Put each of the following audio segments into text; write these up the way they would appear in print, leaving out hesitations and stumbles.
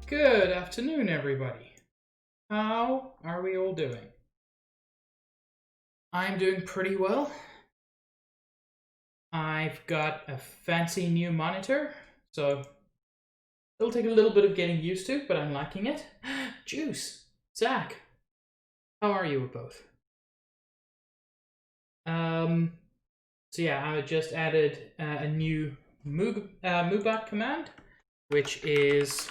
Good afternoon, everybody. How are we all doing? I'm doing pretty well. I've got a fancy new monitor, so it'll take a little bit of getting used to, but I'm liking it. Juice! Zach, how are you both? So yeah, I just added a new Mubat command, which is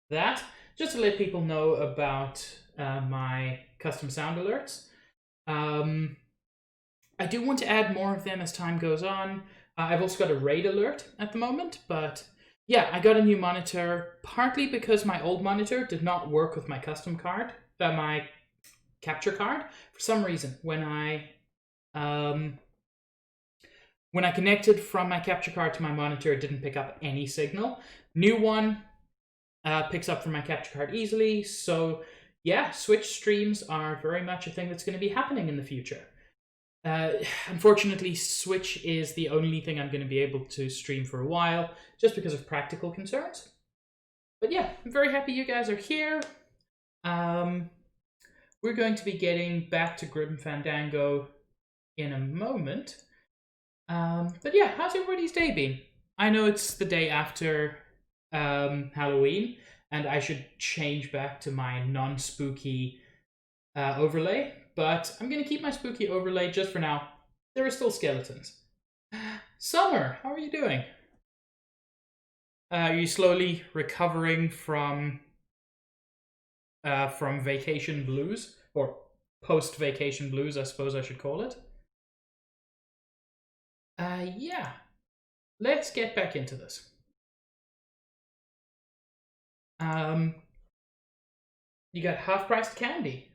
that, just to let people know about my custom sound alerts. I do want to add more of them as time goes on. I've also got a raid alert at the moment, but yeah, I got a new monitor, partly because my old monitor did not work with my custom card, my capture card. For some reason, when I connected from my capture card to my monitor, it didn't pick up any signal. New one picks up from my capture card easily, so yeah, Switch streams are very much a thing that's going to be happening in the future. Unfortunately, Switch is the only thing I'm going to be able to stream for a while, just because of practical concerns. But yeah, I'm very happy you guys are here. We're going to be getting back to Grim Fandango in a moment. But yeah, how's everybody's day been? I know it's the day after Halloween, and I should change back to my non-spooky overlay, but I'm going to keep my spooky overlay just for now. There are still skeletons. Summer, how are you doing? Are you slowly recovering from vacation blues? Or post-vacation blues, I suppose I should call it. Yeah. Let's get back into this. You got half-priced candy.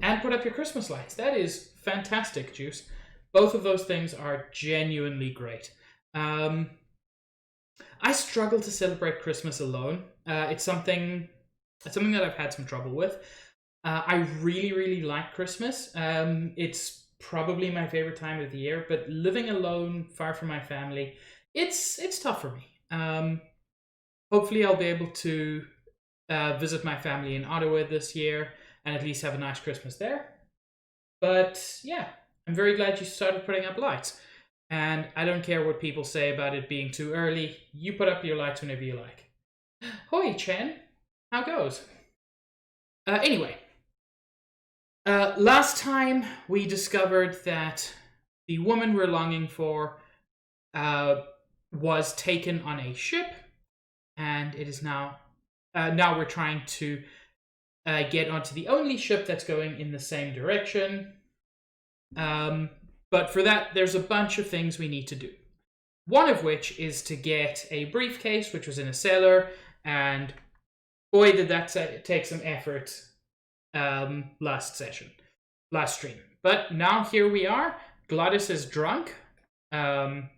And put up your Christmas lights. That is fantastic, Juice. Both of those things are genuinely great. I struggle to celebrate Christmas alone. It's something that I've had some trouble with. I really, really like Christmas. It's probably my favorite time of the year, but living alone, far from my family, it's tough for me. Hopefully I'll be able to visit my family in Ottawa this year and at least have a nice Christmas there. But yeah, I'm very glad you started putting up lights. And I don't care what people say about it being too early. You put up your lights whenever you like. Hoi, Chen. How goes? Anyway. Last time we discovered that the woman we're longing for was taken on a ship. And it is now we're trying to get onto the only ship that's going in the same direction. But for that, there's a bunch of things we need to do. One of which is to get a briefcase, which was in a cellar, and boy, did that take some effort last stream. But now here we are. Gladys is drunk, and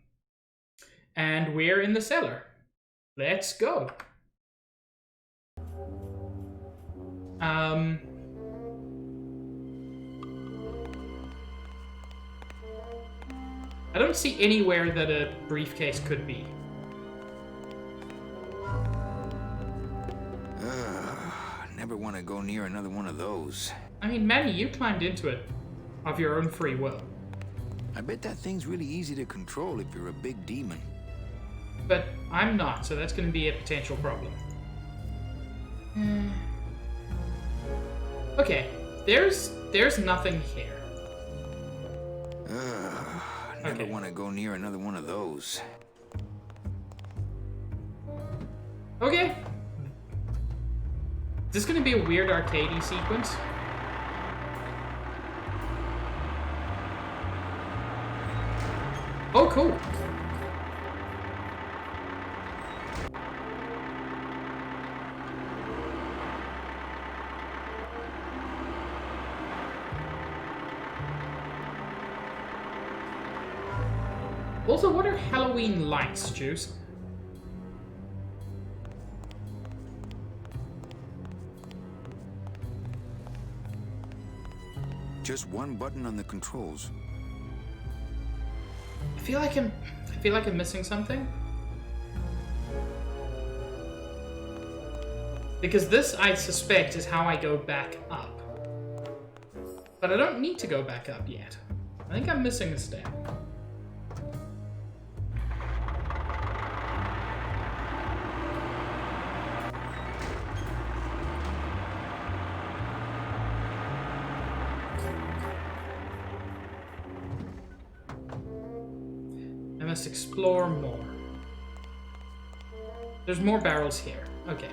we're in the cellar. Let's go. I don't see anywhere that a briefcase could be. Never want to go near another one of those. I mean, Manny, you climbed into it of your own free will. I bet that thing's really easy to control if you're a big demon. But I'm not, so that's going to be a potential problem. Okay, there's nothing here. Never want to go near another one of those. Okay. Is this going to be a weird arcadey sequence? Oh, cool. Also, what are Halloween lights, Juice? Just one button on the controls. I feel like I'm missing something. Because this, I suspect, is how I go back up. But I don't need to go back up yet. I think I'm missing a step. I must explore more. There's more barrels here. Okay.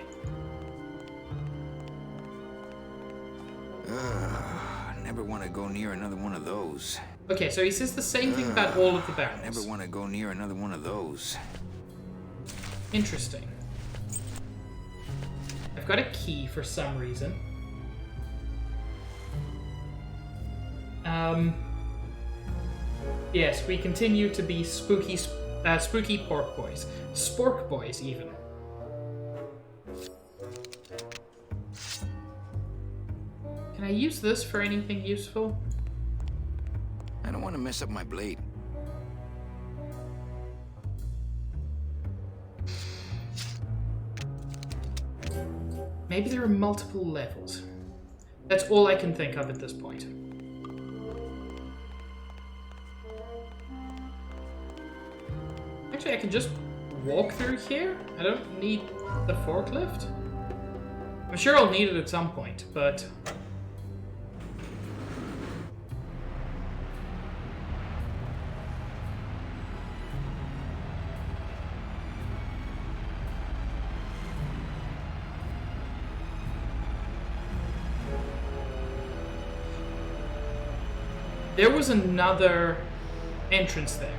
Never want to go near another one of those. Okay, so he says the same thing about all of the barrels. Never want to go near another one of those. Interesting. I've got a key for some reason. Yes, we continue to be spooky pork boys. Spork boys, even. Can I use this for anything useful? I don't want to mess up my blade. Maybe there are multiple levels. That's all I can think of at this point. Actually, I can just walk through here. I don't need the forklift. I'm sure I'll need it at some point, but... there was another entrance there.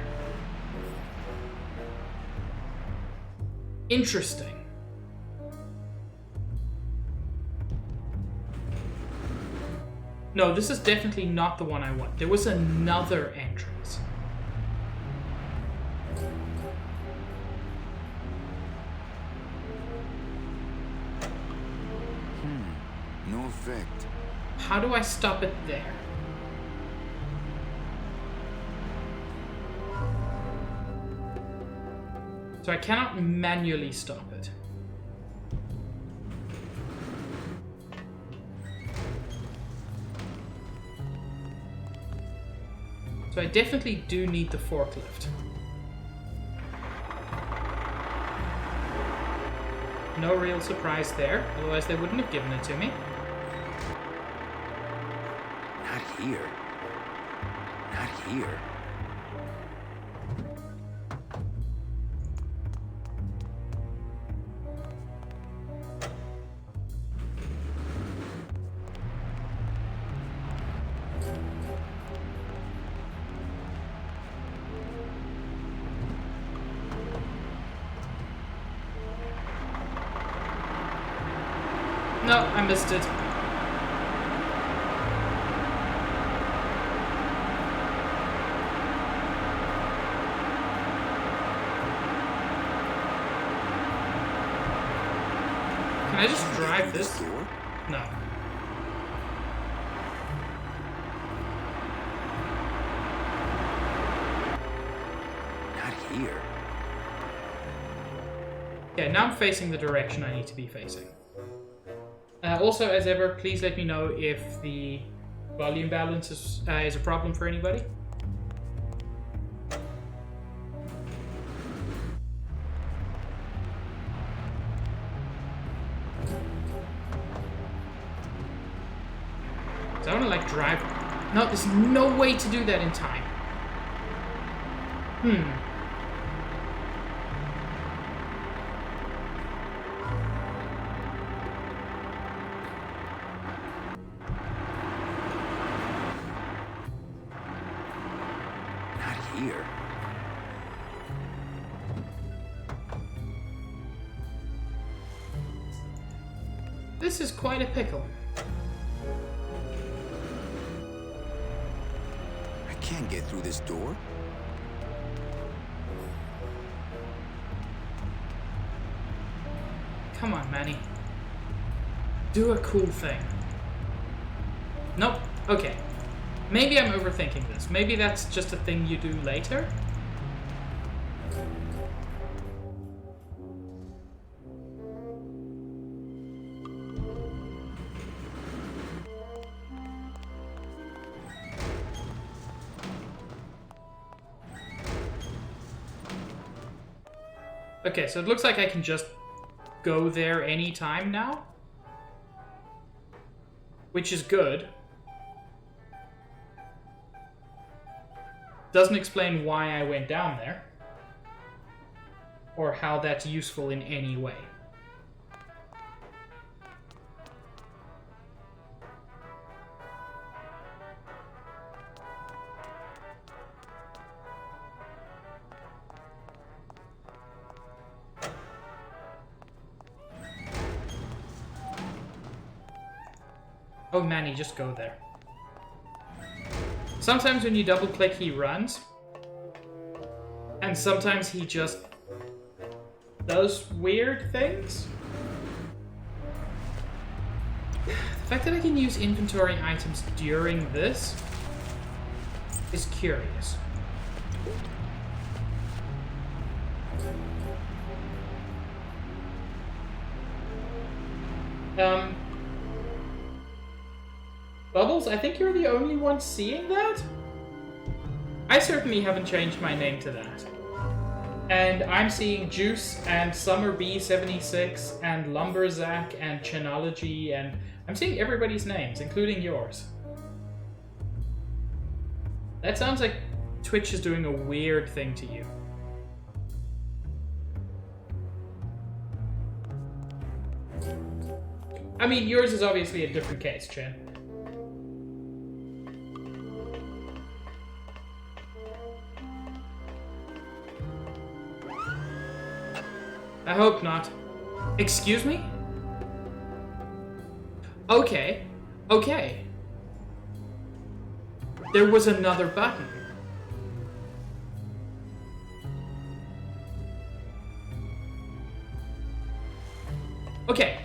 Interesting. No, this is definitely not the one I want. There was another entrance. No effect. How do I stop it there? So I cannot manually stop it. So I definitely do need the forklift. No real surprise there, otherwise they wouldn't have given it to me. Not here. Not here. No, I missed it. Can I just drive this? No. Not here. Yeah, now I'm facing the direction I need to be facing. Also, as ever, please let me know if the volume balance is a problem for anybody. So I want to like drive. No, there's no way to do that in time. Here. This is quite a pickle. I can't get through this door. Come on, Manny. Do a cool thing. Nope. Okay. Maybe I'm overthinking this. Maybe that's just a thing you do later. Okay, so it looks like I can just go there anytime now. Which is good. Doesn't explain why I went down there. Or how that's useful in any way. Oh, Manny, just go there. Sometimes when you double-click, he runs. And sometimes he just does weird things. The fact that I can use inventory items during this is curious. Bubbles, I think you're the only one seeing that? I certainly haven't changed my name to that. And I'm seeing Juice and Summer B76 and Lumberzack and Chinology, and I'm seeing everybody's names, including yours. That sounds like Twitch is doing a weird thing to you. I mean, yours is obviously a different case, Chen. I hope not. Excuse me? Okay. Okay. There was another button. Okay.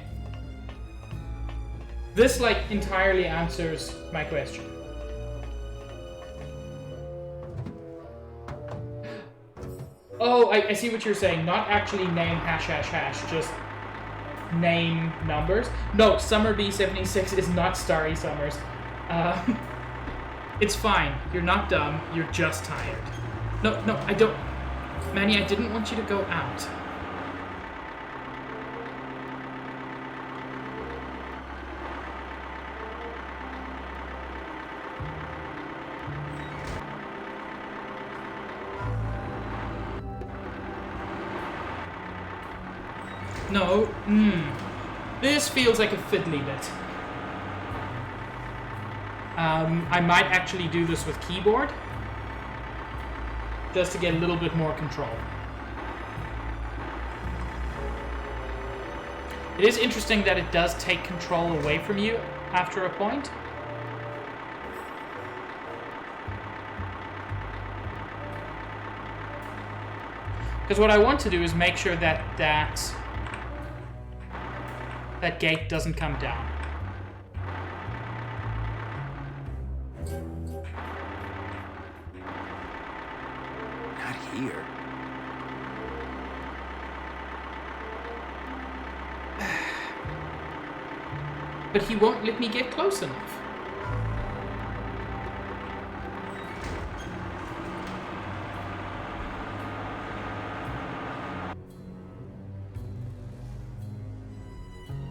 This, like, entirely answers my question. Oh, I see what you're saying. Not actually name ###, just name numbers. No, Summer B76 is not Starry Summers. It's fine. You're not dumb. You're just tired. No, I don't... Manny, I didn't want you to go out. No, this feels like a fiddly bit. I might actually do this with keyboard, just to get a little bit more control. It is interesting that it does take control away from you after a point. Because what I want to do is make sure that that gate doesn't come down. Not here. But he won't let me get close enough.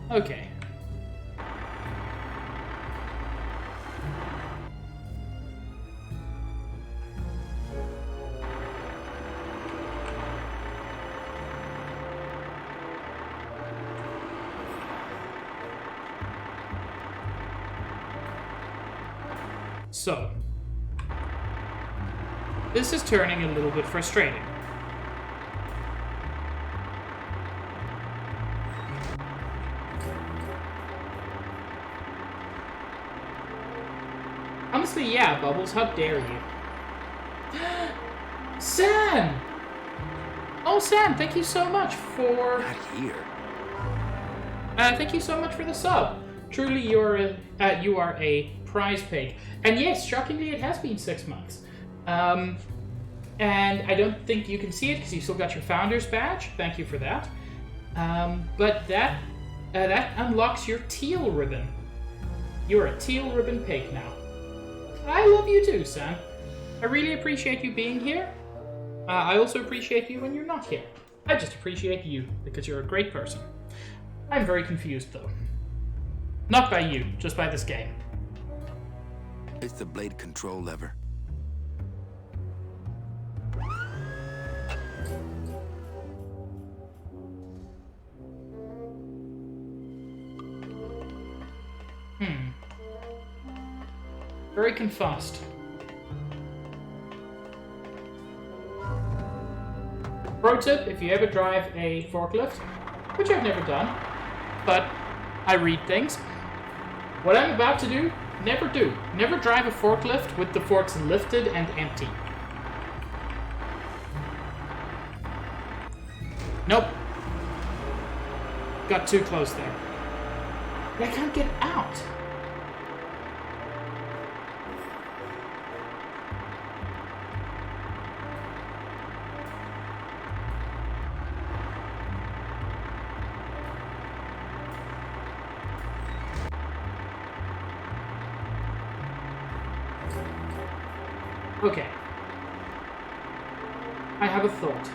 Okay. So, this is turning a little bit frustrating. Honestly, yeah, Bubbles, how dare you? Sam! Oh, Sam, thank you so much for... Not here. Thank you so much for the sub. Truly, you are a prize pig. And yes, shockingly, it has been 6 months. And I don't think you can see it because you still got your founder's badge. Thank you for that. But that unlocks your teal ribbon. You're a teal ribbon pig now. I love you too, Sam. I really appreciate you being here. I also appreciate you when you're not here. I just appreciate you, because you're a great person. I'm very confused, though. Not by you, just by this game. It's the blade control lever. Very confused. Pro tip, if you ever drive a forklift, which I've never done, but I read things, what I'm about to do, never do. Never drive a forklift with the forks lifted and empty. Nope. Got too close there. I can't get out. Okay. I have a thought.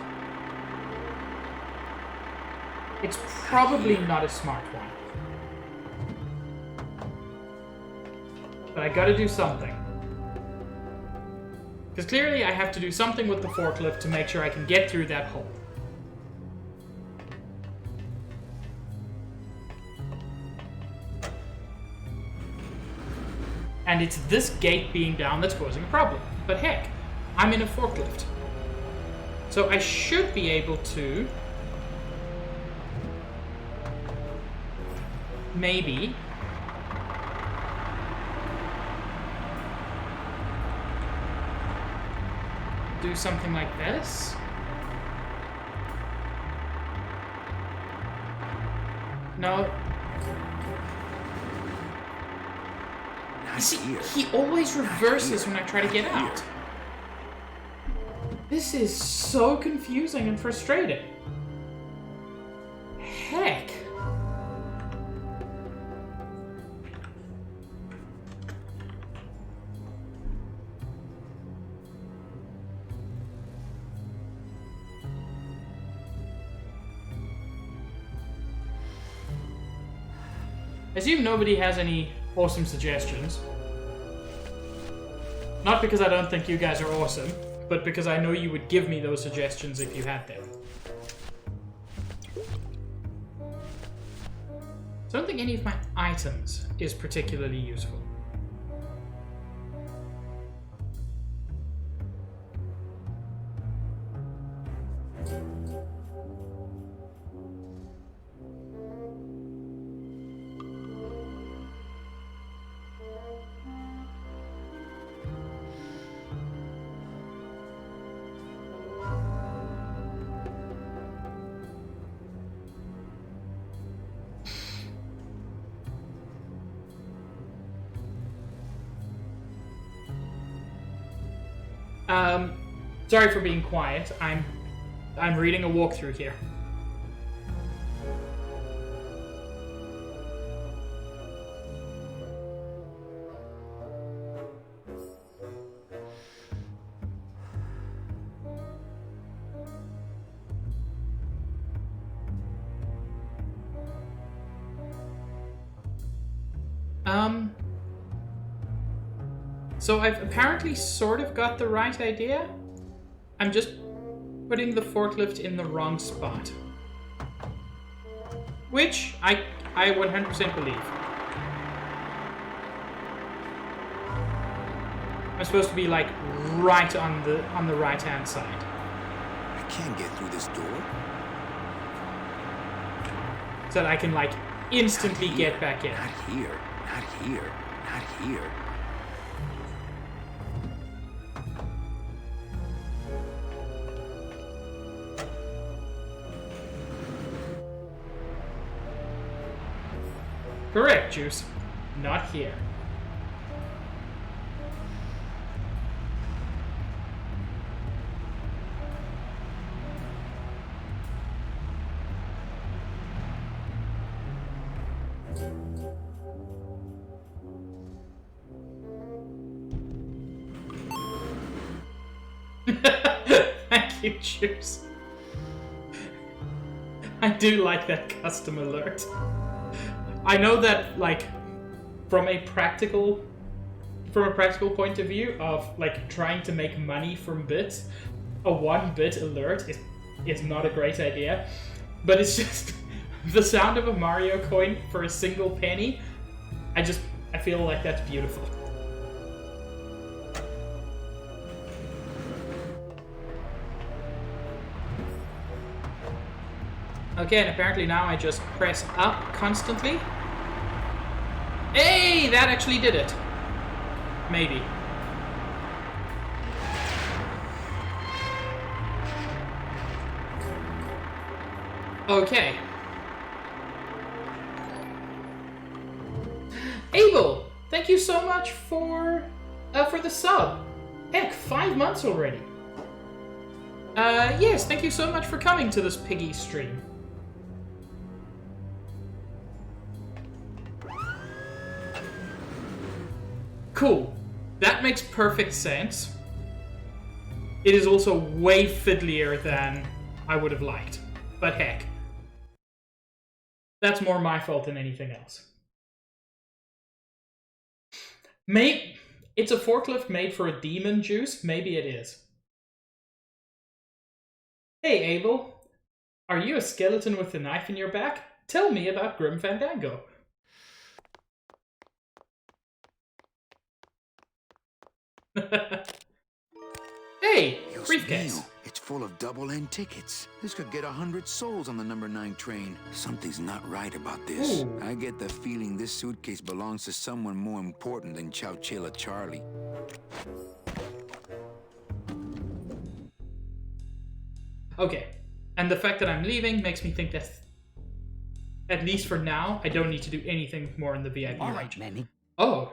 It's probably not a smart one. But I gotta do something. Because clearly I have to do something with the forklift to make sure I can get through that hole. And it's this gate being down that's causing a problem. But heck, I'm in a forklift. So I should be able to... maybe... do something like this. No. See, he always reverses when I try to get out. This is so confusing and frustrating. Heck. I assume nobody has any awesome suggestions. Not because I don't think you guys are awesome, but because I know you would give me those suggestions if you had them. So I don't think any of my items is particularly useful. Sorry for being quiet. I'm reading a walkthrough here. So I've apparently sort of got the right idea. I'm just putting the forklift in the wrong spot. Which I 100% believe. I'm supposed to be like right on the right-hand side. I can't get through this door. So that I can like instantly get back in. Not here. Not here. Not here. Correct, Juice. Not here. Thank you, Juice. I do like that custom alert. I know that, like, from a practical point of view of, like, trying to make money from bits, a 1-bit alert is not a great idea. But it's just the sound of a Mario coin for a single penny. I feel like that's beautiful. Okay, and apparently now I just press up constantly. Hey, that actually did it. Maybe. Okay. Abel, thank you so much for the sub. Heck, 5 months already. Yes, thank you so much for coming to this piggy stream. Cool. That makes perfect sense. It is also way fiddlier than I would have liked. But heck. That's more my fault than anything else. It's a forklift made for a demon, Juice? Maybe it is. Hey, Abel. Are you a skeleton with a knife in your back? Tell me about Grim Fandango. Hey, briefcase. Mail. It's full of double-end tickets. This could get 100 souls on the number 9 train. Something's not right about this. Ooh. I get the feeling this suitcase belongs to someone more important than Chowchilla Charlie. Okay, and the fact that I'm leaving makes me think that, at least for now, I don't need to do anything more in the VIP All lounge. right, Manny. Oh.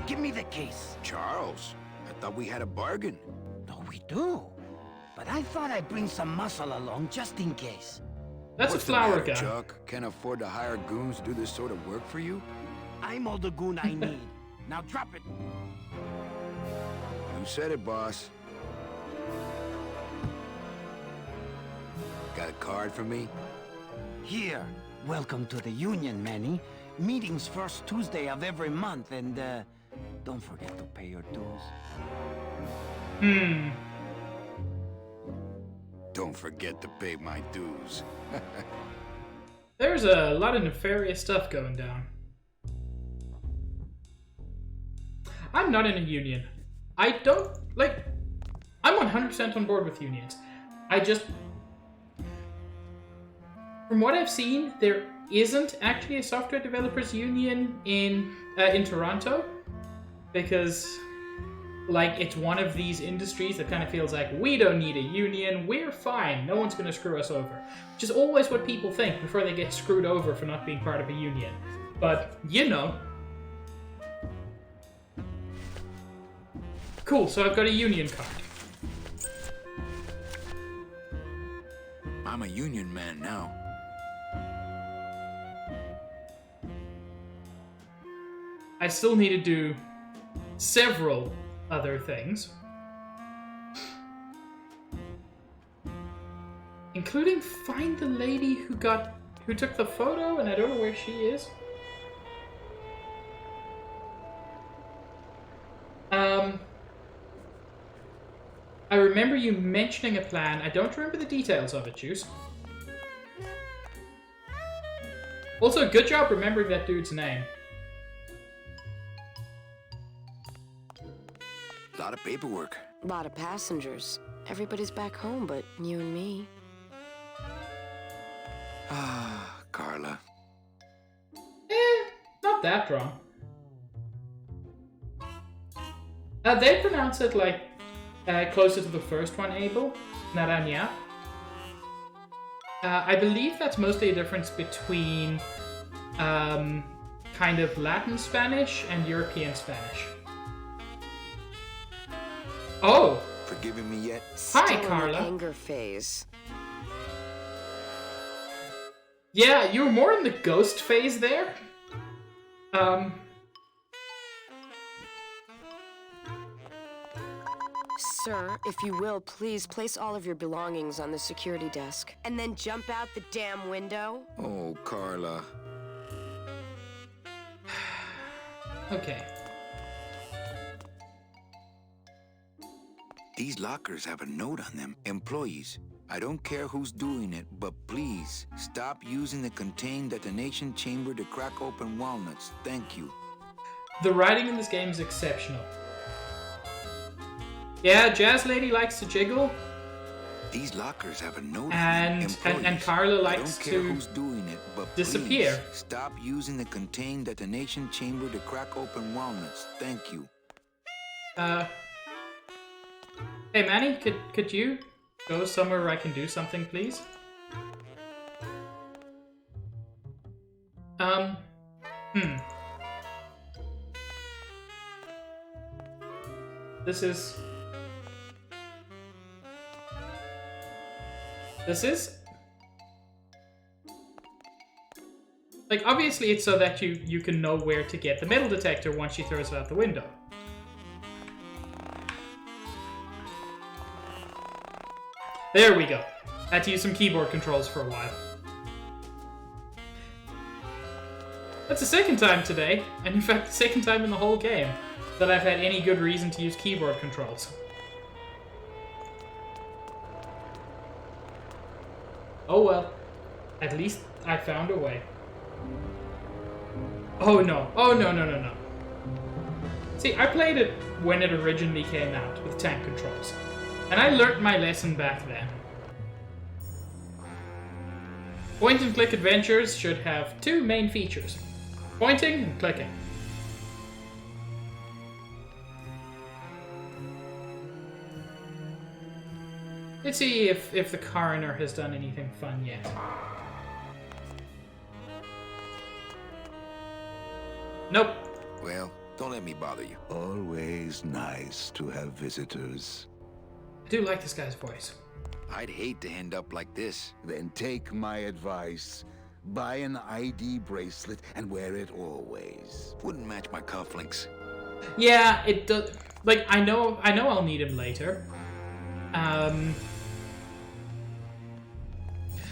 Give me the case. Charles, I thought we had a bargain. No, we do. But I thought I'd bring some muscle along just in case. That's What's a the flower matter, gun. Chuck? Can't afford to hire goons to do this sort of work for you? I'm all the goon I need. Now drop it. You said it, boss. Got a card for me? Here. Welcome to the Union, Manny. Meetings first Tuesday of every month, and don't forget to pay your dues. Don't forget to pay my dues. There's a lot of nefarious stuff going down. I'm not in a union. I don't, like, I'm 100% on board with unions. I just, from what I've seen, there isn't actually a software developers union in Toronto, because, like, it's one of these industries that kind of feels like, we don't need a union, we're fine, no one's going to screw us over. Which is always what people think before they get screwed over for not being part of a union. But, you know. Cool, so I've got a union card. I'm a union man now. I still need to do several other things, including find the lady who took the photo, and I don't know where she is. I remember you mentioning a plan. I don't remember the details of it, Juice. Also, good job remembering that dude's name. A lot of paperwork. A lot of passengers. Everybody's back home but you and me. Ah, Carla. Not that wrong. They pronounce it like closer to the first one, Abel. Naranja. I believe that's mostly a difference between kind of Latin Spanish and European Spanish. Oh! Forgiving me yet? Still Hi, in the Carla. anger phase. Yeah, you were more in the ghost phase there. Sir, if you will, please place all of your belongings on the security desk. And then jump out the damn window. Oh, Carla. Okay. These lockers have a note on them. Employees, I don't care who's doing it, but please stop using the contained detonation chamber to crack open walnuts. Thank you. The writing in this game is exceptional. Yeah, Jazz Lady likes to jiggle. These lockers have a note and on them. and Carla likes I don't care to who's doing it, but disappear. Please stop using the contained detonation chamber to crack open walnuts. Thank you. Hey Manny, could you go somewhere where I can do something, please? This is like, obviously it's so that you can know where to get the metal detector once she throws it out the window. There we go. Had to use some keyboard controls for a while. That's the second time today, and in fact the second time in the whole game, that I've had any good reason to use keyboard controls. Oh well. At least I found a way. Oh no. Oh no, no, no, no. See, I played it when it originally came out with tank controls. And I learnt my lesson back then. Point and click adventures should have two main features. Pointing and clicking. Let's see if the coroner has done anything fun yet. Nope. Well, don't let me bother you. Always nice to have visitors. I do like this guy's voice. I'd hate to end up like this. Then take my advice. Buy an ID bracelet and wear it always. Wouldn't match my cufflinks. Yeah, it does. Like, I know I'll need him later.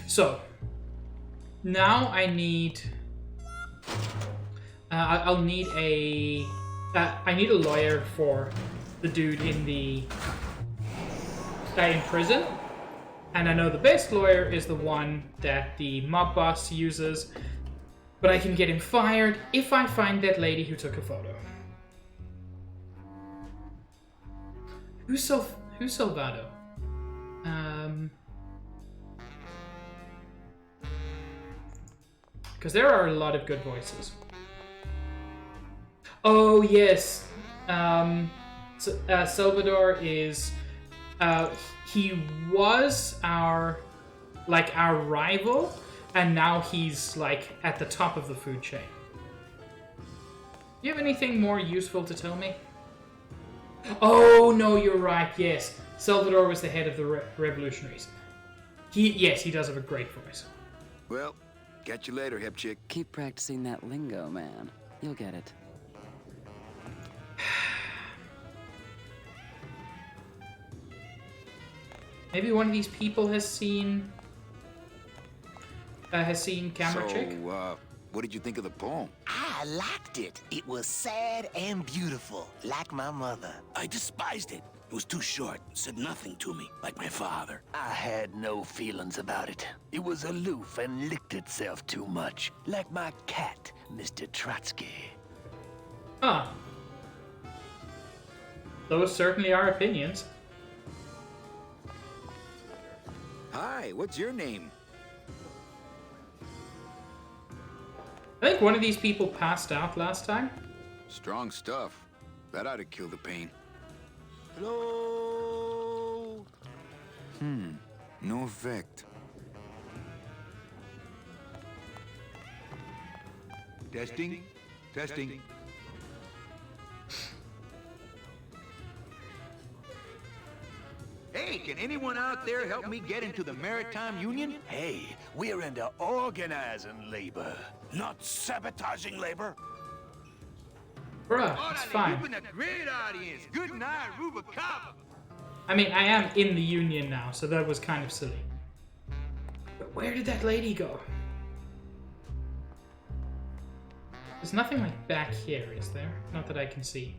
So now I need. I'll need a. I need a lawyer for the dude in the. In prison. And I know the best lawyer is the one that the mob boss uses, but I can get him fired if I find that lady who took a photo. Who's Salvado? Because there are a lot of good voices. Oh yes, Salvador is. He was our rival, and now he's like at the top of the food chain. Do you have anything more useful to tell me? Oh no, you're right. Yes, Salvador was the head of the revolutionaries. He does have a great voice. Well, catch you later, hip chick. Keep practicing that lingo, man. You'll get it. Maybe one of these people has seen Camera Chick. So, what did you think of the poem? I liked it. It was sad and beautiful, like my mother. I despised it. It was too short, said nothing to me, like my father. I had no feelings about it. It was aloof and licked itself too much, like my cat, Mr. Trotsky. Huh. Those certainly are opinions. Hi, what's your name? I think one of these people passed out last time. Strong stuff. That ought to kill the pain. Hello? No effect. Testing. Testing. Hey, can anyone out there help me get into the Maritime Union? Hey, we're into organizing labor. Not sabotaging labor. Bruh, it's Orale, fine. you've been a great audience. Good night, Rubicaba. I mean, I am in the Union now, so that was kind of silly. But where did that lady go? There's nothing like back here, is there? Not that I can see.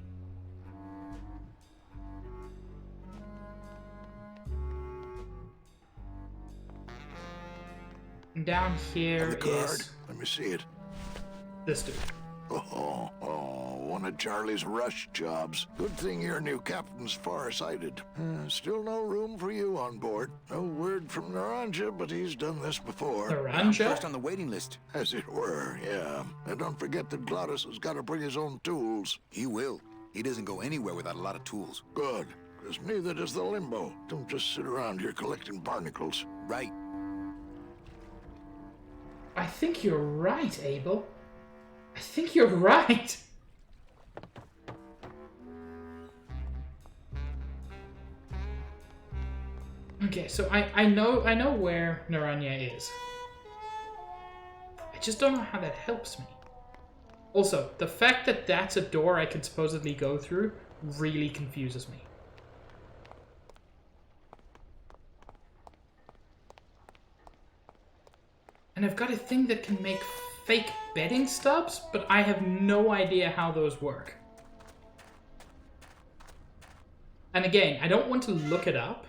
And down here is... Let me see it. This dude. One of Charlie's rush jobs. Good thing your new captain's far-sighted. Still no room for you on board. No word from Naranja, but he's done this before. Naranja? First on the waiting list. As it were, yeah. And don't forget that Glottis has got to bring his own tools. He will. He doesn't go anywhere without a lot of tools. Good, because neither does the Limbo. Don't just sit around here collecting barnacles. Right. I think you're right, Abel. I think you're right. Okay, so I know where Naranja is. I just don't know how that helps me. Also, the fact that that's a door I can supposedly go through really confuses me. And I've got a thing that can make fake bedding stubs, but I have no idea how those work. And again, I don't want to look it up.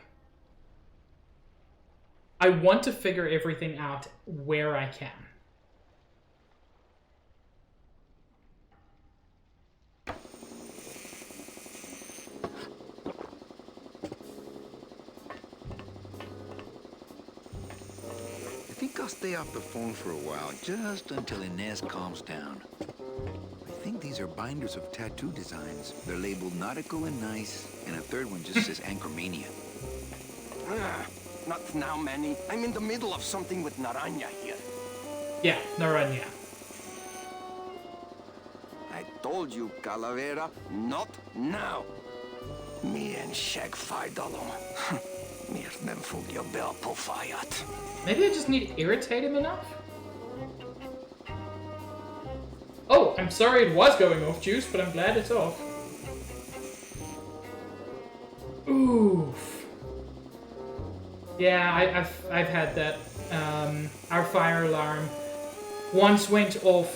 I want to figure everything out where I can. I think I'll stay off the phone for a while, just until Inez calms down. I think these are binders of tattoo designs. They're labeled nautical and nice, and a third one just says Anchormania. Not now, Manny. I'm in the middle of something with Naranja here. Yeah, Naranja. I told you, Calavera, not now. Me and Shag Fardalo. Mir nem fugio bel pofayat. Maybe I just need to irritate him enough? Oh, I'm sorry it was going off, Juice, but I'm glad it's off. Oof. Yeah, I've had that. Our fire alarm once went off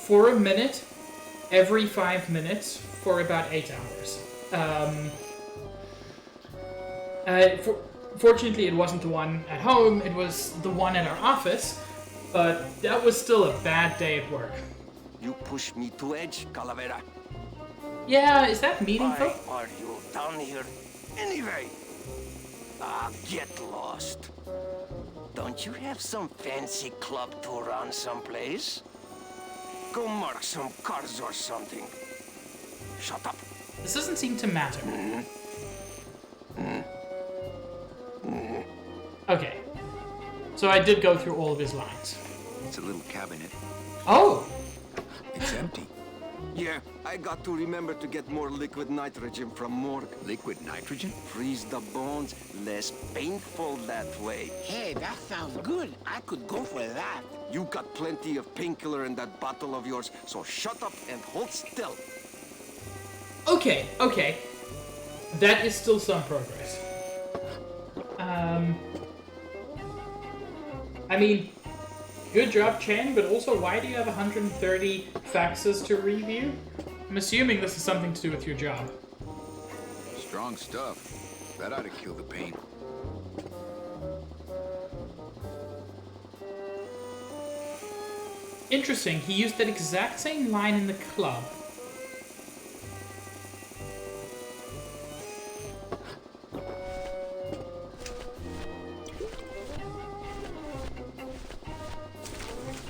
for a minute, every 5 minutes, for about 8 hours. Fortunately, it wasn't the one at home, it was the one at our office, but that was still a bad day at work. You push me to edge, Calavera. Yeah, is that meaningful? Why are you down here anyway? Get lost. Don't you have some fancy club to run someplace? Go mark some cars or something. Shut up. This doesn't seem to matter. Okay. So I did go through all of his lines. It's a little cabinet. Oh! It's empty. Yeah, I got to remember to get more liquid nitrogen from Morgue. Liquid nitrogen? Freeze the bones, less painful that way. Hey, that sounds good. I could go for that. You got plenty of painkiller in that bottle of yours, so shut up and hold still. Okay, okay. That is still some progress. I mean, good job, Chen, but also why do you have 130 faxes to review? I'm assuming this is something to do with your job. Strong stuff. That ought to kill the pain. Interesting, he used that exact same line in the club.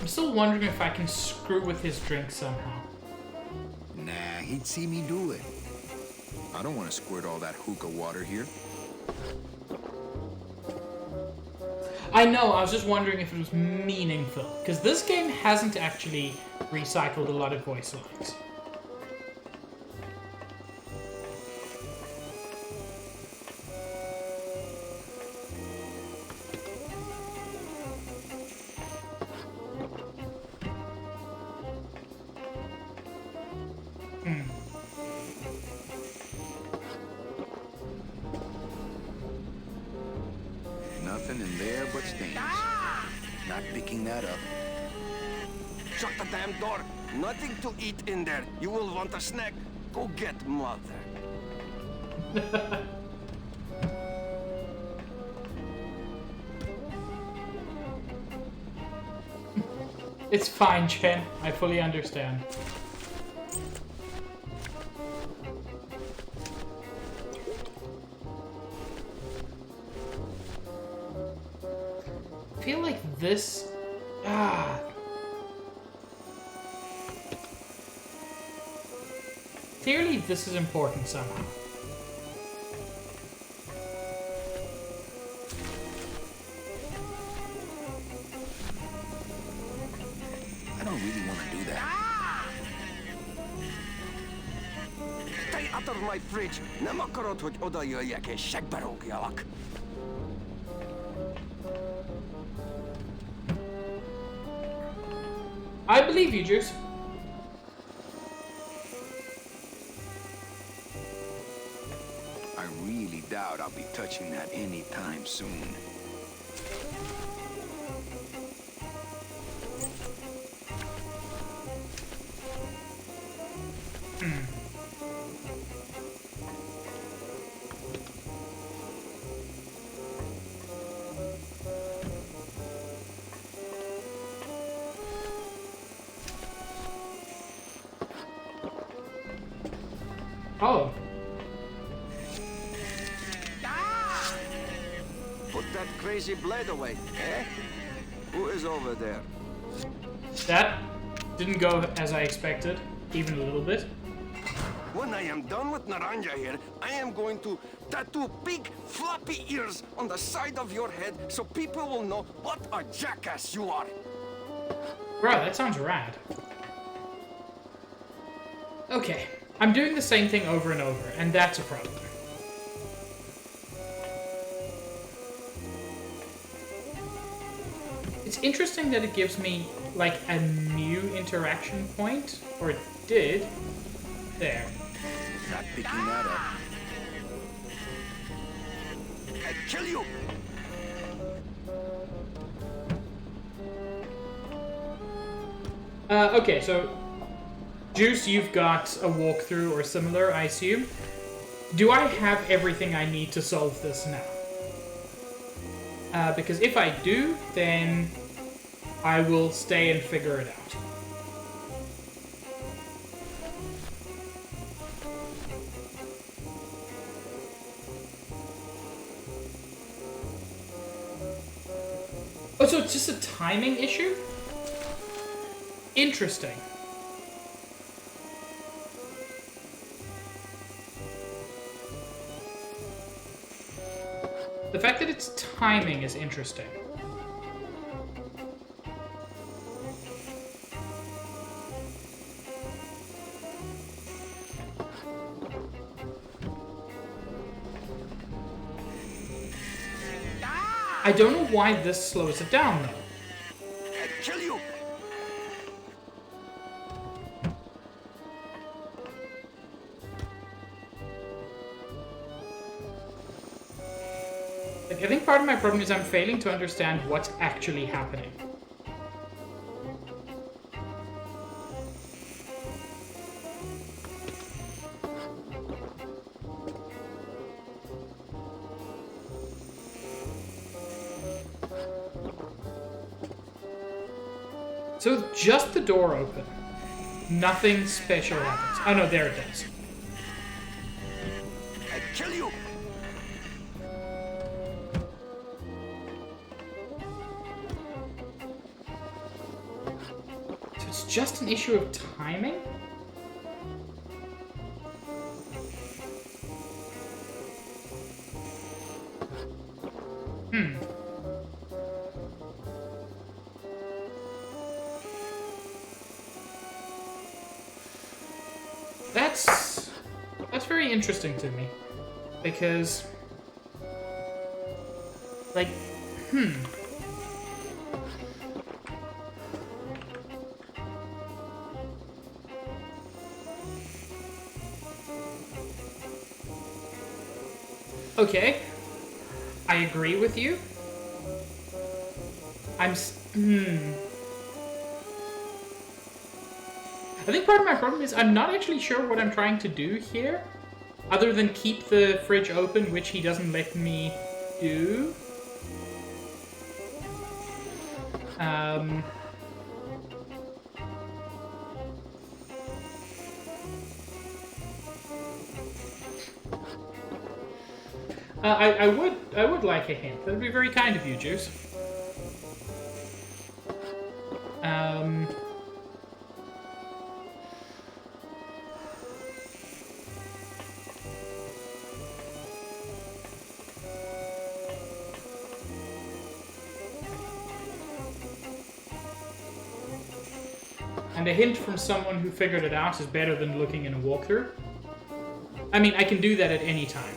I'm still wondering if I can screw with his drink somehow. Nah, he'd see me do it. I don't want to squirt all that hookah water here. I know, I was just wondering if it was meaningful, because this game hasn't actually recycled a lot of voice lines. there but stains. Not picking that up. Shut the damn door. Nothing to eat in there. You will want a snack. Go get mother. It's fine, Chen. I fully understand. I feel like this... Clearly this is important somehow. I don't really want to do that. Stay out of my fridge. Nem akarod, hogy oda jöjjek és segbe rúgjalak. I believe you, Juice. I really doubt I'll be touching that anytime soon. Oh. Put that crazy blade away, eh? Who is over there? That didn't go as I expected, even a little bit. When I am done with Naranja here, I am going to tattoo big floppy ears on the side of your head so people will know what a jackass you are. Bro, that sounds rad. Okay, I'm doing the same thing over and over, and that's a problem. It's interesting that it gives me, like, a new interaction point, or it did. There. Not picking that up. I kill you! Okay, so Juice, you've got a walkthrough or similar, I assume. Do I have everything I need to solve this now? Because if I do, then I will stay and figure it out. Oh, so it's just a timing issue? Interesting. The fact that it's timing is interesting. I don't know why this slows it down, though. I kill you! Like, I think part of my problem is I'm failing to understand what's actually happening. So just the door open. Nothing special happens. Oh no, there it does. I kill you! So it's just an issue of timing? That's very interesting to me, because, like, Okay, I agree with you. I think part of my problem is I'm not actually sure what I'm trying to do here, other than keep the fridge open, which he doesn't let me do. I would like a hint. That would be very kind of you, Juice. And a hint from someone who figured it out is better than looking in a walkthrough. I mean, I can do that at any time.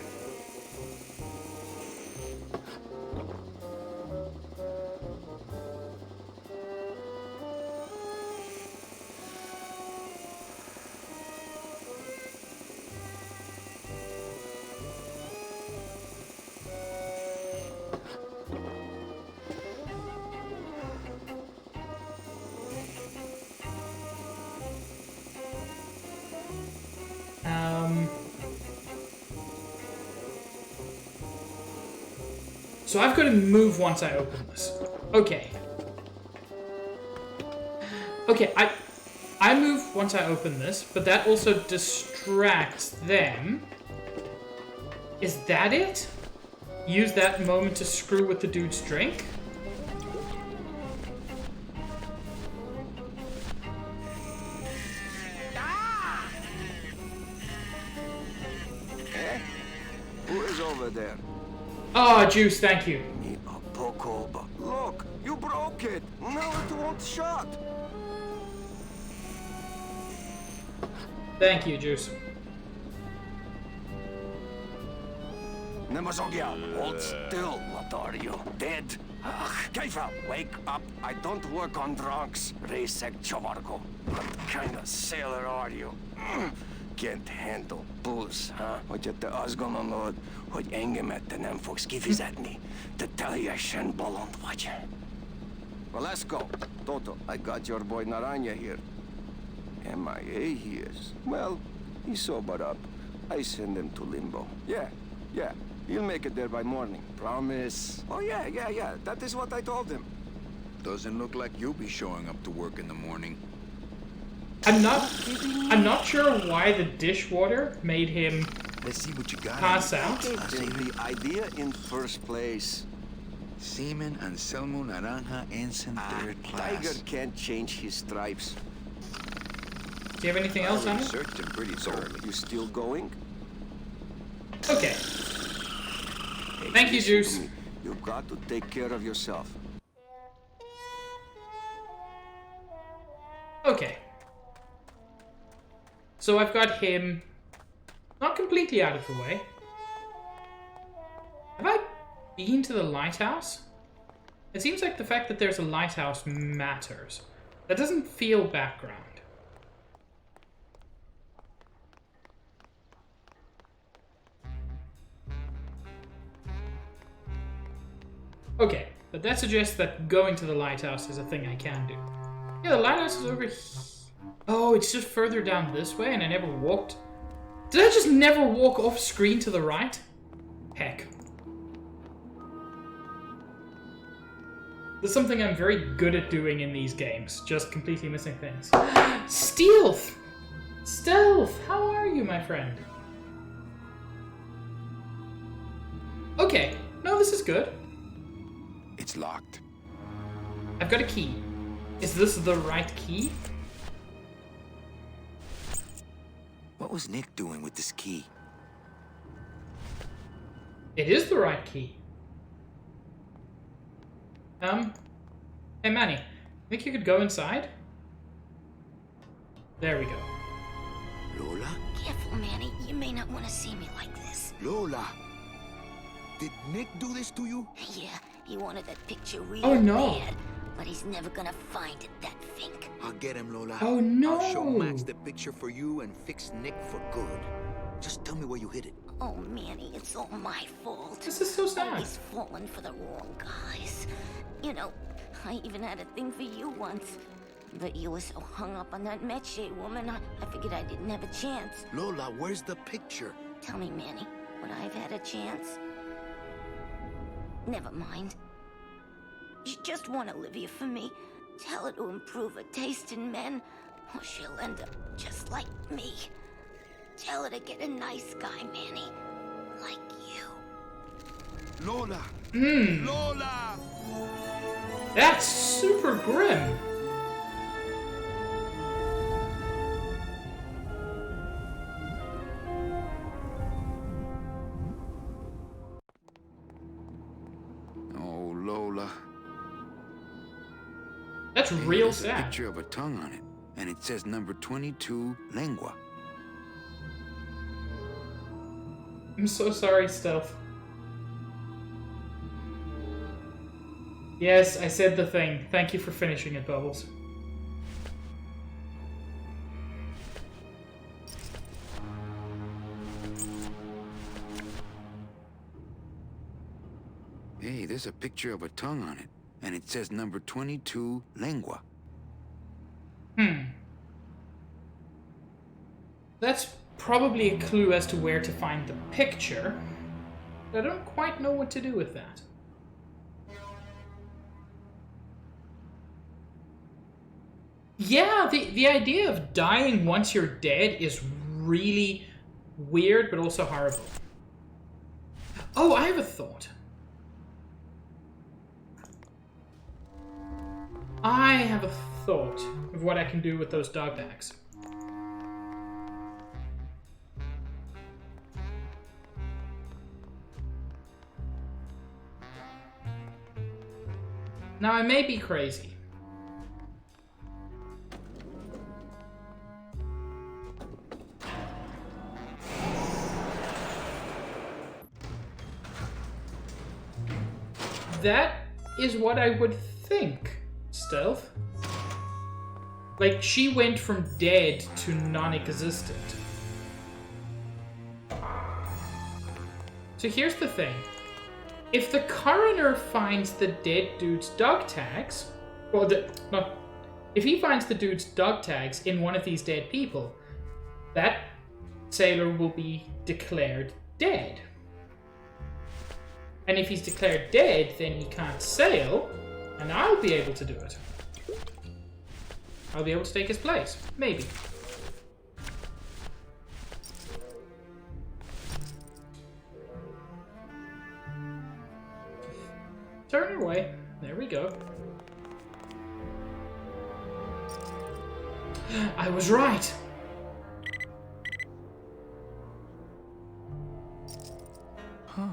So I've got to move once I open this. Okay. Okay, I move once I open this, but that also distracts them. Is that it? Use that moment to screw with the dude's drink? Who is over there? Oh, Juice, thank you. Look, you broke it. Now it won't shut. Thank you, Juice. Nemazogya, hold still. What are you, dead? Kaifa, wake up. I don't work on drunks. Resek Chovarko. What kind of sailor are you? Can't handle booze, huh? Hogyha te azt gondolod, hogy engemet te nem fogsz kifizetni, te teljesen bolond vagy. Well, let's go. Toto, I got your boy Naranja here. MIA he is. Well, he's sobered up. I send him to Limbo. Yeah. He'll make it there by morning. Promise. Oh, yeah. That is what I told him. Doesn't look like you'll be showing up to work in the morning. I'm not sure why the dishwater made him Let's see what you got. pass out. The idea in first place. Seaman Anselmo Naranja Ensign third class. Tiger can't change his stripes. Do you have anything else, Simon? Searched him pretty thoroughly. You still going? Okay. Thank you, Juice. You've got to take care of yourself. Okay. So I've got him not completely out of the way. Have I been to the lighthouse? It seems like the fact that there's a lighthouse matters. That doesn't feel background. Okay, but that suggests that going to the lighthouse is a thing I can do. Yeah, the lighthouse is over here. Oh, it's just further down this way and I never walked. Did I just never walk off screen to the right? Heck. There's something I'm very good at doing in these games, just completely missing things. Stealth! Stealth! How are you, my friend? Okay, no, this is good. It's locked. I've got a key. Is this the right key? What was Nick doing with this key? It is the right key. Hey Manny, think you could go inside? There we go. Lola? Careful, Manny. You may not want to see me like this. Lola! Did Nick do this to you? Yeah, he wanted that picture real bad, but he's never gonna find it, that fink. I'll get him, Lola. Oh no! I'll show Max the picture for you and fix Nick for good. Just tell me where you hid it. Oh, Manny, it's all my fault. This is so sad. Always falling for the wrong guys. You know, I even had a thing for you once. But you were so hung up on that Meche woman, I figured I didn't have a chance. Lola, where's the picture? Tell me, Manny, would I have had a chance? Never mind. You just want Olivia for me. Tell her to improve her taste in men, or she'll end up just like me. Tell her to get a nice guy, Manny. Like you. Lola! Lola! That's super grim. Oh, Lola. That's real There's sad. a picture of a tongue on it, and it says number 22, lengua. I'm so sorry, Stealth. Yes, I said the thing. Thank you for finishing it, Bubbles. Hey, there's a picture of a tongue on it, and it says number 22, lengua. That's probably a clue as to where to find the picture. But I don't quite know what to do with that. Yeah, the idea of dying once you're dead is really weird, but also horrible. Oh, I have a thought. I have a thought of what I can do with those dog tags. Now, I may be crazy. That is what I would think, Stealth. Like, she went from dead to non-existent. So here's the thing. If the coroner finds the dead dude's dog tags, well, if he finds the dude's dog tags in one of these dead people, that sailor will be declared dead. And if he's declared dead, then he can't sail, and I'll be able to do it. I'll be able to take his place. Maybe. Turn her away. There we go. I was right. Huh.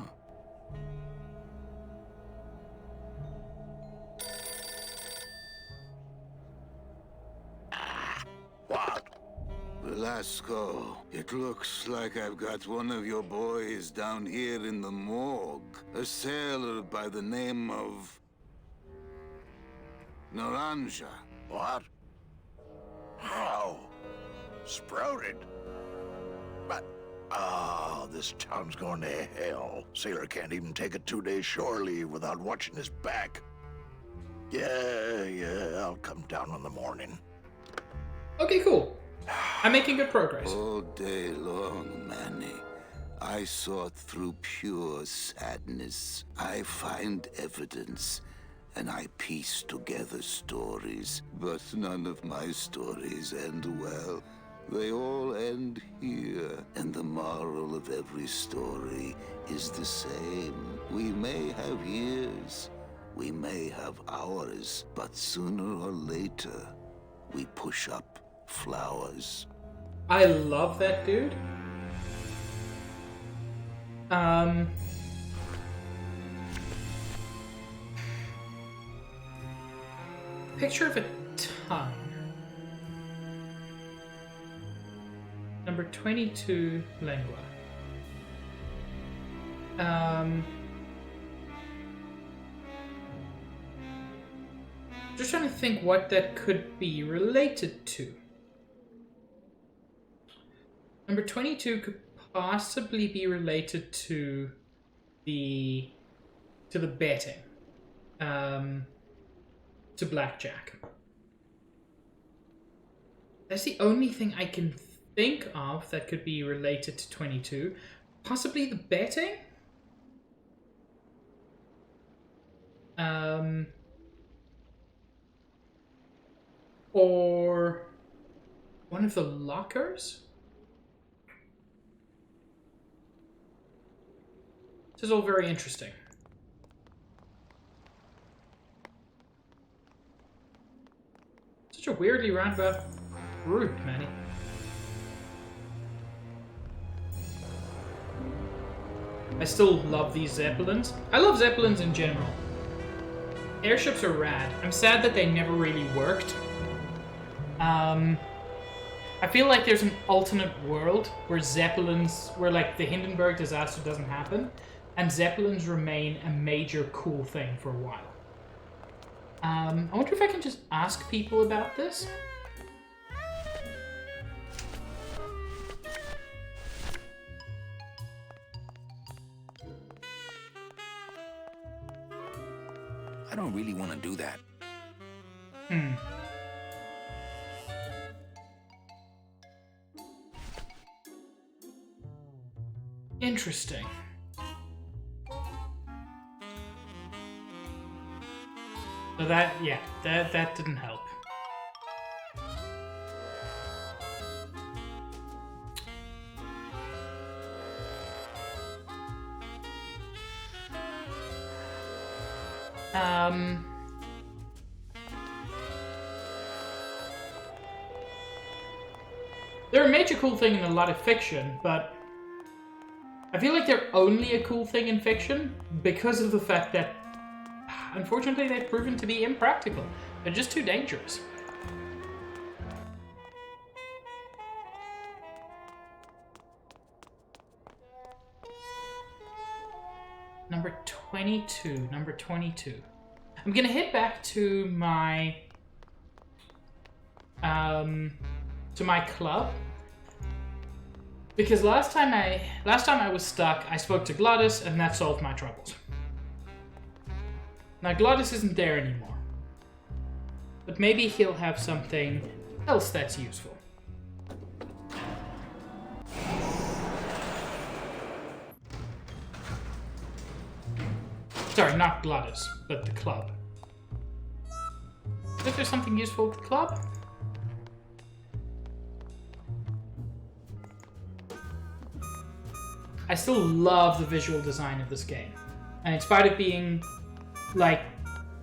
What? Velasco, it looks like I've got one of your boys down here in the morgue. A sailor by the name of... Naranja. What? How? Sprouted? But... Oh, this town's going to hell. Sailor can't even take a 2-day shore leave without watching his back. Yeah, I'll come down in the morning. Okay, cool. I'm making good progress. All day long, Manny, I sought through pure sadness. I find evidence, and I piece together stories. But none of my stories end well. They all end here, and the moral of every story is the same. We may have years, we may have hours, but sooner or later, we push up flowers. I love that dude. Picture of a tongue. Number 22, lengua. Just trying to think what that could be related to. Number 22 could possibly be related to the betting. to blackjack. That's the only thing I can think of that could be related to 22. Possibly the betting? Or one of the lockers? This is all very interesting. Such a weirdly roundabout route, Manny. I still love these Zeppelins. I love Zeppelins in general. Airships are rad. I'm sad that they never really worked. I feel like there's an alternate world where Zeppelins, where like the Hindenburg disaster doesn't happen, and Zeppelins remain a major cool thing for a while. I wonder if I can just ask people about this. I don't really want to do that. Interesting. So that, yeah, that didn't help. They're a major cool thing in a lot of fiction, but I feel like they're only a cool thing in fiction because of the fact that, unfortunately, they've proven to be impractical. They're just too dangerous. Number 22. Number 22. I'm gonna head back to my club because last time I was stuck, I spoke to Glottis and that solved my troubles. Now Glottis isn't there anymore, but maybe he'll have something else that's useful. Sorry, not Glottis, but the club. Is there something useful with the club? I still love the visual design of this game. And in spite of being, like,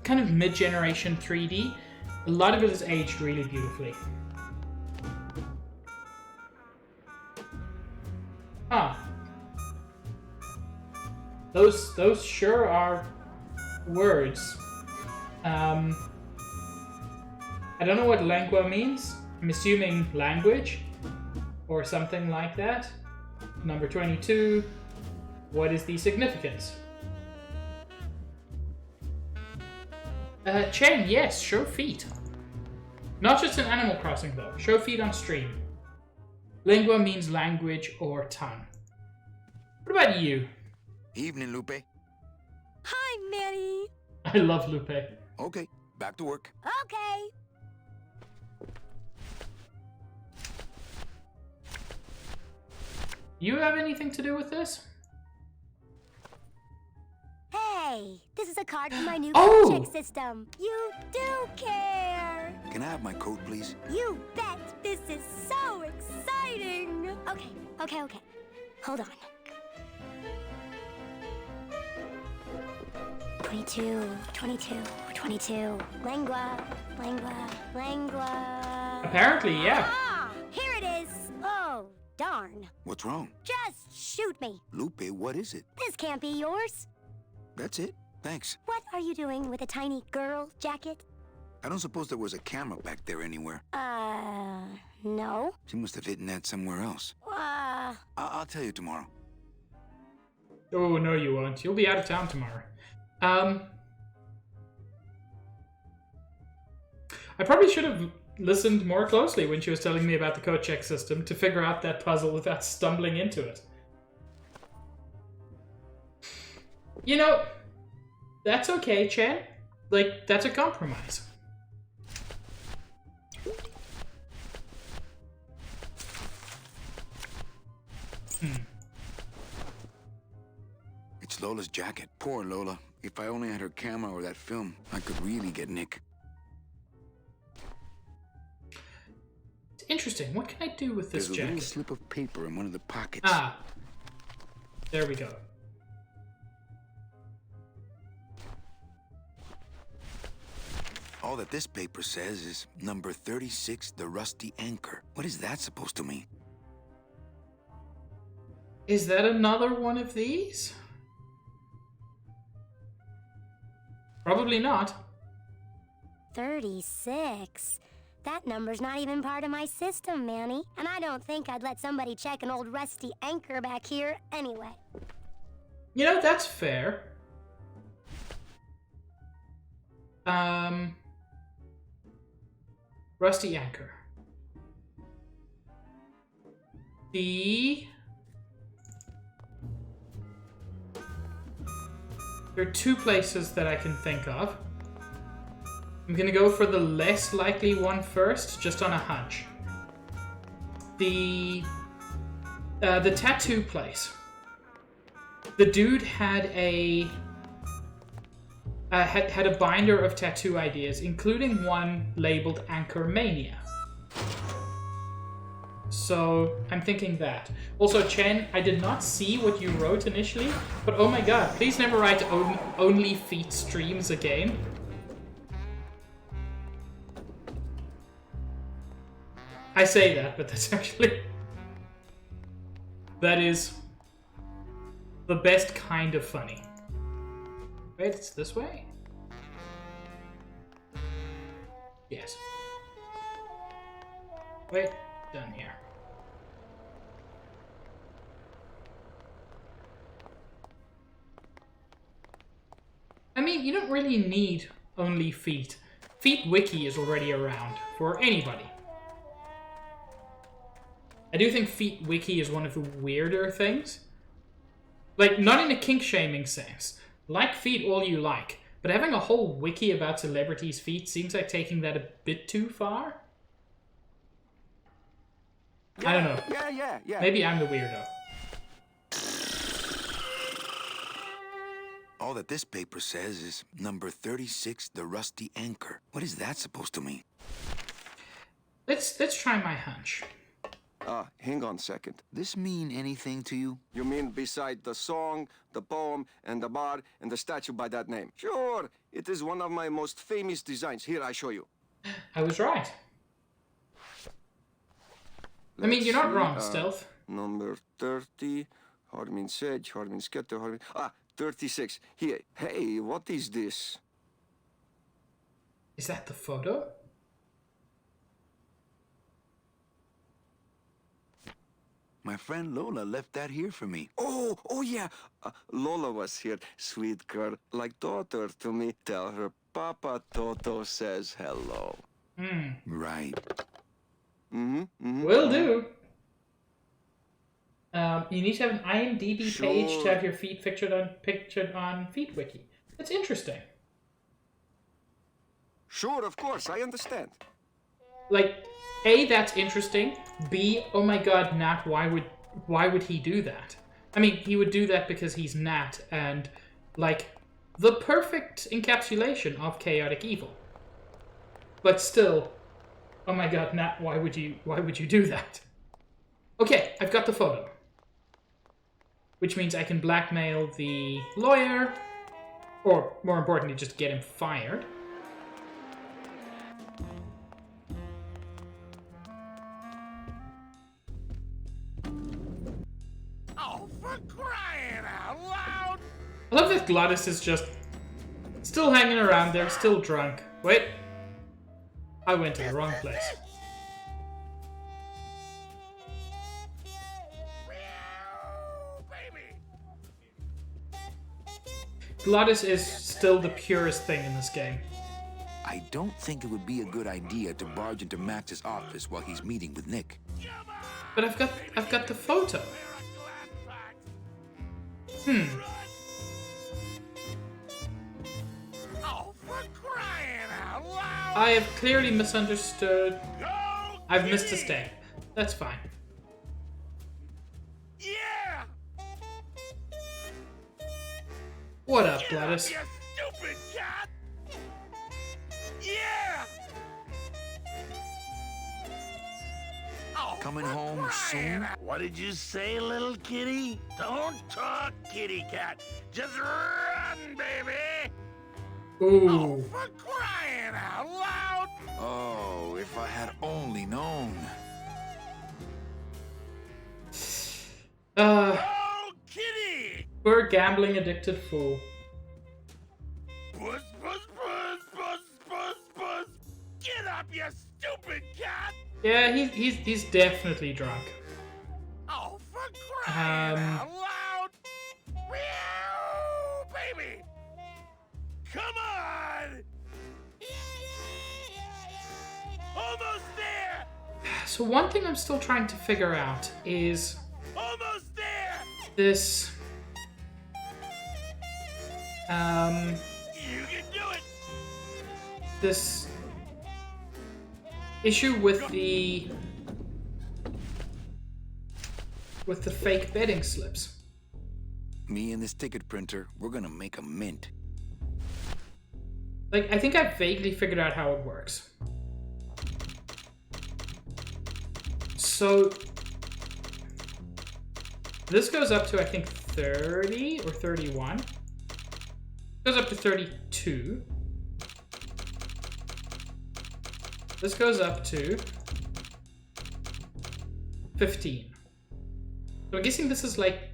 kind of mid-generation 3D, a lot of it is aged really beautifully. Huh. Those sure are words. I don't know what lengua means. I'm assuming language or something like that. Number 22. What is the significance? Chen, yes, show feet. Not just in Animal Crossing though. Show feet on stream. Lingua means language or tongue. What about you? Evening, Lupe. Hi, Manny. I love Lupe. Okay, back to work. Okay. You have anything to do with this? Hey, this is a card from my new check system. You do care. Can I have my coat, please? You bet. This is so exciting. Okay. Hold on. 22. Lengua. Apparently, yeah. Ah, here it is. Oh, darn. What's wrong? Just shoot me. Lupe, what is it? This can't be yours. That's it. Thanks. What are you doing with a tiny girl jacket? I don't suppose there was a camera back there anywhere. No. She must have hidden that somewhere else. I'll tell you tomorrow. Oh, no you won't. You'll be out of town tomorrow. I probably should have listened more closely when she was telling me about the code check system to figure out that puzzle without stumbling into it. You know, that's okay, Chen. Like, that's a compromise. It's Lola's jacket. Poor Lola. If I only had her camera or that film, I could really get Nick. It's interesting. What can I do with this There's a jacket? little slip of paper in one of the pockets. Ah. There we go. All that this paper says is number 36, the rusty anchor. What is that supposed to mean? Is that another one of these? Probably not. 36? That number's not even part of my system, Manny. And I don't think I'd let somebody check an old rusty anchor back here anyway. You know, that's fair. Rusty anchor. There are two places that I can think of. I'm gonna go for the less likely one first, just on a hunch. The tattoo place. The dude had a had a binder of tattoo ideas, including one labeled Anchor Mania. So I'm thinking that. Also, Chen, I did not see what you wrote initially, but oh my god, please never write only feet streams again. I say that, but that's actually... That is the best kind of funny. Wait, it's this way? Yes. Wait, down here. I mean, you don't really need only feet. Feet Wiki is already around for anybody. I do think Feet Wiki is one of the weirder things. Like, not in a kink-shaming sense. Like feet all you like, but having a whole wiki about celebrities' feet seems like taking that a bit too far. I don't know. Yeah. Maybe I'm the weirdo. All that this paper says is number 36, the rusty anchor. What is that supposed to mean? Let's try my hunch. Hang on a second. This mean anything to you? You mean beside the song, the poem, and the bar, and the statue by that name? Sure, it is one of my most famous designs. Here, I show you. I was right. I mean, you're not wrong, Stealth. Number 30, Harmin Sedge, Harmin Sketter, Harmin... 36. Here. Hey, what is this? Is that the photo? My friend Lola left that here for me. Oh yeah. Lola was here. Sweet girl, like daughter to me. Tell her Papa Toto says hello. Right. Will do. You need to have an IMDb page to have your feet pictured on Feet Wiki. That's interesting. Sure, of course, I understand. Like, A, that's interesting. B, oh my god, Nat, why would he do that? I mean, he would do that because he's Nat and, like, the perfect encapsulation of chaotic evil. But still, oh my god, Nat, why would you do that? Okay, I've got the photo. Which means I can blackmail the lawyer, or more importantly, just get him fired. Oh, for crying out loud! I love that Glottis is just still hanging around there, still drunk. Wait. I went to the wrong place. Glottis is still the purest thing in this game. I don't think it would be a good idea to barge into Max's office while he's meeting with Nick. But I've got the photo. Oh, for crying out loud! I have clearly misunderstood. I've missed a step. That's fine. Yeah! What up, Gladys? You stupid cat! Yeah! Oh, Coming home soon? What did you say, little kitty? Don't talk, kitty cat. Just run, baby! Ooh. Oh, for crying out loud! Oh, if I had only known. Oh, kitty! Poor gambling addicted fool. Puss, puss, puss, puss, puss, puss! Get up, you stupid cat! Yeah, he's definitely drunk. Oh, for crying out loud! Baby! Come on! Almost there! So one thing I'm still trying to figure out is Almost there! this You can do it! this issue with the fake betting slips. Me and this ticket printer, we're gonna make a mint. Like, I think I've vaguely figured out how it works. So this goes up to, I think, 30 or 31. It goes up to 32. This goes up to 15. So I'm guessing this is like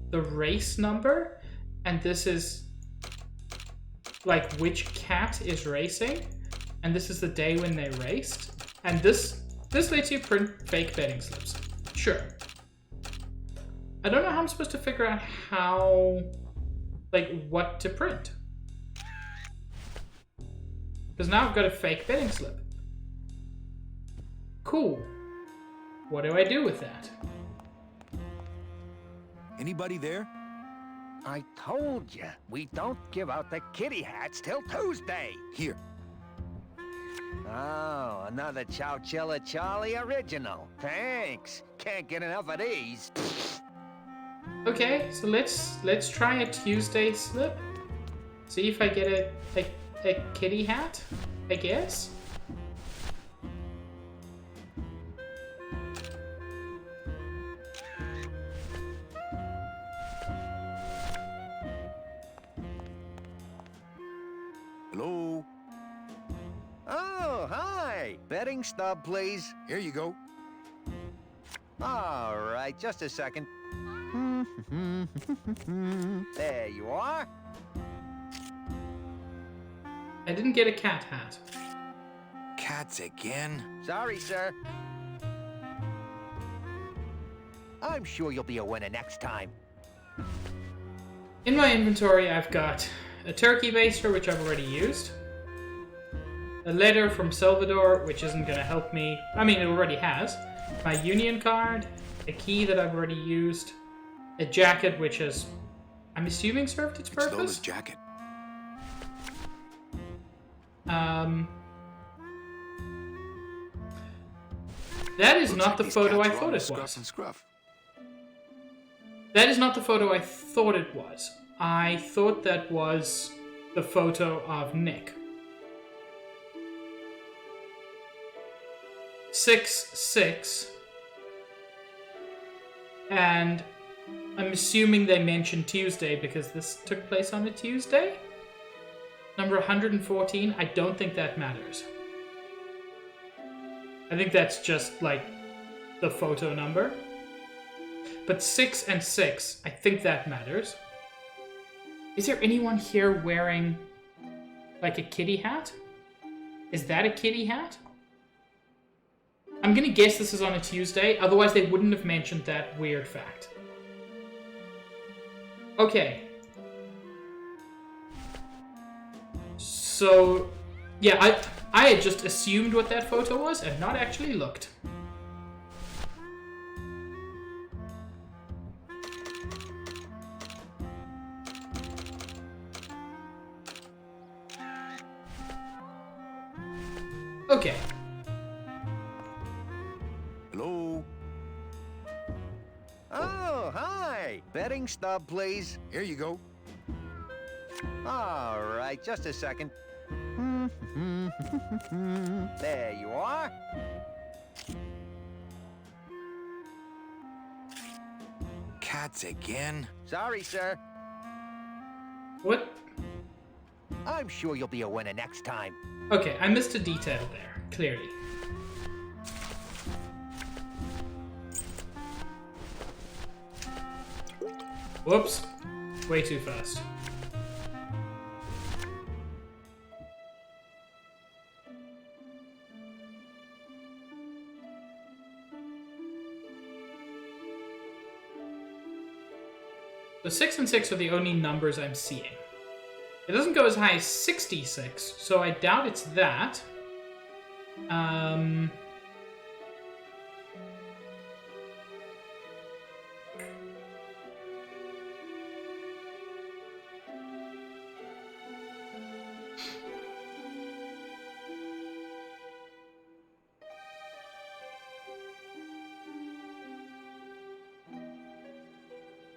the race number, and this is like which cat is racing, and this is the day when they raced, and this lets you print fake betting slips. Sure. I don't know how I'm supposed to figure out how, like, what to print. Because now I've got a fake betting slip. Cool. What do I do with that? Anybody there? I told you, we don't give out the kitty hats till Tuesday. Here. Oh, another Chowchilla Charlie original. Thanks. Can't get enough of these. Okay, so let's try a Tuesday slip. See if I get a kitty hat, I guess. Hello? Oh, hi. Betting stub, please. Here you go. All right, just a second. There you are. I didn't get a cat hat. Cats again? Sorry, sir. I'm sure you'll be a winner next time. In my inventory, I've got a turkey baster, which I've already used. A letter from Salvador, which isn't going to help me. I mean, it already has. My union card. A key that I've already used. A jacket, which has, I'm assuming, served its purpose. It's Lola's jacket. That is Looks not like the these photo I cats are thought on it Scruff was. and Scruff. That is not the photo I thought it was. I thought that was the photo of Nick. 6-6. And I'm assuming they mentioned Tuesday because this took place on a Tuesday. Number 114, I don't think that matters. I think that's just like the photo number. But 6 and 6, I think that matters. Is there anyone here wearing like a kitty hat? Is that a kitty hat? I'm gonna guess this is on a Tuesday, otherwise they wouldn't have mentioned that weird fact. Okay. So, yeah, I had just assumed what that photo was and not actually looked. Okay. Hello? Oh, hi. Betting stub, please. Here you go. All right, just a second. There you are. Cats again? Sorry, sir. What? I'm sure you'll be a winner next time. Okay, I missed a detail there, clearly. Whoops. Way too fast. So 6 and 6 are the only numbers I'm seeing. It doesn't go as high as 66, so I doubt it's that.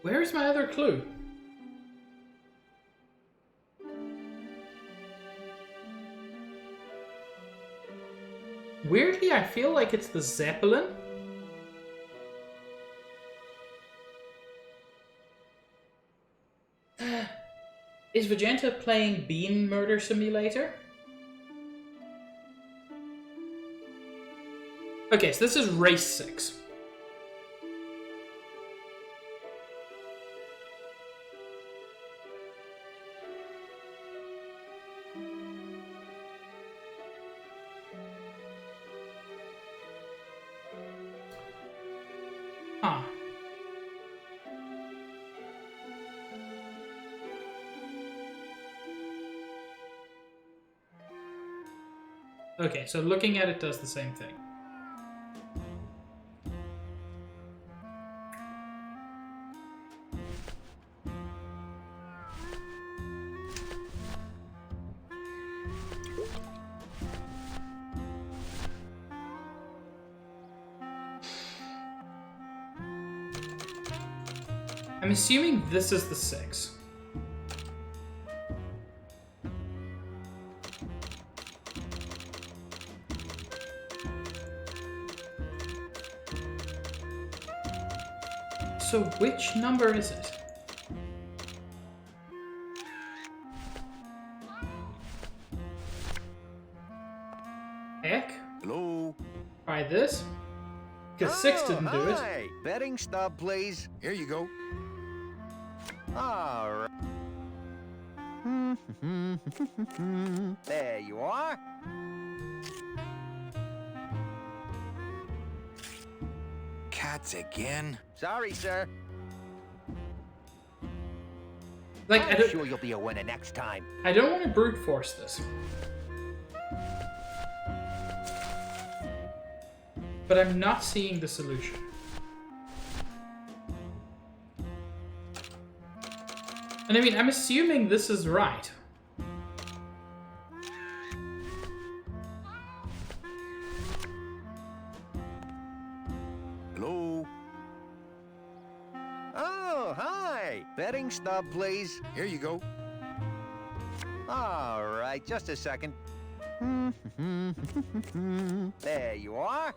Where's my other clue? Weirdly, I feel like it's the Zeppelin. Is Vegeta playing Bean Murder Simulator? Okay, so this is race 6. Huh. Okay, so looking at it does the same thing. I'm assuming this is the 6. So which number is it? Heck? Hello? Try this. Because 6 didn't do it. Hi. Betting stub, please. Here you go. All right. There you are. Cats again? Sorry, sir. Like, I'm sure you'll be a winner next time. I don't want to brute force this. But I'm not seeing the solution. And I mean, I'm assuming this is right. Hello? Oh, hi. Betting stub, please. Here you go. All right, just a second. There you are.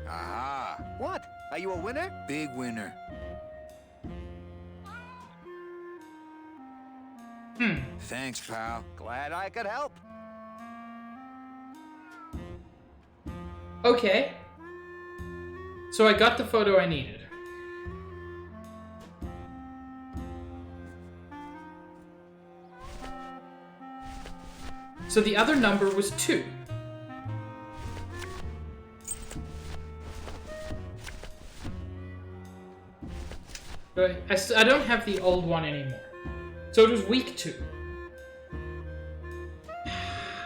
Aha! What? Are you a winner? Big winner. Thanks, pal. Glad I could help. Okay. So I got the photo I needed. So the other number was 2. I don't have the old one anymore. So it was week 2.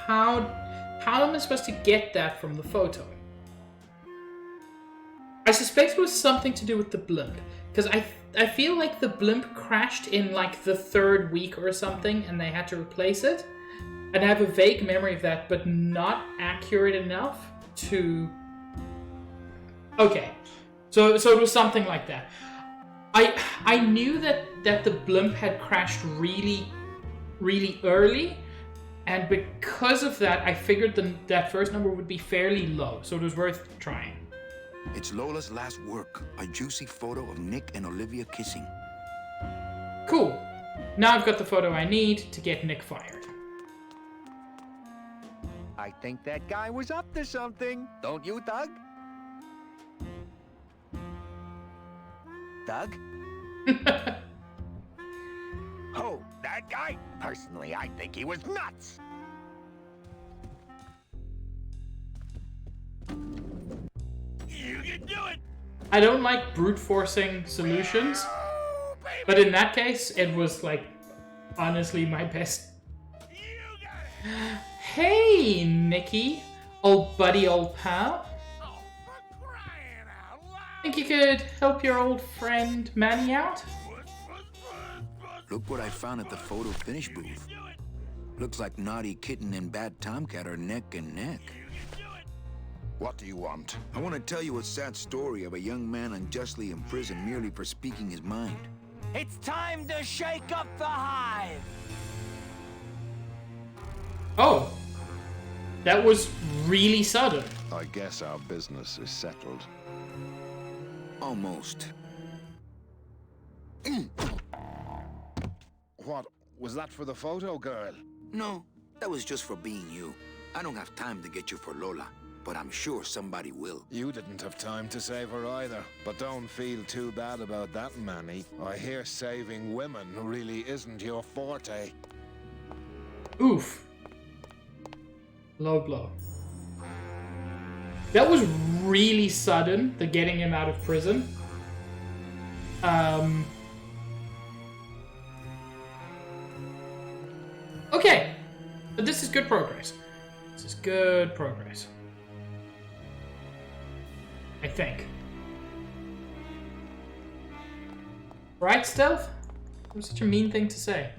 How am I supposed to get that from the photo? I suspect it was something to do with the blimp. Because I feel like the blimp crashed in like the 3rd week or something and they had to replace it. And I have a vague memory of that, but not accurate enough to... Okay. So it was something like that. I knew that the blimp had crashed really, really early, and because of that, I figured that first number would be fairly low, so it was worth trying. It's Lola's last work, a juicy photo of Nick and Olivia kissing. Cool. Now I've got the photo I need to get Nick fired. I think that guy was up to something. Don't you, Doug? Doug? Oh, that guy? Personally, I think he was nuts. You can do it! I don't like brute forcing solutions, but in that case, it was like honestly my best. Hey, Nicky, old buddy, old pal. Think you could help your old friend Manny out? Look what I found at the photo finish booth. Looks like Naughty Kitten and Bad Tomcat are neck and neck. What do you want? I want to tell you a sad story of a young man unjustly imprisoned merely for speaking his mind. It's time to shake up the hive! Oh, that was really sudden. I guess our business is settled. Almost. What? Was that for the photo girl? No, that was just for being you. I don't have time to get you for Lola, but I'm sure somebody will. You didn't have time to save her either. But don't feel too bad about that, Manny. I hear saving women really isn't your forte. Oof. Low blow. That was really sudden, the getting him out of prison. Okay. But this is good progress. This is good progress. I think. Right, Stealth? That was such a mean thing to say.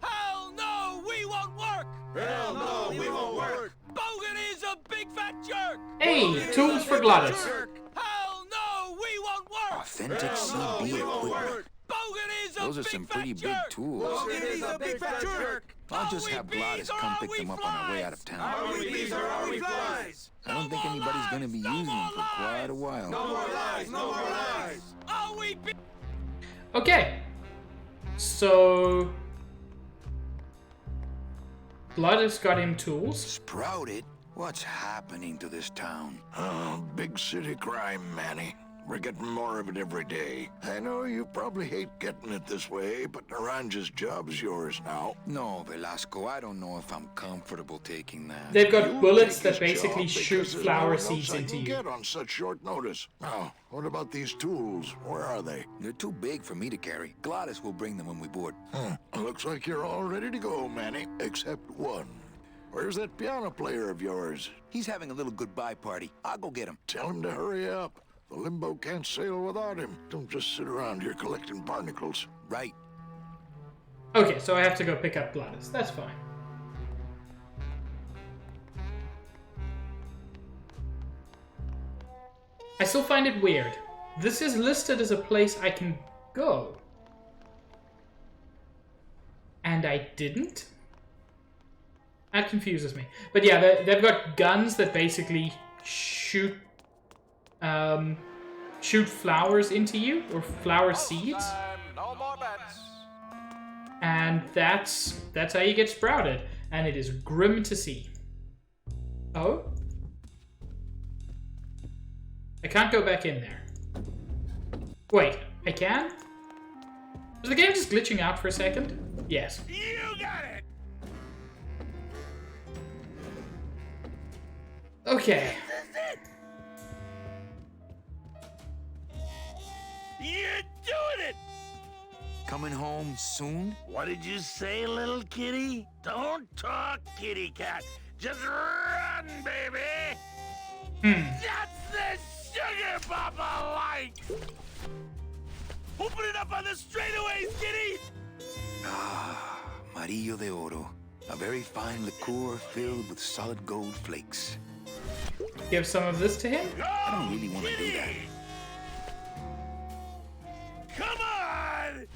Hell no, we won't work! Hell no, we won't work! Bogan is a big fat jerk! Hey, tools for Gladys. Hell no, we won't work! Authentic CB equipment. Bogan is a Those are some pretty big tools. Bogan is a big fat jerk! I'll just have Gladys come pick them up on our way out of town. Are we bees or are we flies? I don't think anybody's gonna be using them for quite a while. No more lies, no more lies! Are we bees? Okay. So Gladys got him tools. Sprouted? What's happening to this town? Oh, big city crime, Manny. We're getting more of it every day. I know you probably hate getting it this way, but Naranja's job's yours now. No, Velasco, I don't know if I'm comfortable taking that. They've got You'll bullets take that his basically job shoot because there's flower no one else seeds I into can you. get on such short notice. Now, what about these tools? Where are they? They're too big for me to carry. Gladys will bring them when we board. Looks like you're all ready to go, Manny, except one. Where's that piano player of yours? He's having a little goodbye party. I'll go get him. Tell him to hurry up. The limbo can't sail without him. Don't just sit around here collecting barnacles. Right. Okay, so I have to go pick up Gladys. That's fine. I still find it weird. This is listed as a place I can go. And I didn't? That confuses me. But yeah, they've got guns that basically shoot flowers into you, or flower seeds. No more bets. And that's how you get sprouted. And it is grim to see. Oh? I can't go back in there. Wait, I can? Was the game just glitching out for a second? Yes. You got it! Okay. You're doing it! Coming home soon? What did you say, little kitty? Don't talk, kitty cat. Just run, baby! That's the sugar papa life! Open it up on the straightaways, Giddy! Ah, Marillo de Oro. A very fine liqueur filled with solid gold flakes. Give some of this to him? I don't really want to do that. Come on!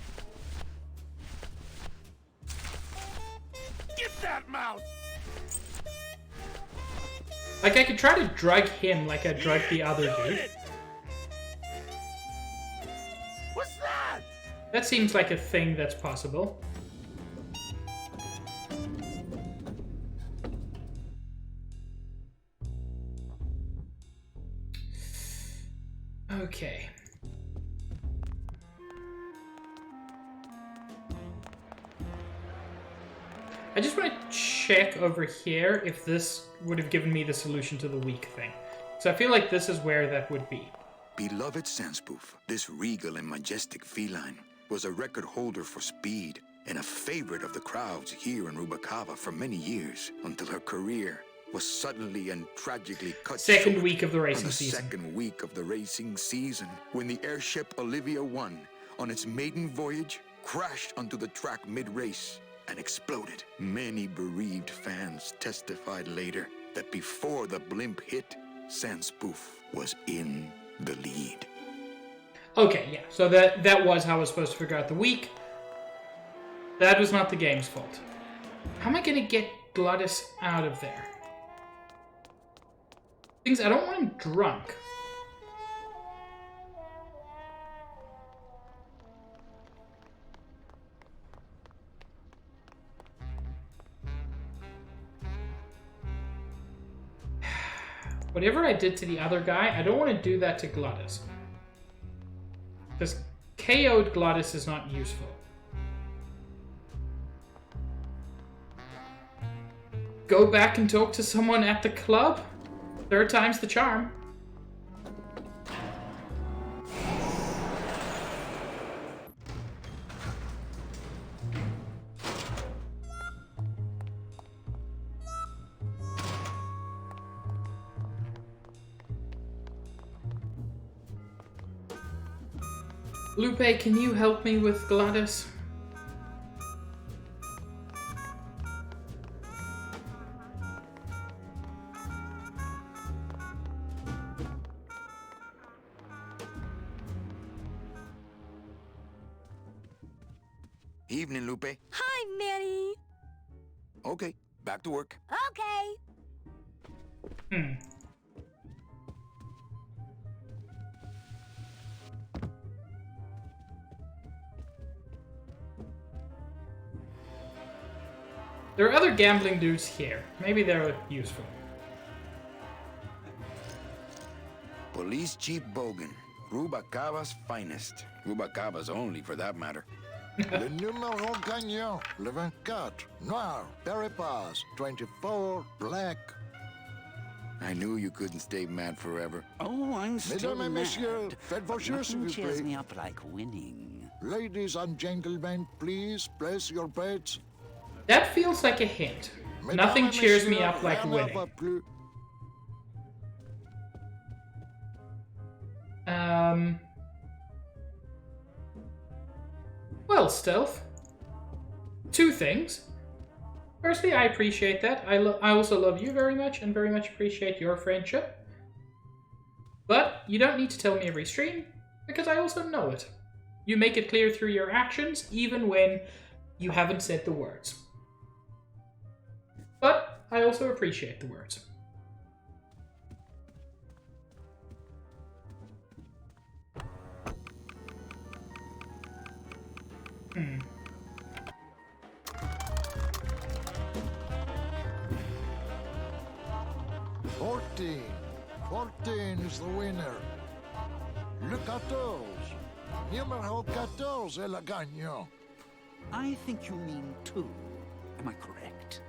Get that mouse! Like, I could try to drug him like I drugged the other dude. What's that? That seems like a thing that's possible. Okay. I just want to check over here if this would have given me the solution to the weak thing. So I feel like this is where that would be. Beloved Sandspoof, this regal and majestic feline was a record holder for speed and a favorite of the crowds here in Rubacava for many years, until her career was suddenly and tragically cut Second short week of the racing on the season. second week of the racing season, when the airship Olivia 1, on its maiden voyage, crashed onto the track mid-race and exploded. Many bereaved fans testified later that before the blimp hit, Sandspoof was in the lead. Okay, yeah, so that was how I was supposed to figure out the week. That was not the game's fault. How am I gonna get Glottis out of there? Things, I don't want him drunk. Whatever I did to the other guy, I don't want to do that to Glottis. Because KO'd Glottis is not useful. Go back and talk to someone at the club? Third time's the charm. Lupe, can you help me with Glottis? Evening, Lupe. Hi, Manny. Okay, back to work. Okay. There are other gambling dudes here. Maybe they're useful. Police Chief Bogan, Rubacava's finest. Rubacava's only, for that matter. Le numéro gagnant, le 24, noir, Peripas, 24, black. I knew you couldn't stay mad forever. Oh, I'm still Mesdames et mad. messieurs, faites vos jeux, s'il Nothing vous cheers plaît. me up like winning. Ladies and gentlemen, please place your bets. That feels like a hint. Nothing cheers me up like winning. Well, Stealth. Two things. Firstly, I appreciate that. I also love you very much and very much appreciate your friendship. But you don't need to tell me every stream, because I also know it. You make it clear through your actions, even when you haven't said the words. But I also appreciate the words. Hmm. Fourteen is the winner. Le 14. Numéro 14 est le gagnant. I think you mean 2. Am I correct?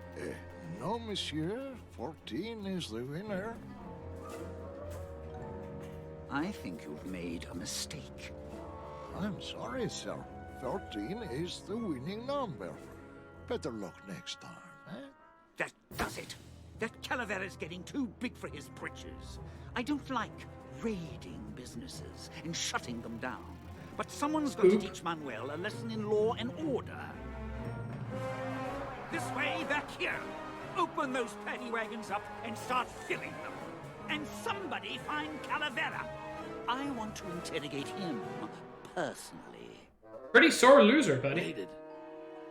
No, monsieur. 14 is the winner. I think you've made a mistake. I'm sorry, sir. 14 is the winning number. Better luck next time, eh? That does it. That Calavera's getting too big for his britches. I don't like raiding businesses and shutting them down. but someone's got to teach Manuel a lesson in law and order. This way, back here. Open those paddy wagons up and start filling them. And somebody find Calavera. I want to interrogate him personally. Pretty sore loser, buddy. Waited.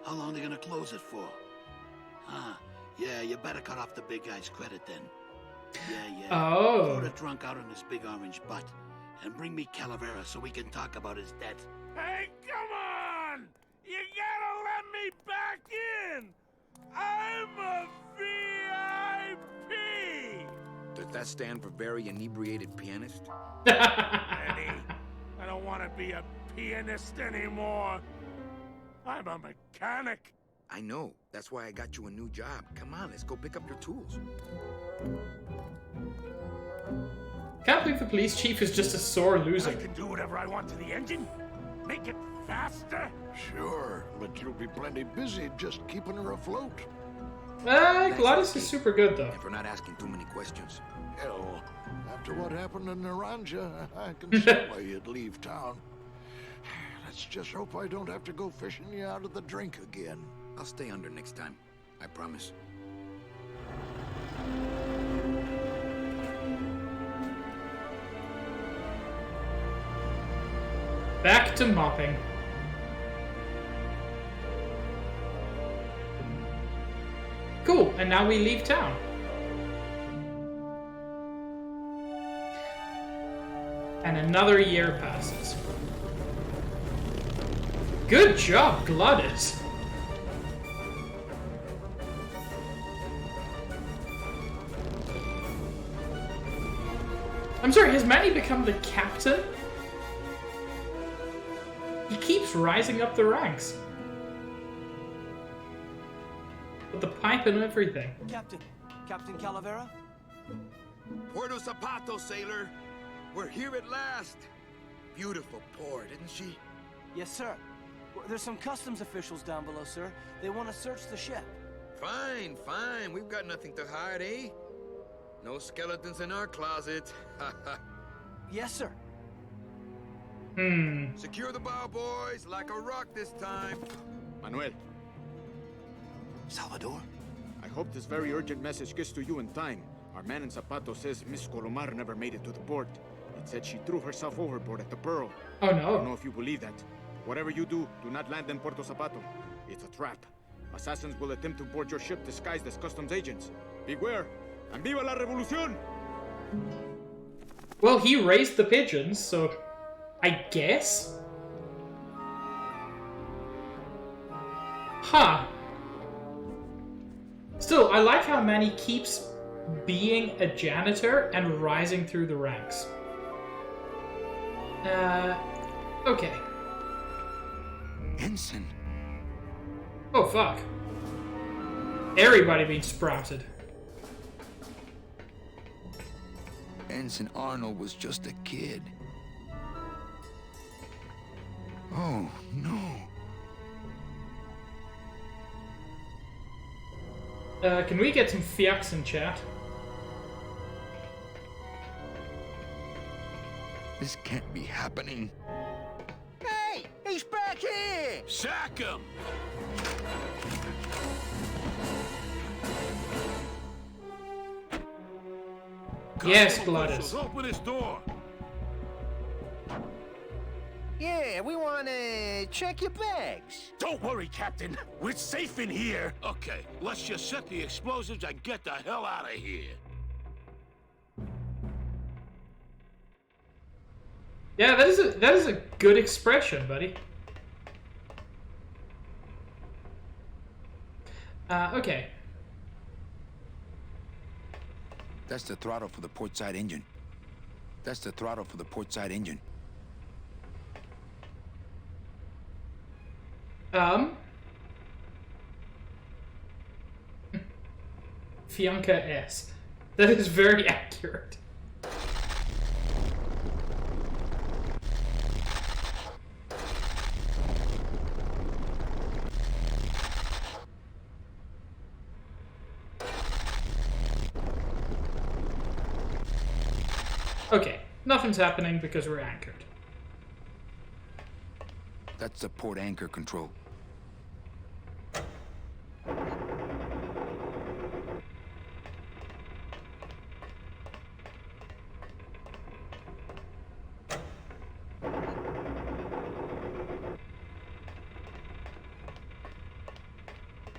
How long are they gonna close it for? Yeah, you better cut off the big guy's credit then. Yeah. Oh. Throw the drunk out on his big orange butt. And bring me Calavera so we can talk about his debt. Hey, come on! You gotta let me back in! I'm a VIP! Does that stand for very inebriated pianist? Eddie, I don't want to be a pianist anymore. I'm a mechanic. I know. That's why I got you a new job. Come on, let's go pick up your tools. Can't believe the police chief is just a sore loser. I can do whatever I want to the engine. Make it faster. Sure, but you'll be plenty busy just keeping her afloat. Gladius is super good, though. And for not asking too many questions. Hell, after what happened in Naranja, I can see why you'd leave town. Let's just hope I don't have to go fishing you out of the drink again. I'll stay under next time. I promise. Back to mopping. Cool, and now we leave town. And another year passes. Good job, Gladius. I'm sorry, has Manny become the captain? He keeps rising up the ranks. With the pipe and everything. Captain Calavera? Puerto Zapato, sailor. We're here at last. Beautiful port, isn't she? Yes, sir. There's some customs officials down below, sir. They want to search the ship. Fine. We've got nothing to hide, eh? No skeletons in our closet. Yes, sir. Secure the bow, boys, like a rock this time. Manuel. Salvador? I hope this very urgent message gets to you in time. Our man in Zapato says Miss Colomar never made it to the port. It said she threw herself overboard at the Pearl. Oh, no. I don't know if you believe that. Whatever you do not land in Puerto Zapato. It's a trap. Assassins will attempt to board your ship disguised as customs agents. Beware, and viva la revolución! Well, he raised the pigeons, so I guess? Huh. Still, I like how Manny keeps being a janitor and rising through the ranks. Okay. Ensign. Oh, fuck. Everybody being sprouted. Ensign Arnold was just a kid. Oh, no. Can we get some fiacs in chat? This can't be happening. Hey! He's back here! Sack him! Yes, Gladius. Open this door. Yeah, we want to check your bags. Don't worry, Captain. We're safe in here. Okay, let's just set the explosives and get the hell out of here. Yeah, that is a good expression, buddy. Okay. That's the throttle for the port side engine. That's the throttle for the port side engine. Fianca S. That is very accurate. Okay, nothing's happening because we're anchored. That's the port anchor control.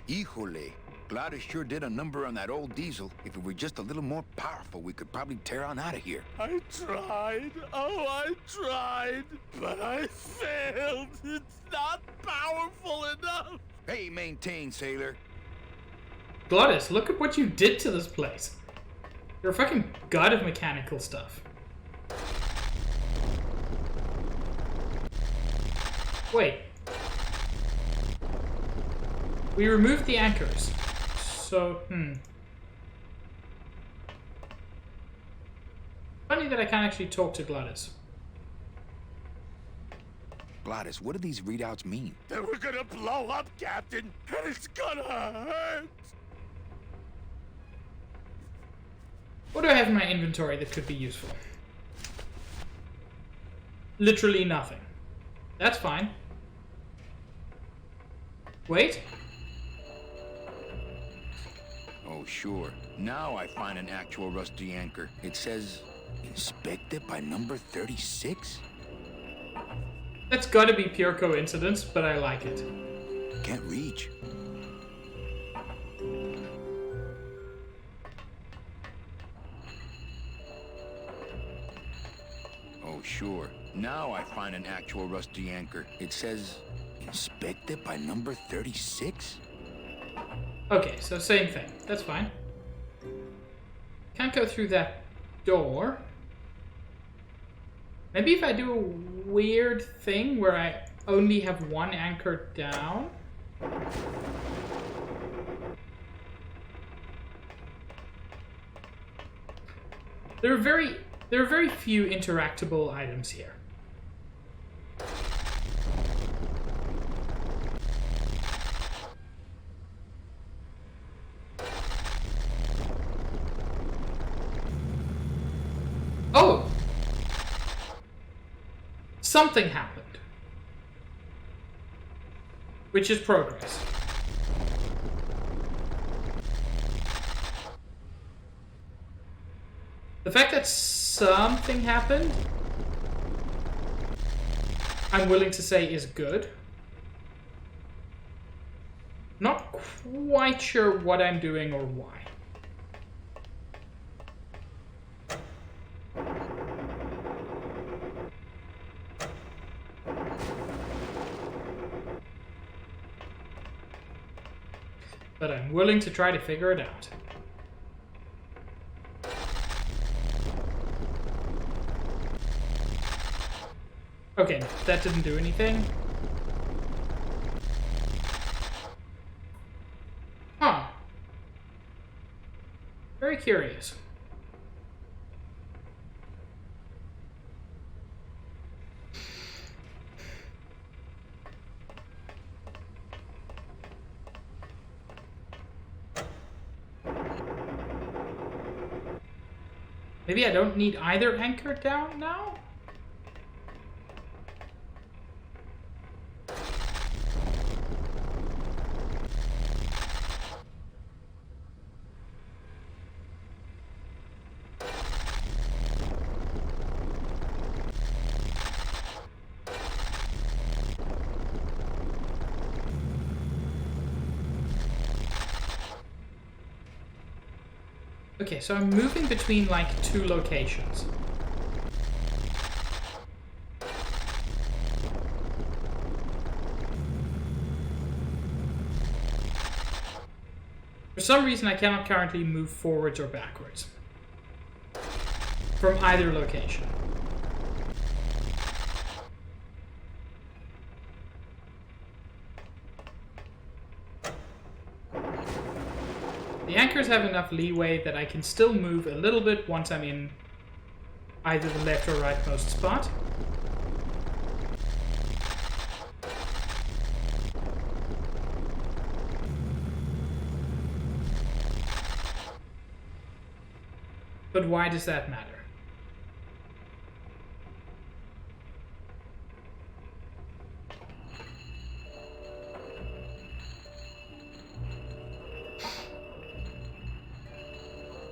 Híjole. Gladys sure did a number on that old diesel. If it were just a little more powerful, we could probably tear on out of here. I tried. Oh, I tried. But I failed. It's not powerful enough. Hey, maintain, sailor. Glottis, look at what you did to this place. You're a fucking god of mechanical stuff. Wait. We removed the anchors. So, Funny that I can't actually talk to Glottis. Glottis, what do these readouts mean? They were gonna blow up, Captain, and it's gonna hurt. What do I have in my inventory that could be useful? Literally nothing. That's fine. Wait. Oh, sure. Now I find an actual rusty anchor. It says, inspected by number 36? That's gotta be pure coincidence, but I like it. Can't reach. Oh, sure. Now I find an actual rusty anchor. It says, inspected by number 36? Okay, so same thing. That's fine. Can't go through that door. Maybe if I do a weird thing where I only have one anchor down. There are very few interactable items here. Oh! Something happened. Which is progress. The fact that something happened, I'm willing to say is good. Not quite sure what I'm doing or why. But I'm willing to try to figure it out. Okay, no, that didn't do anything. Huh. Very curious. Maybe I don't need either anchor down now? Okay, so I'm moving between like two locations. For some reason, I cannot currently move forwards or backwards from either location. The anchors have enough leeway that I can still move a little bit once I'm in either the left or rightmost spot. But why does that matter?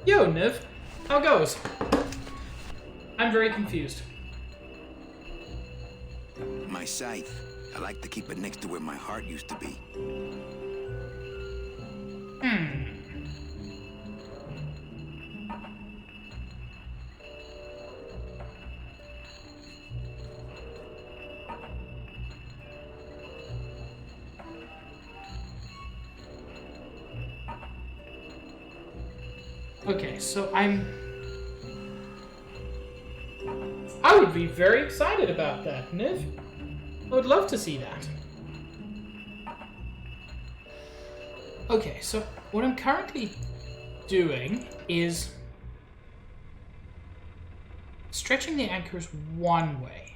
Yo, Niv. How goes? I'm very confused. My scythe. I like to keep it next to where my heart used to be. Okay, so I would be very excited about that, Niv. I would love to see that. Okay, so what I'm currently doing is stretching the anchors one way.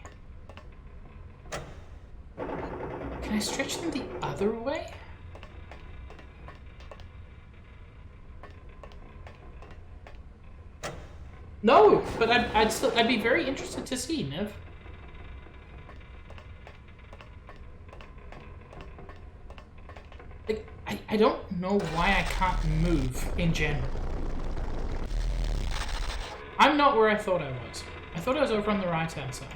Can I stretch them the other way? No, but I'd be very interested to see, Niv. Like, I don't know why I can't move in general. I'm not where I thought I was. I thought I was over on the right-hand side.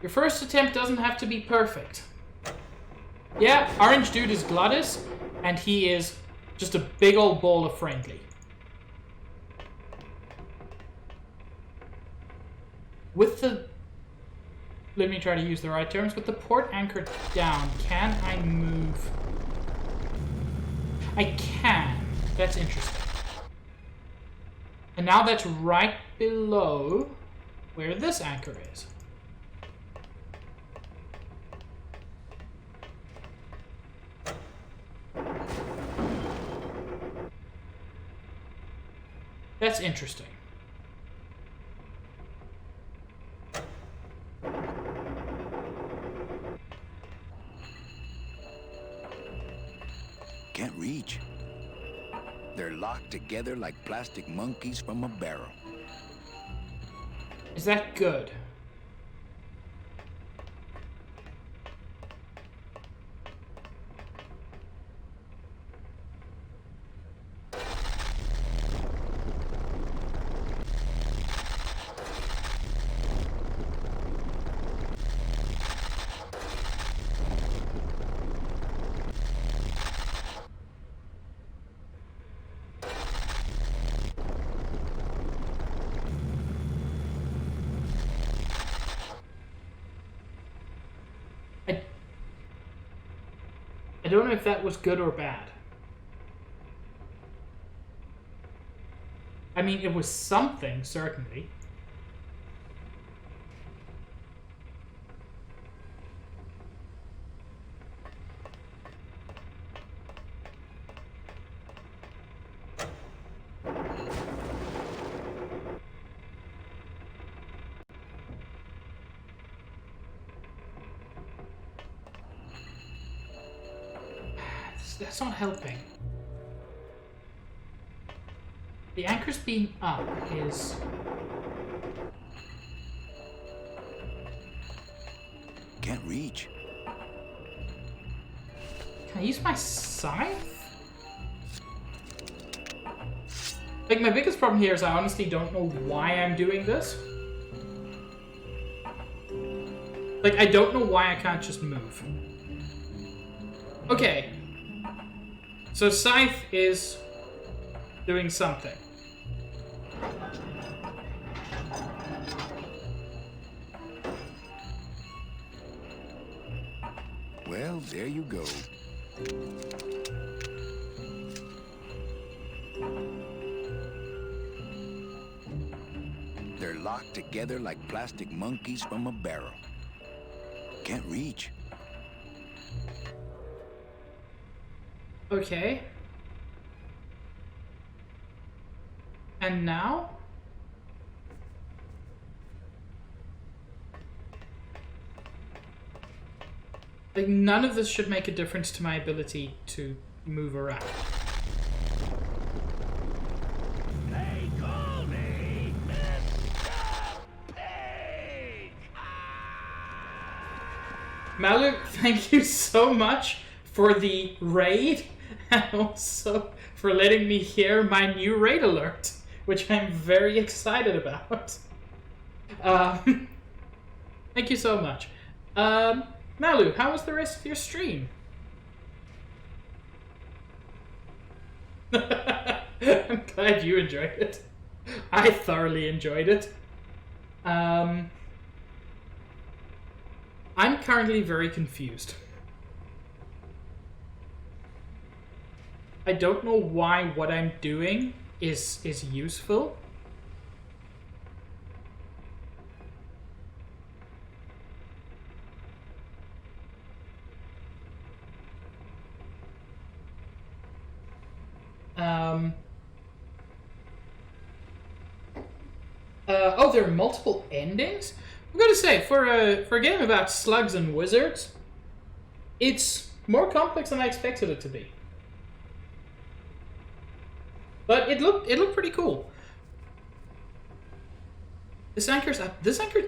Your first attempt doesn't have to be perfect. Yeah, Orange Dude is Gluttus, and he is just a big old ball of friendly. With the... Let me try to use the right terms. With the port anchored down, can I move? I can. That's interesting. And now that's right below where this anchor is. That's interesting. Can't reach. They're locked together like plastic monkeys from a barrel. Is that good? I don't know if that was good or bad. I mean, it was something, certainly. That's not helping. The anchors being up is... Can't reach. Can I use my scythe? Like, my biggest problem here is I honestly don't know why I'm doing this. Like, I don't know why I can't just move. Okay. So Scythe is doing something. Well, there you go. They're locked together like plastic monkeys from a barrel. Can't reach. Okay. And now? Like, none of this should make a difference to my ability to move around. They call me Mr. Pig! Malu, thank you so much for the raid, and also for letting me hear my new raid alert, which I'm very excited about. Thank you so much. Malu, how was the rest of your stream? I'm glad you enjoyed it. I thoroughly enjoyed it. I'm currently very confused. I don't know why what I'm doing is useful. Oh, there are multiple endings? I'm gonna say, for a game about slugs and wizards, it's more complex than I expected it to be. But it looked pretty cool. This anchor's up. This anchor's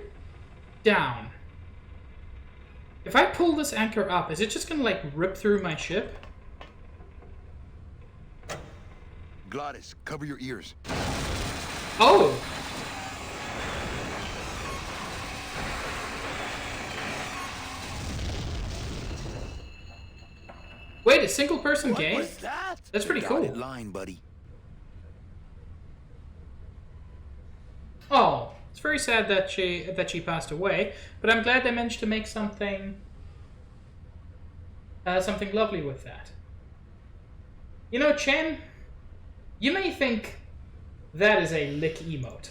down. If I pull this anchor up, is it just gonna like rip through my ship? Glottis, cover your ears. Oh! Wait, a single-person game? Was that? That's pretty cool. Dotted line, buddy. Oh, it's very sad that she passed away, but I'm glad they managed to make something something lovely with that. You know, Chen, you may think that is a lick emote,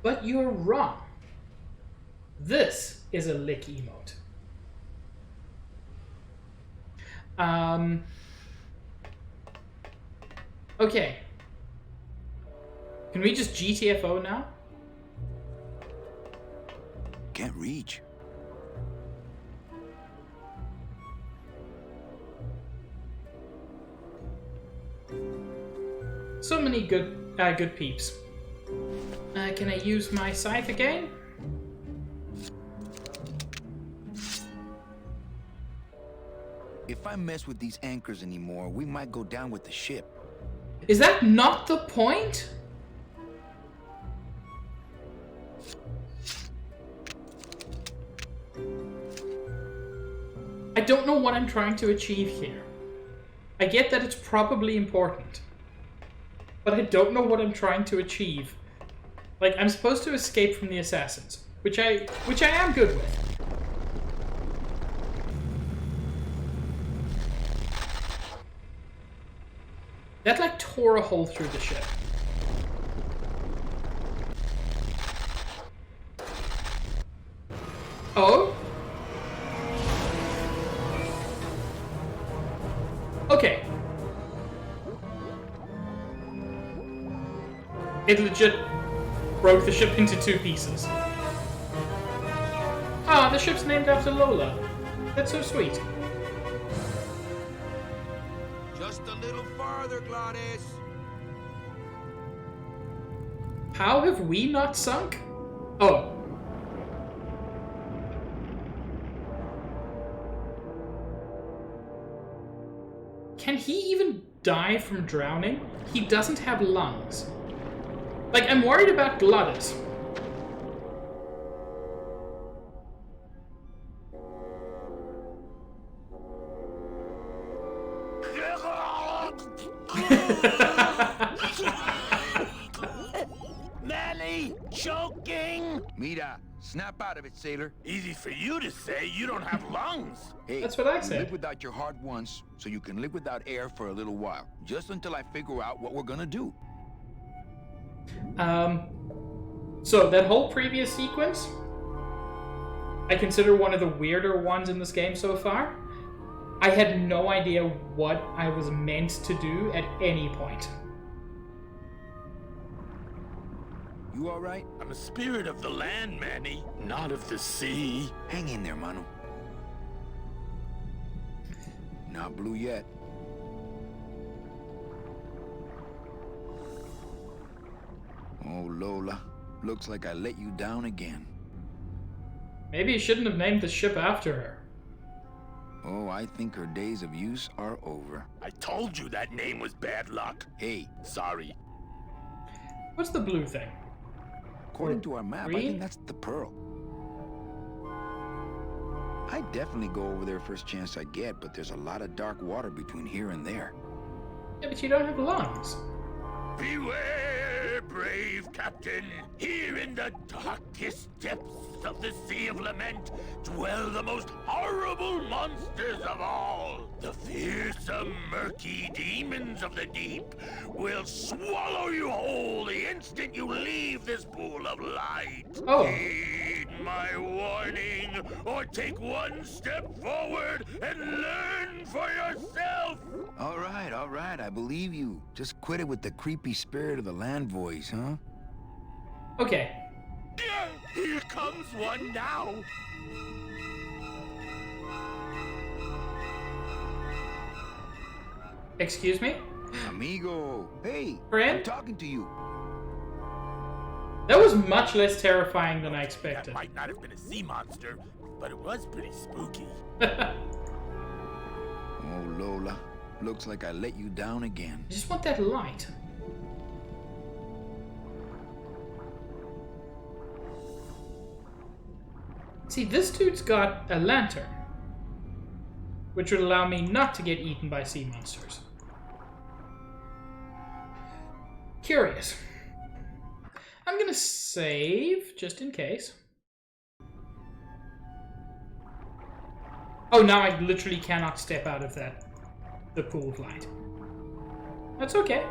but you're wrong. This is a lick emote. Okay. Can we just GTFO now? Can't reach. So many good peeps. Can I use my scythe again? If I mess with these anchors anymore, we might go down with the ship. Is that not the point? I don't know what I'm trying to achieve here. I get that it's probably important, but I don't know what I'm trying to achieve. Like, I'm supposed to escape from the assassins, which I am good with. That, like, tore a hole through the ship. Oh? Okay. It legit broke the ship into 2 pieces. Ah, the ship's named after Lola. That's so sweet. Just a little farther, Glottis. How have we not sunk? Oh. Can he even die from drowning? He doesn't have lungs. Like, I'm worried about Glottis. Manny, choking! Mira, snap out of it, sailor. Easy for you to say, you don't have lungs. Hey, that's what I you said. live without your heart once, so you can live without air for a little while. Just until I figure out what we're gonna do. So that whole previous sequence, I consider one of the weirder ones in this game so far. I had no idea what I was meant to do at any point. You all right? I'm a spirit of the land, Manny, not of the sea. Hang in there, Manu. Not blue yet. Oh, Lola. Looks like I let you down again. Maybe you shouldn't have named the ship after her. Oh, I think her days of use are over. I told you that name was bad luck. Hey, sorry. What's the blue thing? According to our map, green? I think that's the Pearl. I'd definitely go over there first chance I get, but there's a lot of dark water between here and there. Yeah, but you don't have lungs. Beware, brave captain. Here in the darkest depths of the Sea of Lament dwell the most horrible monsters of all. The fearsome, murky demons of the deep will swallow you whole the instant you leave this pool of light. Oh. Heed my warning, or take one step forward and learn for yourself. All right, I believe you. Just quit it with the creepy spirit of the land voice, huh? Okay. Here comes one now. Excuse me? Amigo, hey, Friend? I'm talking to you. That was much less terrifying than I expected. That might not have been a sea monster, but it was pretty spooky. Oh, Lola, looks like I let you down again. I just want that light. See, this dude's got a lantern, which would allow me not to get eaten by sea monsters. Curious. I'm gonna save, just in case. Oh, now I literally cannot step out of the pool of light. That's okay.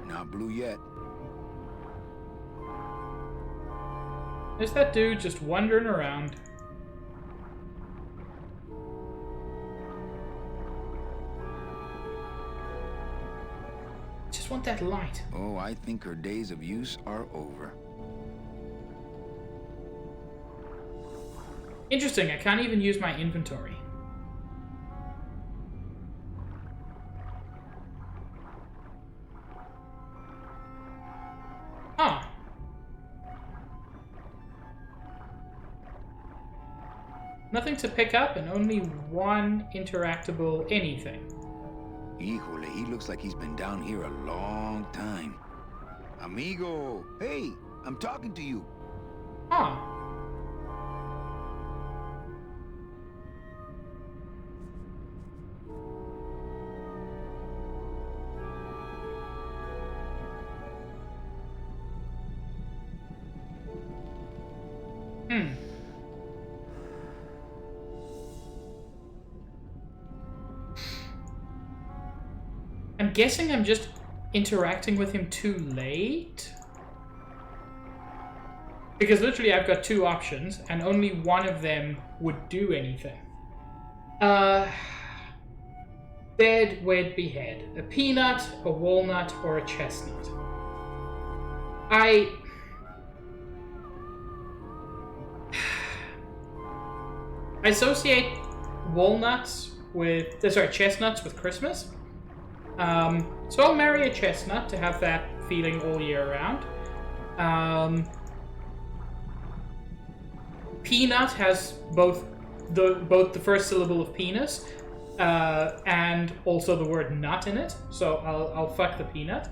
Not blue yet. There's that dude just wandering around. Just want that light. Oh, I think her days of use are over. Interesting, I can't even use my inventory. Huh. Nothing to pick up and only one interactable anything. Híjole, he looks like he's been down here a long time. Amigo, hey, I'm talking to you. Huh. I'm guessing I'm just interacting with him too late? Because literally I've got two options, and only one of them would do anything. Bed, wed, behead. A peanut, a walnut, or a chestnut. I associate walnuts with, chestnuts with Christmas. So I'll marry a chestnut to have that feeling all year round. Peanut has both the first syllable of penis and also the word nut in it, so I'll fuck the peanut.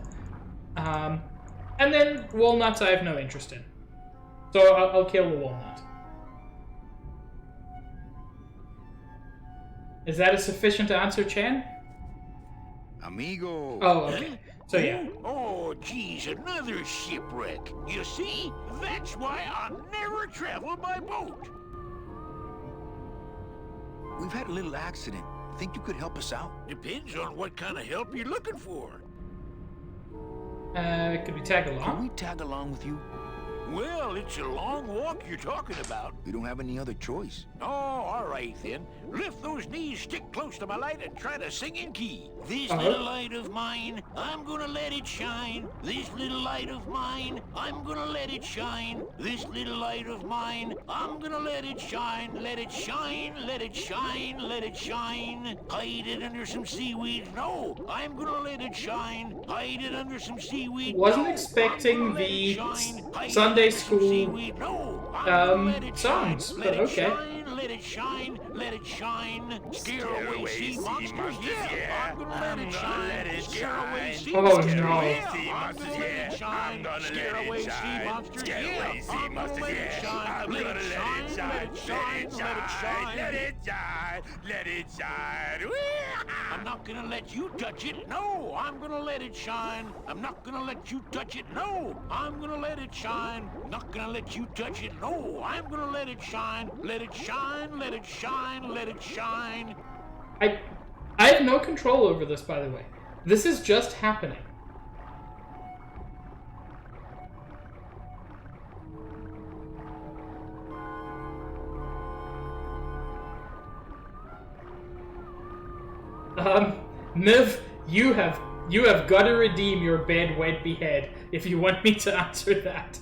And then walnuts I have no interest in, so I'll kill the walnut. Is that a sufficient answer, Chen? Amigo. Oh, okay. So yeah. Oh, geez, another shipwreck. You see? That's why I'll never travel by boat. We've had a little accident. Think you could help us out? Depends on what kind of help you're looking for. Could we tag along? Can we tag along with you? Well, it's a long walk you're talking about. We don't have any other choice. Oh, all right then. Lift those knees, stick close to my light, and try to sing in key. This little light of mine, I'm gonna let it shine. This little light of mine, I'm gonna let it shine. This little light of mine, I'm gonna let it shine. Let it shine, let it shine, let it shine. Hide it under some seaweed. No, I'm gonna let it shine. Hide it under some seaweed. Wasn't expecting the Sunday school songs, but okay. Let it shine, let it shine. Scare away sea monsters, yeah. I'm gonna let it shine. Scare away sea monsters, yeah. I'm gonna let it shine. Scare away sea monsters, yeah. I'm gonna let it shine. Let it shine, let it shine, let it shine. Let it shine, let it shine. I'm not gonna let you touch it, no. I'm gonna let it shine. I'm not gonna let you touch it, no. I'm gonna let it shine. Not gonna let you touch it, no. I'm gonna let it shine. Let it shine, let it shine, let it shine. I have no control over this, by the way. This is just happening. Niv, you have got to redeem your bed wet behead if you want me to answer that.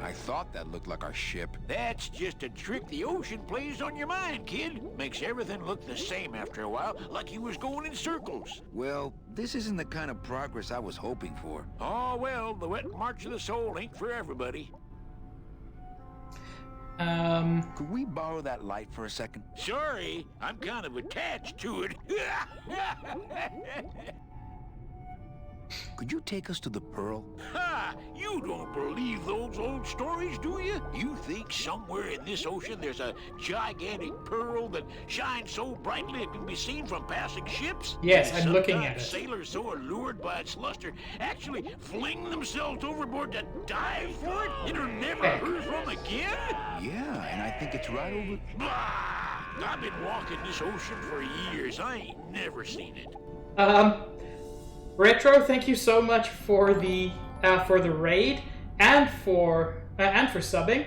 I thought that looked like our ship. That's just a trick the ocean plays on your mind, kid. Makes everything look the same after a while, like you was going in circles. Well, this isn't the kind of progress I was hoping for. Oh, well, the wet march of the soul ain't for everybody. Could we borrow that light for a second? Sorry, I'm kind of attached to it. Could you take us to the Pearl? Ha! You don't believe those old stories, do you? You think somewhere in this ocean there's a gigantic pearl that shines so brightly it can be seen from passing ships? Yes, And I'm looking at it. Sailors so allured by its luster actually fling themselves overboard to dive for it and are never heard from again? Yeah, and I think it's right over... Bah! I've been walking this ocean for years. I ain't never seen it. Retro, thank you so much for the raid and for subbing.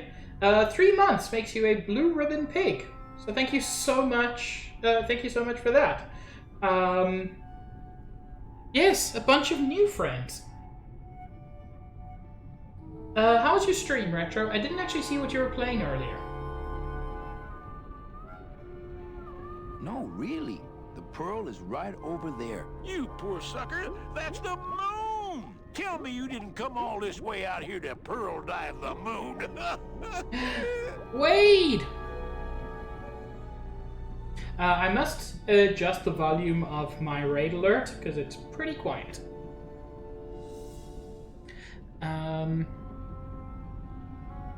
3 months makes you a blue ribbon pig. So thank you so much. Thank you so much for that. Yes, a bunch of new friends. How was your stream, Retro? I didn't actually see what you were playing earlier. No, really. The Pearl is right over there. You poor sucker, that's the moon! Tell me you didn't come all this way out here to pearl dive the moon. Wade! I must adjust the volume of my raid alert, because it's pretty quiet.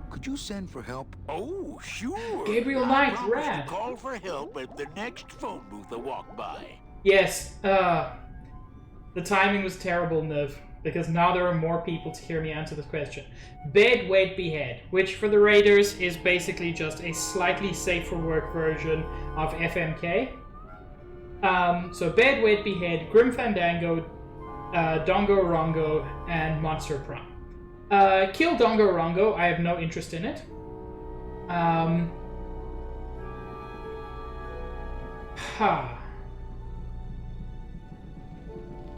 Could you send for help? Oh, sure. Gabriel I Knight, promise rad. to call for help at the next phone booth I walk by. Yes, the timing was terrible, Niv, because now there are more people to hear me answer this question. Bed, wait, behead, which for the raiders is basically just a slightly safe for work version of FMK. So bed, wait, behead, Grim Fandango, Dongo Rongo, and Monster Prom. Kill Dongo Rongo, I have no interest in it.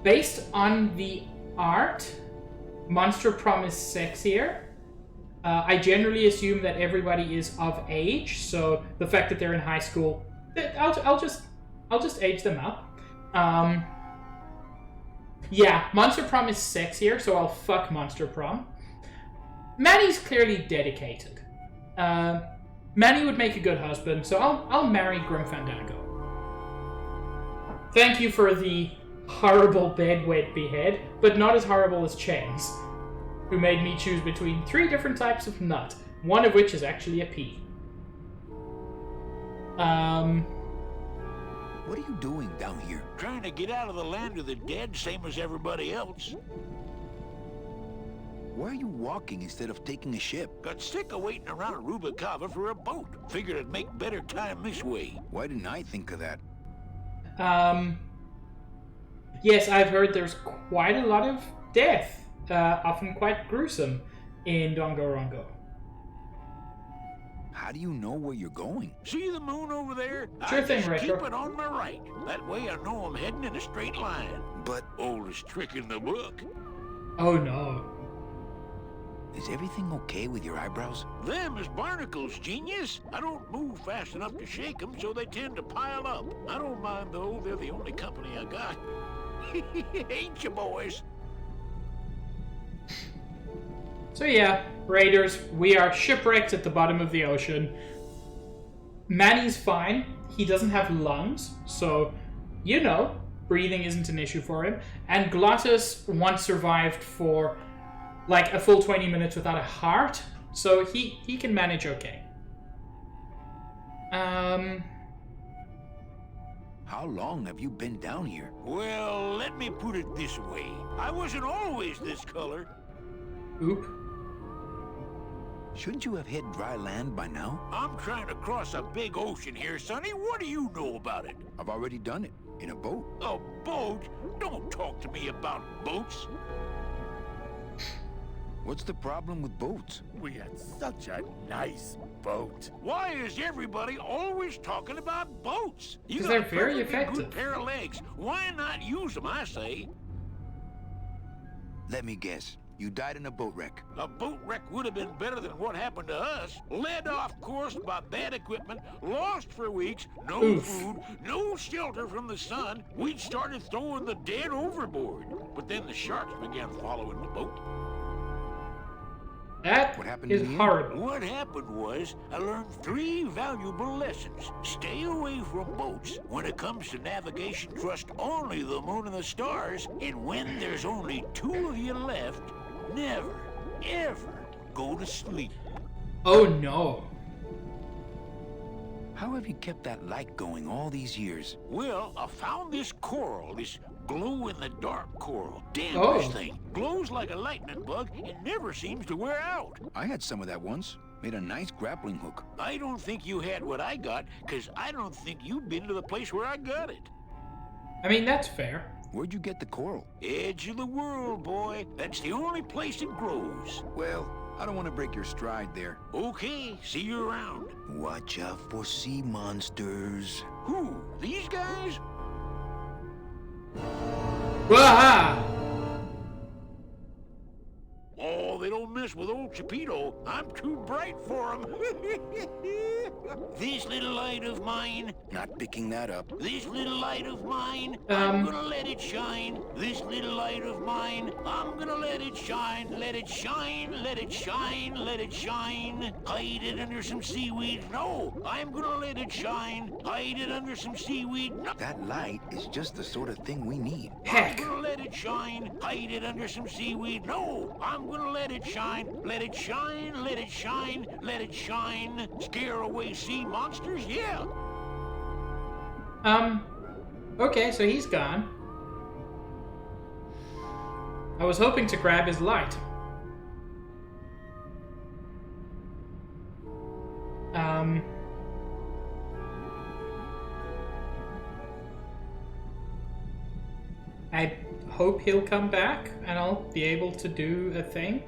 Based on the art, Monster Prom is sexier. I generally assume that everybody is of age, so the fact that they're in high school, I'll just age them up. Yeah, Monster Prom is sexier, so I'll fuck Monster Prom. Manny's clearly dedicated. Manny would make a good husband, so I'll marry Grim Fandango. Thank you for the horrible bed wet behead, but not as horrible as Chains, who made me choose between 3 different types of nut, one of which is actually a pea. What are you doing down here? Trying to get out of the land of the dead, same as everybody else. Why are you walking instead of taking a ship? Got sick of waiting around Rubicava for a boat. Figured I'd make better time this way. Why didn't I think of that? Yes, I've heard there's quite a lot of death, often quite gruesome, in Dongorongo. How do you know where you're going? See the moon over there? Sure I thing, just Retro. keep it on my right. That way I know I'm heading in a straight line. But oldest trick in the book. Oh no. Is everything okay with your eyebrows? Them is barnacles, genius. I don't move fast enough to shake them, so they tend to pile up. I don't mind, though. They're the only company I got. Ain't you, boys? So yeah, Raiders, we are shipwrecked at the bottom of the ocean. Manny's fine. He doesn't have lungs, so, you know, breathing isn't an issue for him. And Glottis once survived for like a full 20 minutes without a heart, so he can manage okay. How long have you been down here? Well, let me put it this way. I wasn't always this color. Oop. Shouldn't you have hit dry land by now? I'm trying to cross a big ocean here, Sonny. What do you know about it? I've already done it. In a boat. A boat? Don't talk to me about boats. What's the problem with boats? We had such a nice boat. Why is everybody always talking about boats? You Because got they're a very perfectly effective. good pair of legs. Why not use them, I say? Let me guess. You died in a boat wreck. A boat wreck would have been better than what happened to us. Led off course by bad equipment, lost for weeks, no Oof. food, no shelter from the sun. We'd started throwing the dead overboard. But then the sharks began following the boat. That What happened is in the end? horrible. What happened was, I learned 3 valuable lessons. Stay away from boats. When it comes to navigation, trust only the moon and the stars. And when there's only 2 of you left, never, ever go to sleep. Oh no. How have you kept that light going all these years? Well, I found this coral, this glow-in-the-dark coral. Damn, Oh. this thing glows like a lightning bug and never seems to wear out. I had some of that once. Made a nice grappling hook. I don't think you had what I got, because I don't think you've been to the place where I got it. I mean, that's fair. Where'd you get the coral? Edge of the world, boy. That's the only place it grows. Well, I don't want to break your stride there. Okay, see you around. Watch out for sea monsters. Who? These guys? Waha! Oh, they don't mess with old Chapito. I'm too bright for them. This little light of mine. Not picking that up. This little light of mine. I'm gonna let it shine. This little light of mine. I'm gonna let it shine. Let it shine. Let it shine. Let it shine. Hide it under some seaweed. No, I'm gonna let it shine. Hide it under some seaweed. No. That light is just the sort of thing we need. Heck. I'm gonna let it shine. Hide it under some seaweed. No, I'm gonna let it shine. Let it shine. Let it shine. Let it shine. Scare away sea monsters? Yeah. Okay, so he's gone. I was hoping to grab his light. I hope he'll come back and I'll be able to do a thing.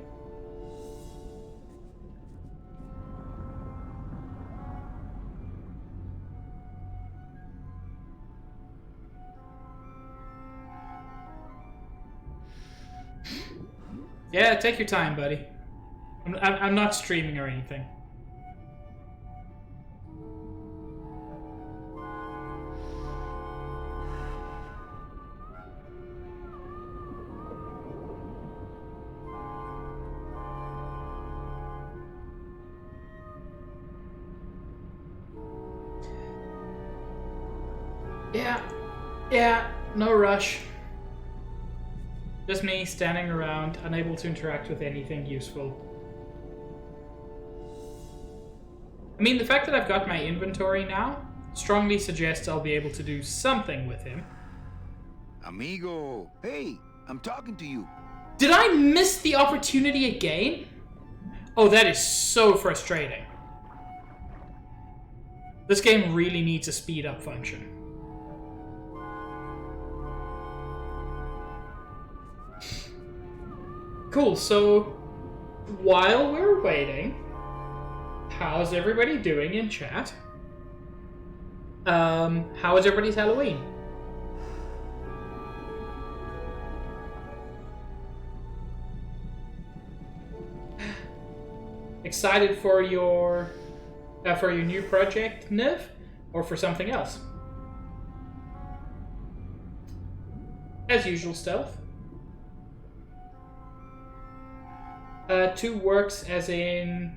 Yeah, take your time, buddy. I'm not streaming or anything. Yeah, no rush. Just me standing around, unable to interact with anything useful. I mean, the fact that I've got my inventory now strongly suggests I'll be able to do something with him. Amigo, hey, I'm talking to you. Did I miss the opportunity again? Oh, that is so frustrating. This game really needs a speed up function. Cool, so while we're waiting, how's everybody doing in chat? How is everybody's Halloween? Excited for your new project, Niv, or for something else? As usual, stealth. 2 works as in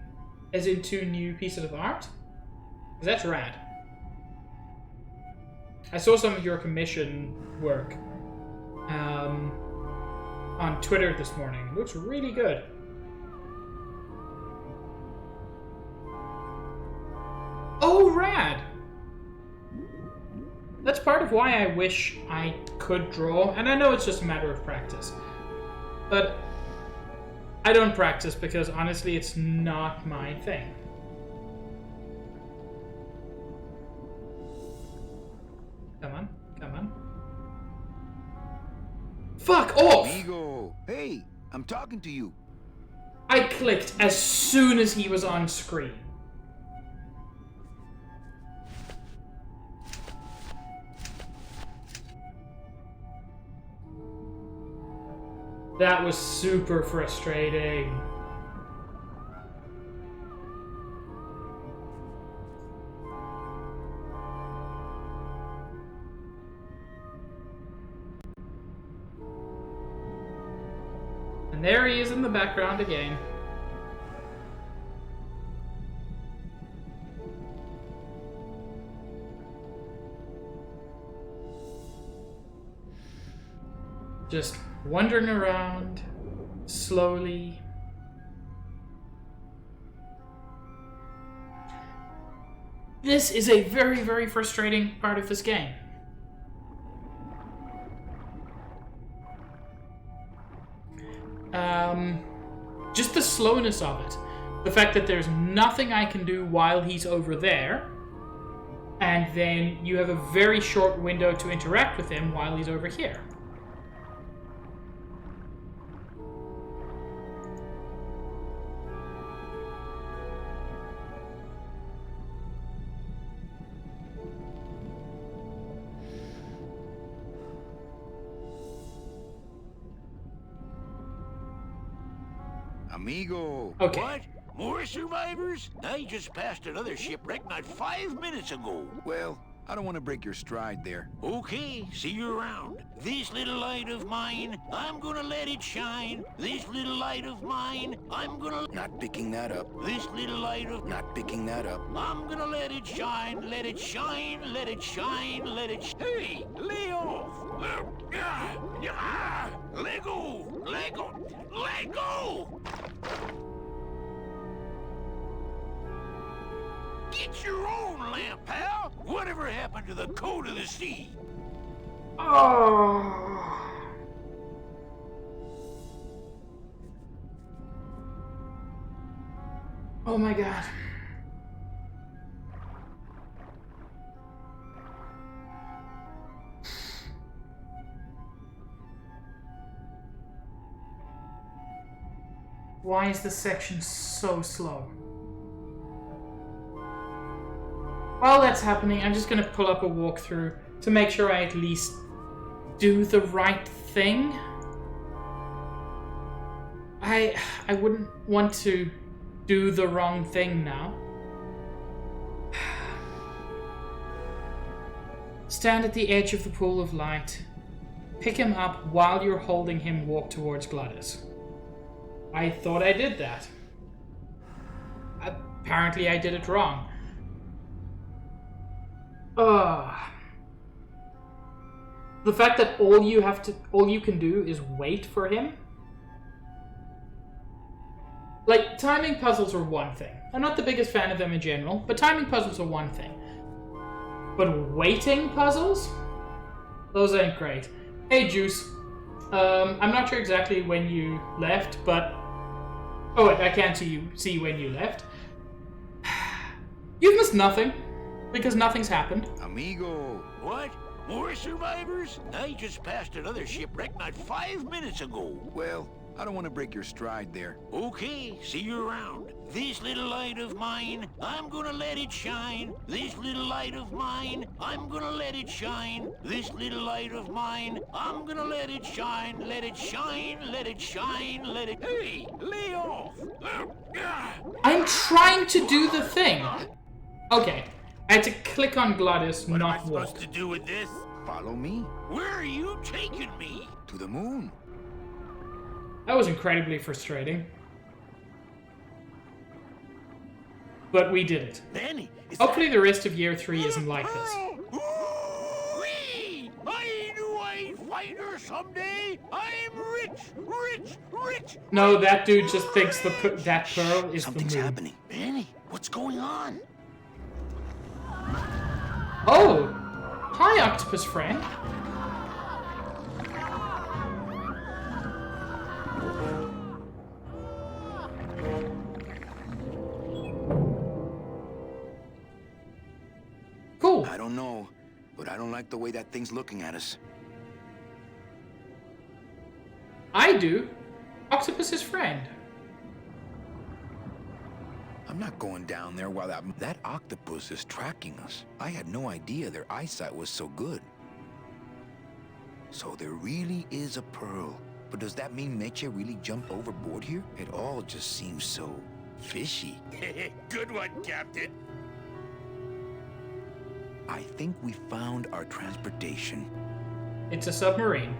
2 new pieces of art. 'Cause that's rad. I saw some of your commission work on Twitter this morning. It looks really good. Oh, rad! That's part of why I wish I could draw, and I know it's just a matter of practice. But I don't practice because, honestly, it's not my thing. Come on, come on. Fuck off! Amigo, hey, I'm talking to you. I clicked as soon as he was on screen. That was super frustrating. And there he is in the background again. Just wandering around slowly. This is a very, very frustrating part of this game. Just the slowness of it. The fact that there's nothing I can do while he's over there, and then you have a very short window to interact with him while he's over here. Amigo. Okay. What? More survivors? I just passed another shipwreck not 5 minutes ago. Well, I don't want to break your stride there. Okay, see you around. This little light of mine, I'm gonna let it shine. This little light of mine, I'm gonna... Not picking that up. This little light of... Not picking that up. I'm gonna let it shine, let it shine, let it shine, let it... Hey, lay off! Let go! Let go! Let go! Get your own lamp, pal! Whatever happened to the code of the sea? Oh. Oh my god. Why is this section so slow? While that's happening, I'm just gonna pull up a walkthrough to make sure I at least do the right thing. I wouldn't want to do the wrong thing now. Stand at the edge of the pool of light. Pick him up while you're holding him, walk towards Gladys. I thought I did that. Apparently I did it wrong. The fact that all you can do is wait for him. Like, timing puzzles are one thing. I'm not the biggest fan of them in general, but timing puzzles are one thing. But waiting puzzles? Those ain't great. Hey, Juice. I'm not sure exactly when you left, but... Oh, wait, I can't see when you left. You've missed nothing, because nothing's happened. Amigo. What? More survivors? I just passed another shipwreck not 5 minutes ago. Well, I don't want to break your stride there. Okay, see you around. This little light of mine, I'm gonna let it shine. This little light of mine, I'm gonna let it shine. This little light of mine, I'm gonna let it shine. Let it shine, let it shine, let it... Hey, lay off! I'm trying to do the thing! Okay, I had to click on Glottis, What am I not supposed walk. to do with this? Follow me. Where are you taking me? To the moon. That was incredibly frustrating. But we did it. Manny, Hopefully the rest of year 3 isn't like this. Whee! I knew I'd find her someday. I'm rich, rich, rich. No, that dude just thinks that pearl is Something's the moon. happening. Manny, what's going on? Oh! Hi, octopus friend. Cool. I don't know, but I don't like the way that thing's looking at us. I do. Octopus's friend. I'm not going down there while that octopus is tracking us. I had no idea their eyesight was so good. So there really is a pearl. But does that mean Meche really jumped overboard here? It all just seems so fishy. Good one, Captain. I think we found our transportation. It's a submarine.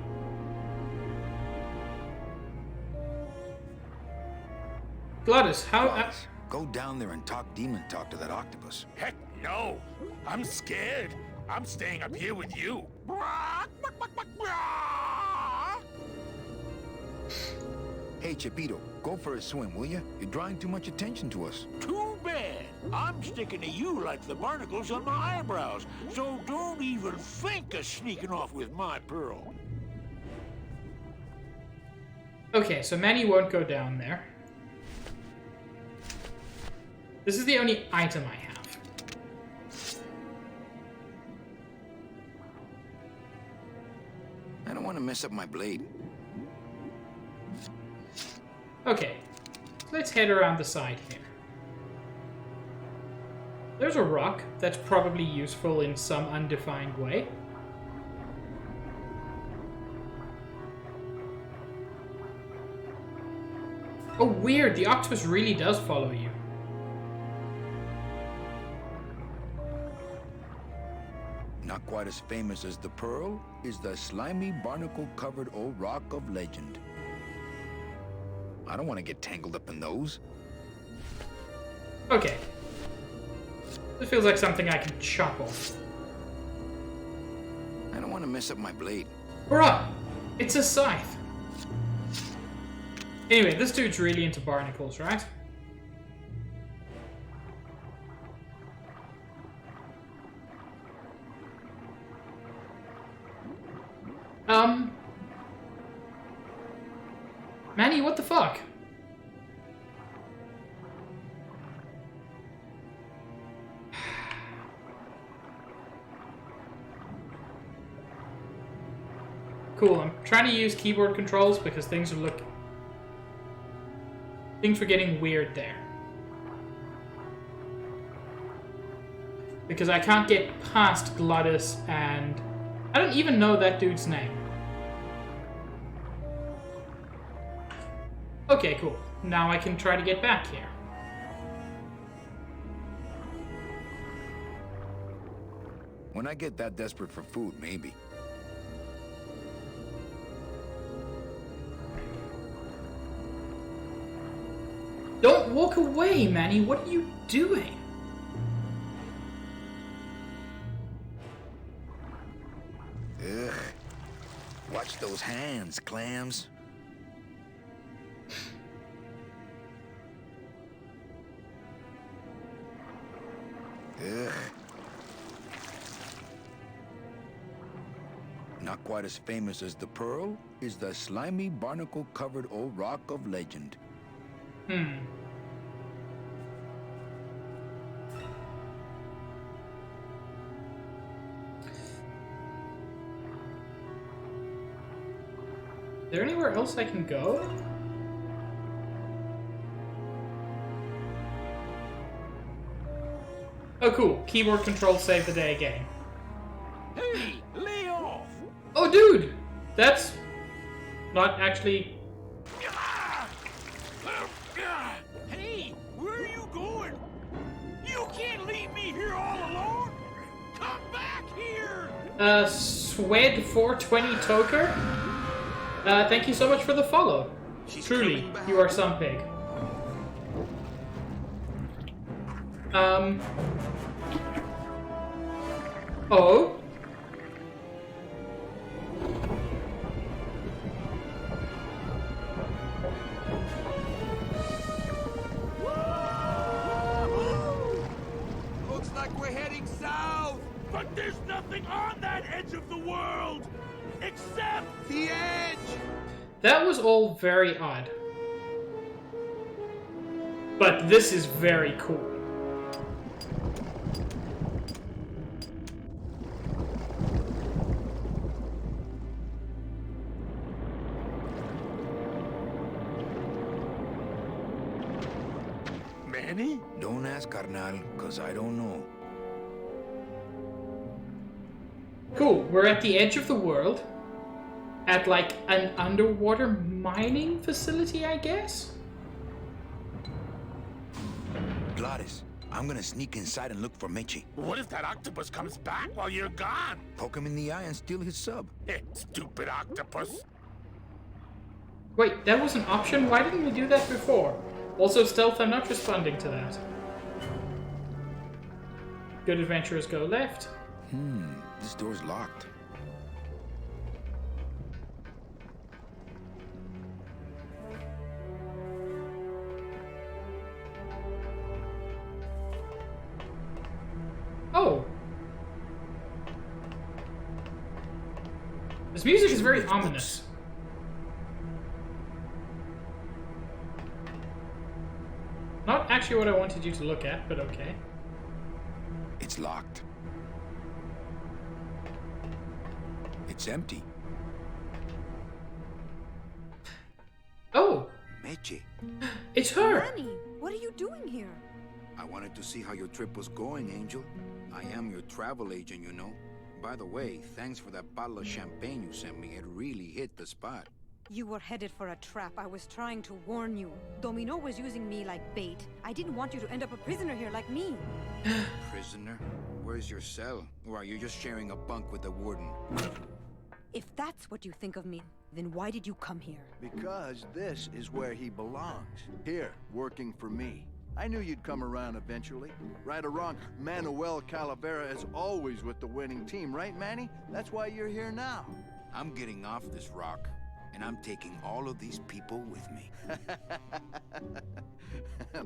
Glottis, how... Go down there and talk demon talk to that octopus. Heck no. I'm scared. I'm staying up here with you. Hey, Chipito, go for a swim, will you? You're drawing too much attention to us. Too bad. I'm sticking to you like the barnacles on my eyebrows. So don't even think of sneaking off with my pearl. Okay, so Manny won't go down there. This is the only item I have. I don't want to mess up my blade. Okay, let's head around the side here. There's a rock that's probably useful in some undefined way. Oh, weird, the octopus really does follow you. Not quite as famous as the pearl is the slimy barnacle-covered old rock of legend. I don't want to get tangled up in those. Okay. This feels like something I can chop off. I don't want to mess up my blade. Bruh! It's a scythe. Anyway, this dude's really into barnacles, right? Manny, what the fuck? Cool, I'm trying to use keyboard controls because things were getting weird there. Because I can't get past Glottis and... I don't even know that dude's name. Okay, cool. Now I can try to get back here. When I get that desperate for food, maybe. Don't walk away, Manny. What are you doing? Ugh. Watch those hands, clams. Ugh. Not quite as famous as the pearl is the slimy barnacle-covered old rock of legend. there anywhere else I can go? Oh, cool. Keyboard control save the day again. Hey, lay off! Oh, dude! That's not actually... Hey, where are you going? You can't leave me here all alone! Come back here! Swed 420 Toker? Thank you so much for the follow. Truly, you are some pig. Oh? Looks like we're heading south! But there's nothing on that edge of the world! Except the edge! That was all very odd. But this is very cool. Manny? Don't ask, carnal, cause I don't know. Cool, we're at the edge of the world. At like an underwater mining facility, I guess? Gladys, I'm gonna sneak inside and look for Meche. what if that octopus comes back while you're gone? Poke him in the eye and steal his sub. Stupid octopus. Wait, that was an option? Why didn't we do that before? Also, stealth, I'm not responding to that. Good adventurers go left. This door's locked. Oh! This music is very ominous. Not actually what I wanted you to look at, but okay. It's locked. It's empty. Oh! Meche. It's her! Manny, what are you doing here? I wanted to see how your trip was going, Angel. I am your travel agent, you know. By the way, thanks for that bottle of champagne you sent me. It really hit the spot. You were headed for a trap. I was trying to warn you. Domino was using me like bait. I didn't want you to end up a prisoner here like me. Prisoner? Where's your cell? Or are you just sharing a bunk with the warden? If that's what you think of me, then why did you come here? Because this is where he belongs. Here, working for me. I knew you'd come around eventually. Right or wrong, Manuel Calavera is always with the winning team, right, Manny? That's why you're here now. I'm getting off this rock, and I'm taking all of these people with me.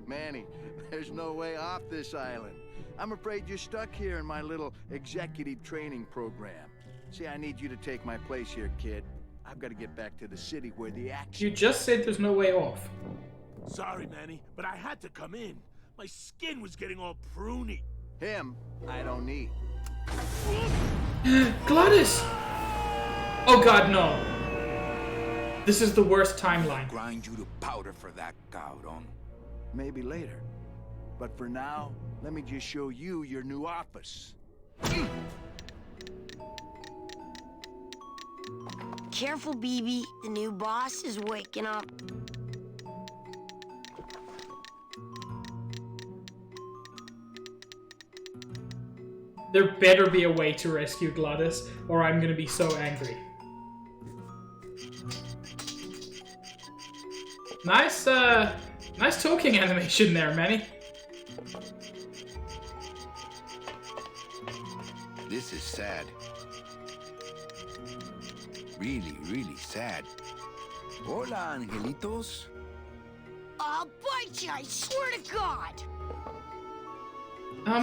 Manny, there's no way off this island. I'm afraid you're stuck here in my little executive training program. See, I need you to take my place here, kid. I've got to get back to the city where the action... You just said there's no way off. Sorry, Manny, but I had to come in. My skin was getting all pruny. Him, I don't need. Gladys! Oh god, no. This is the worst timeline. Grind you to powder for that, cabrón. Maybe later. But for now, let me just show you your new office. Careful, BB. The new boss is waking up. There better be a way to rescue Gladys, or I'm gonna be so angry. Nice, nice talking animation there, Manny. This is sad. Really, really sad. Hola, angelitos. I'll bite you, I swear to God!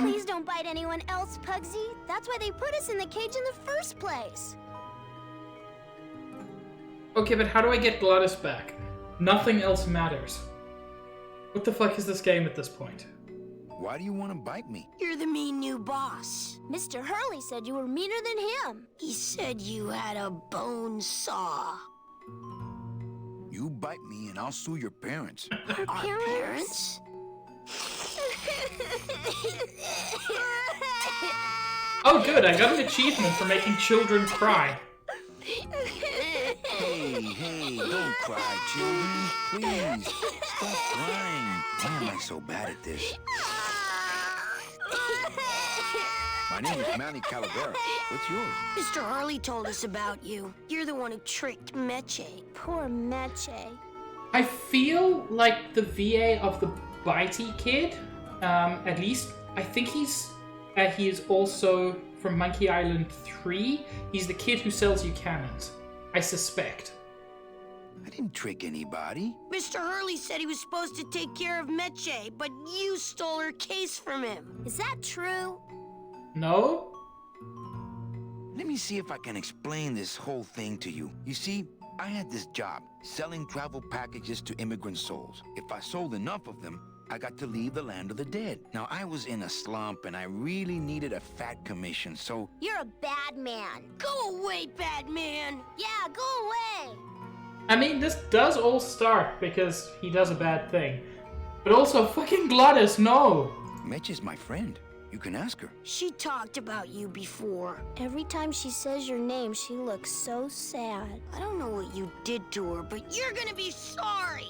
Please don't bite anyone else, Pugsy. That's why they put us in the cage in the first place. Okay, but how do I get Gladys back? Nothing else matters. What the fuck is this game at this point? Why do you want to bite me? You're the mean new boss. Mr. Hurley said you were meaner than him. He said you had a bone saw. You bite me and I'll sue your parents. Our parents? Oh, good. I got an achievement for making children cry. Hey, don't cry, children. Please, stop crying. Why am I so bad at this? My name is Manny Calavera. What's yours? Mr. Hurley told us about you. You're the one who tricked Meche. Poor Meche. I feel like the VA of the Bitey kid, at least, I think he is also from Monkey Island 3. He's the kid who sells you cannons. I suspect. I didn't trick anybody. Mr. Hurley said he was supposed to take care of Meche, but you stole her case from him. Is that true? No? Let me see if I can explain this whole thing to you. You see, I had this job, selling travel packages to immigrant souls. If I sold enough of them, I got to leave the land of the dead. Now, I was in a slump, and I really needed a fat commission, so... You're a bad man. Go away, bad man. Yeah, go away. I mean, this does all start because he does a bad thing. But also, fucking Gladys, no! Mitch is my friend. You can ask her. She talked about you before. Every time she says your name, she looks so sad. I don't know what you did to her, but you're gonna be sorry.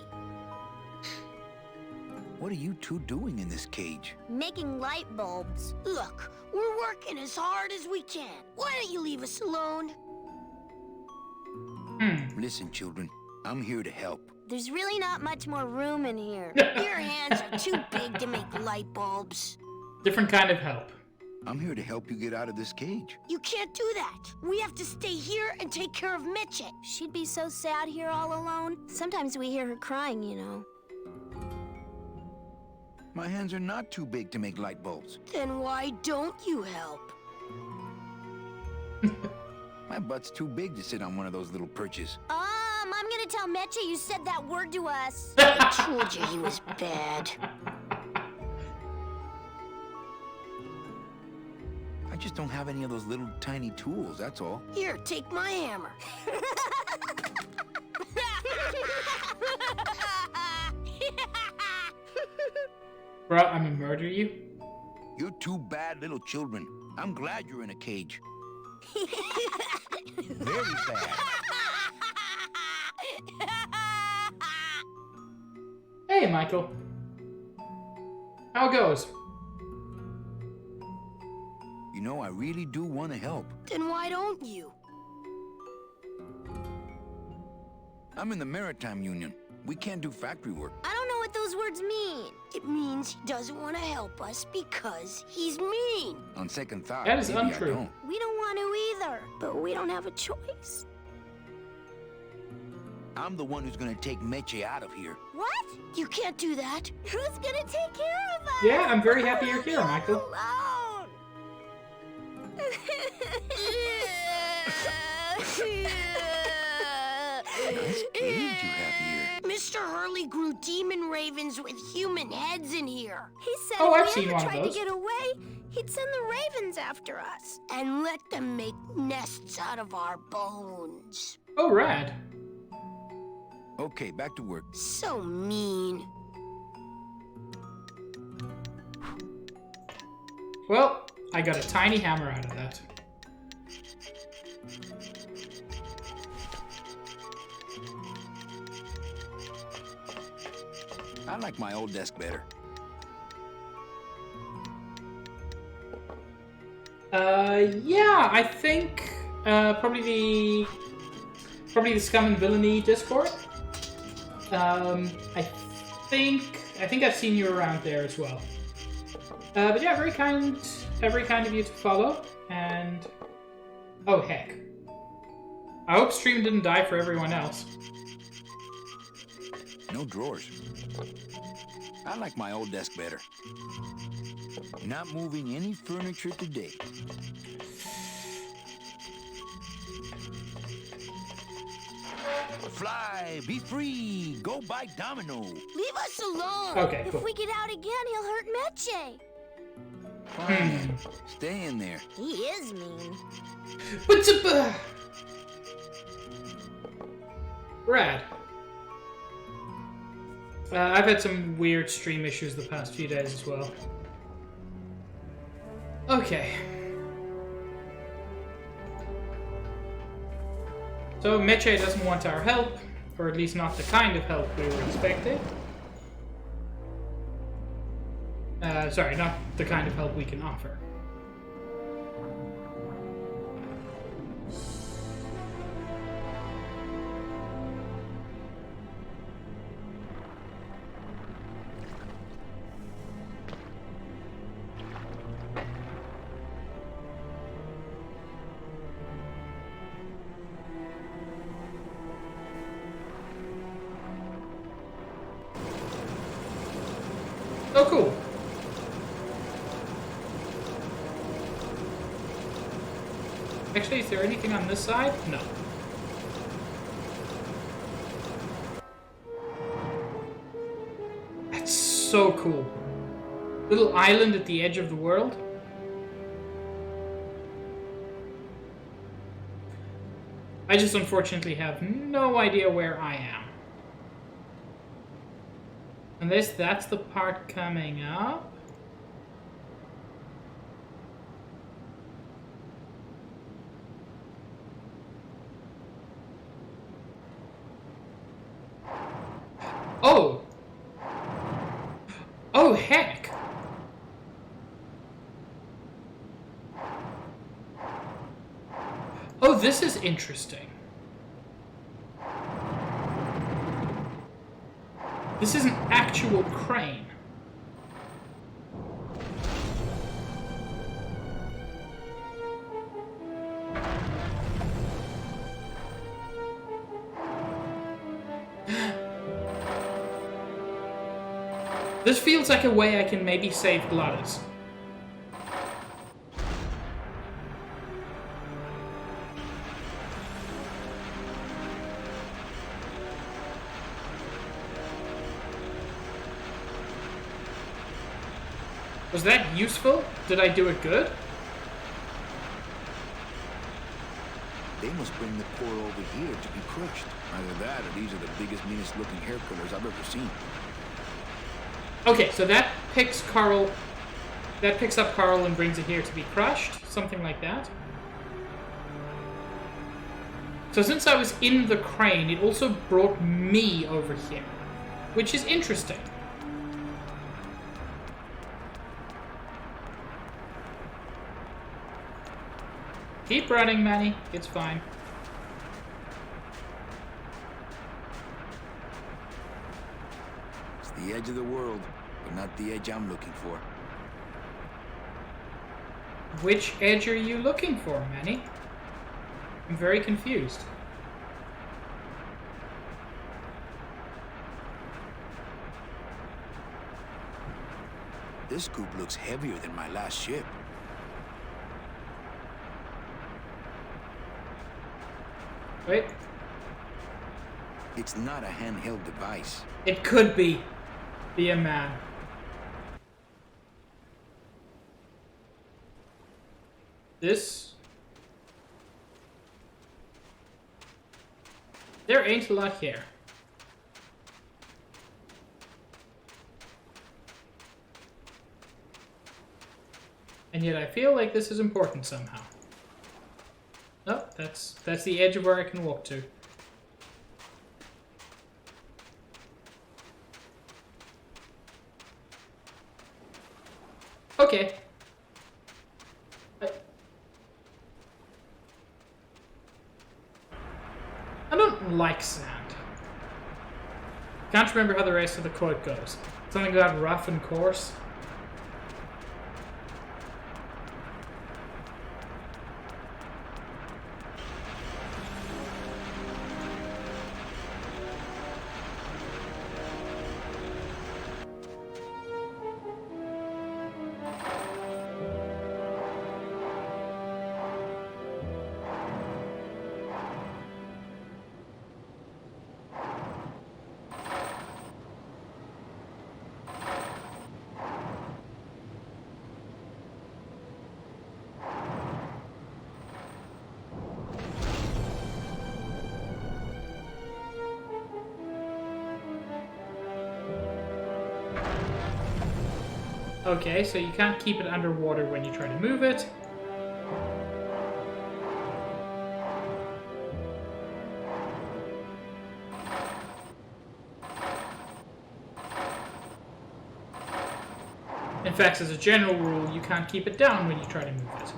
What are you two doing in this cage? Making light bulbs. Look, we're working as hard as we can. Why don't you leave us alone? Listen, children, I'm here to help. There's really not much more room in here. Your hands are too big to make light bulbs. Different kind of help. I'm here to help you get out of this cage. You can't do that. We have to stay here and take care of Meche. She'd be so sad here all alone. Sometimes we hear her crying, you know. My hands are not too big to make light bulbs. Then why don't you help? My butt's too big to sit on one of those little perches. I'm gonna tell Meche you said that word to us. I told you he was bad. I just don't have any of those little tiny tools, that's all. Here, take my hammer. Bro, I'm gonna murder you. You're two bad little children. I'm glad you're in a cage. Very bad. Hey, Michael. How goes? You know, I really do want to help. Then why don't you? I'm in the Maritime Union. We can't do factory work. I don't know what those words mean. It means he doesn't want to help us because he's mean. On second thought, that is maybe untrue. I don't. We don't want to either, but we don't have a choice. I'm the one who's gonna take Meche out of here. What? You can't do that. Who's gonna take care of us? Yeah, I'm very happy you're here, Michael. Alone. Nice cage you have here. Mr. Hurley grew demon ravens with human heads in here. He said I've if seen we one ever of tried to those. get away, he'd send the ravens after us and let them make nests out of our bones. Oh, rad. Okay, back to work. So mean. Well, I got a tiny hammer out of that. I like my old desk better. Yeah, I think probably the Scum and Villainy Discord. I think I've seen you around there as well. But yeah, very kind of you to follow. And oh heck, I hope stream didn't die for everyone else. No drawers. I like my old desk better. Not moving any furniture today. Fly, be free, go buy domino. Leave us alone. Okay, cool. If we get out again, he'll hurt Meche. Fine. Stay in there. He is mean. Rad. I've had some weird stream issues the past few days as well. Okay. So Meche doesn't want our help, or at least not the kind of help we were expecting. Sorry, not the kind of help we can offer. Oh, cool. Actually, is there anything on this side? No. That's so cool. Little island at the edge of the world. I just unfortunately have no idea where I am. Unless that's the part coming up. Oh! Oh, heck! Oh, this is interesting. This is an actual crane. This feels like a way I can maybe save Gladys. Was that useful? Did I do it good? They must bring the core over here to be crushed. Either that, or these are the biggest, meanest looking hair killers I've ever seen. Okay, so that picks Carl. That picks up Carl and brings it here to be crushed. Something like that. So since I was in the crane, it also brought me over here. Which is interesting. Keep running, Manny. It's fine. It's the edge of the world, but not the edge I'm looking for. Which edge are you looking for, Manny? I'm very confused. This scoop looks heavier than my last ship. Wait. It's not a handheld device. It could be. Be a man. This? There ain't a lot here. And yet I feel like this is important somehow. Oh, that's the edge of where I can walk to. Okay. I don't like sand. Can't remember how the rest of the quote goes. Something about rough and coarse. Okay, so you can't keep it underwater when you try to move it. In fact, as a general rule, you can't keep it down when you try to move it.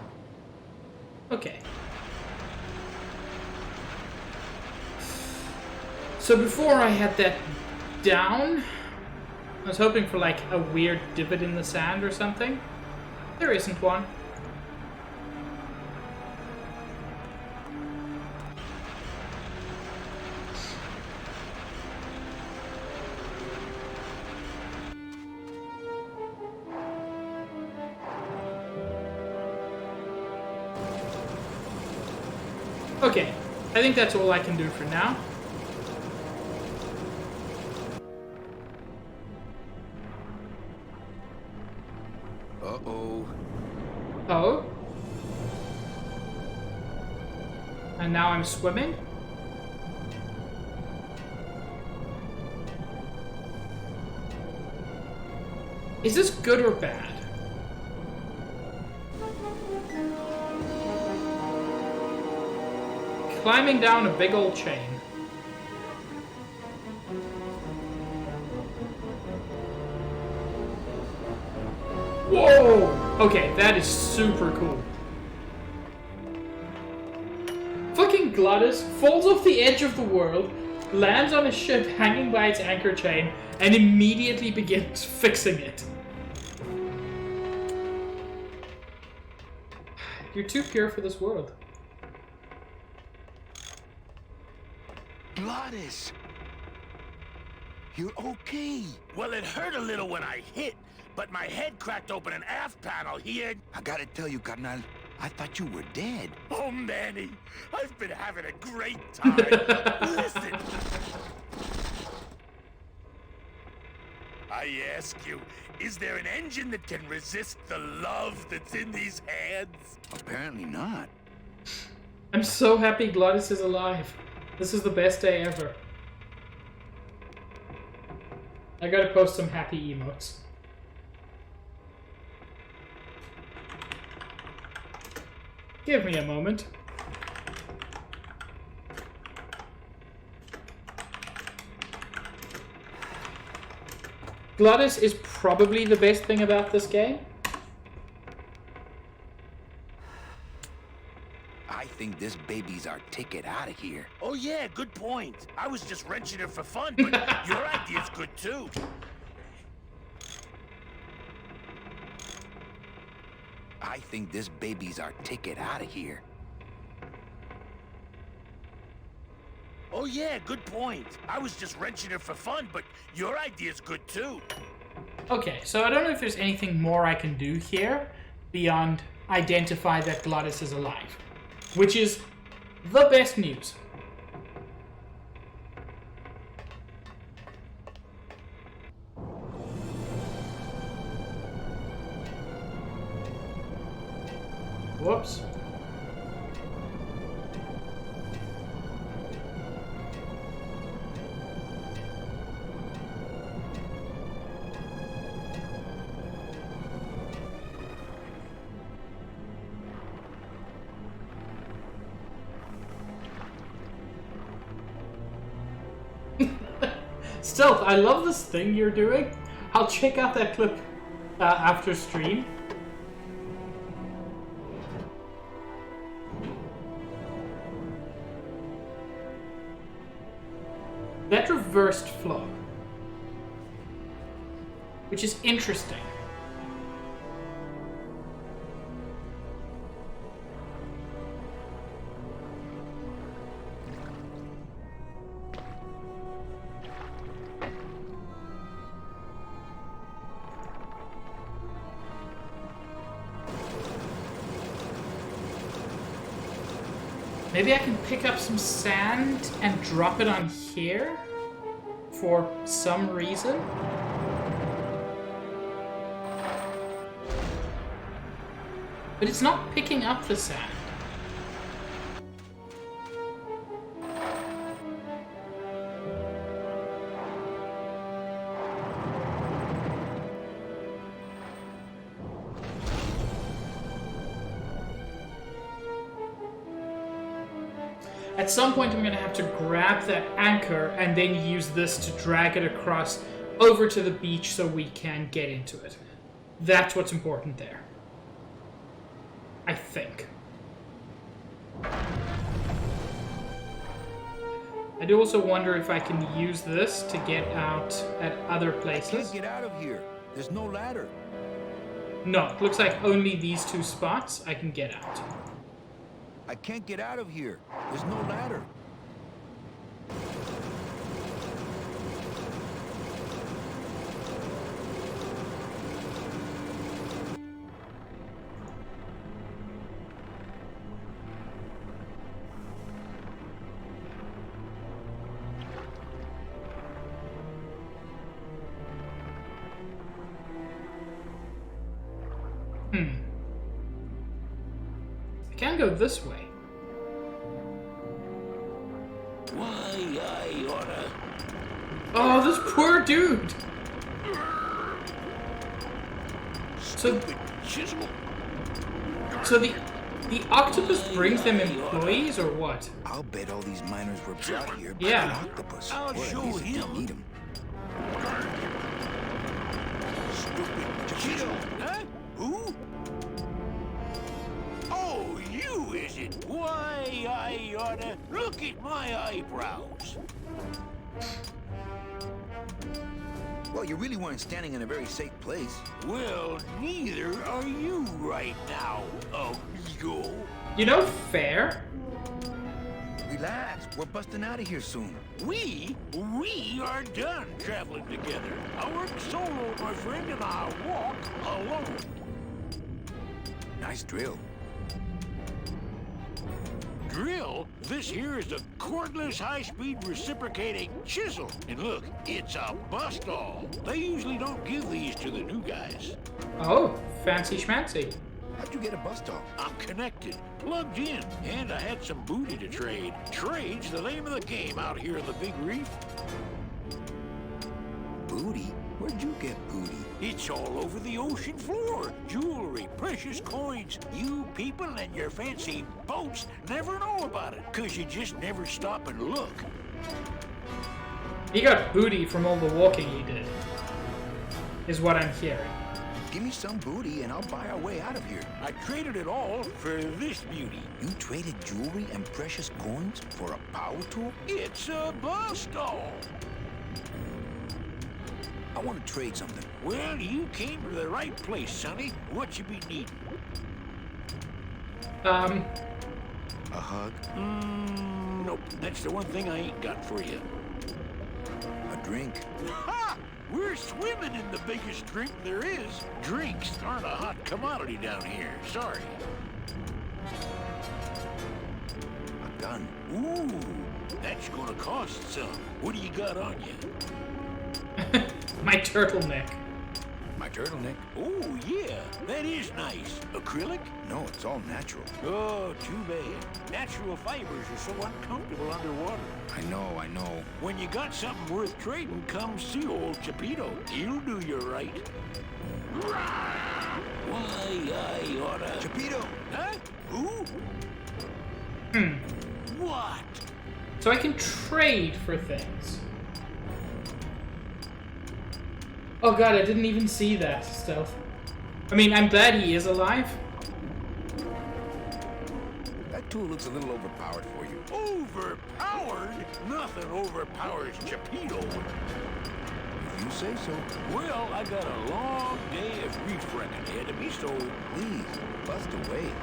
Okay. So before I had that down, I was hoping for like a weird divot in the sand or something. There isn't one. Okay, I think that's all I can do for now. Uh-oh. Oh? And now I'm swimming? Is this good or bad? Climbing down a big old chain. Whoa! Okay, that is super cool. Fucking Glottis falls off the edge of the world, lands on a ship hanging by its anchor chain, and immediately begins fixing it. You're too pure for this world. Glottis! You're okay. Well, it hurt a little when I hit, but my head cracked open an aft panel here. I gotta tell you, carnal, I thought you were dead. Oh, Manny, I've been having a great time. Listen. I ask you, is there an engine that can resist the love that's in these hands? Apparently not. I'm so happy Glottis is alive. This is the best day ever. I gotta post some happy emotes. Give me a moment. Glottis is probably the best thing about this game. I think this baby's our ticket out of here. Oh yeah, good point. I was just wrenching it for fun, but your idea's good too. I think this baby's our ticket out of here. Oh yeah, good point. I was just wrenching it for fun, but your idea's good too. Okay, so I don't know if there's anything more I can do here beyond identify that Glottis is alive, which is the best news. Whoops. Stealth, I love this thing you're doing. I'll check out that clip after stream. That reversed flow, which is interesting. Maybe I can pick up some sand and drop it on here for some reason. But it's not picking up the sand. At some point, I'm going to have to grab that anchor and then use this to drag it across over to the beach so we can get into it. That's what's important there. I think. I do also wonder if I can use this to get out at other places. I can't get out of here. There's no ladder. No, it looks like only these two spots I can get out. I can't get out of here. There's no ladder. I can go this way. Why, I oughta... Oh, this poor dude! So the octopus brings them employees or what? I'll bet all these miners were brought here by Yeah. an octopus. I'll Or at show least him. they need 'em. Chiquito, huh? Who? Oh, you, is it? Why, I oughta... Look at my eyebrows. Well, you really weren't standing in a very safe place. Well, neither are you right now, amigo. You know, fair. Relax, we're busting out of here soon. We are done traveling together. I work solo, my friend, and I walk alone. Nice drill. Drill? This here is a cordless, high-speed reciprocating chisel. And look, it's a bust-all. They usually don't give these to the new guys. Oh, fancy schmancy. How'd you get a bust off? I'm connected, plugged in, and I had some booty to trade. Trade's the name of the game out here in the Big Reef. Booty? Where'd you get booty? It's all over the ocean floor. Jewelry, precious coins. You people and your fancy boats never know about it, 'cause you just never stop and look. He got booty from all the walking he did, is what I'm hearing. Give me some booty and I'll buy our way out of here. I traded it all for this beauty. You traded jewelry and precious coins for a power tool? It's a bust-all. I want to trade something. Well, you came to the right place, Sonny. What you be needing? A hug? Nope. That's the one thing I ain't got for you. A drink? Ha! We're swimming in the biggest drink there is. Drinks aren't a hot commodity down here. Sorry. A gun? Ooh, that's gonna cost some. What do you got on you? My turtleneck. My turtleneck? Oh, yeah. That is nice. Acrylic? No, it's all natural. Oh, too bad. Natural fibers are so uncomfortable underwater. I know. When you got something worth trading, come see old Chapito. He'll do you right. Why, I oughta... Chapito! Huh? Who? What? So I can trade for things. Oh god, I didn't even see that stealth. I mean, I'm glad he is alive. That tool looks a little overpowered for you. Overpowered? Nothing overpowers Chapito. If you say so. Well, I got a long day of reef wrecking ahead of me, so... Please, bust away.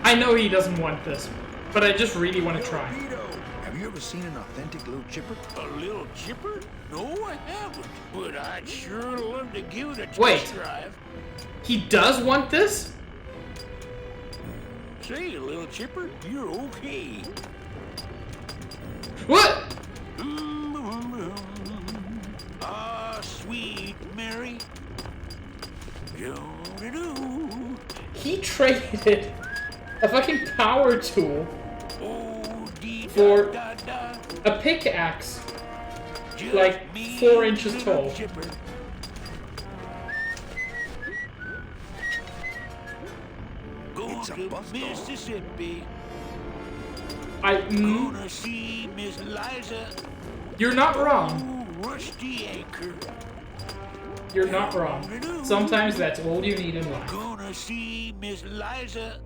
I know he doesn't want this, but I just really want to try. Have you ever seen an authentic little chipper? A little chipper? No, I haven't. But I'd sure love to give it a test Wait. drive. He does want this? Say, little chipper, you're okay. What? Ah, sweet Mary. Do-do-do. He traded a fucking power tool for a pickaxe like 4 inches tall. Going It's a to bus Mississippi. Gonna Gonna see Miss Liza. You're not wrong. Rusty Acre. You're not wrong. Sometimes that's all you need in life. Gonna see Miss Liza.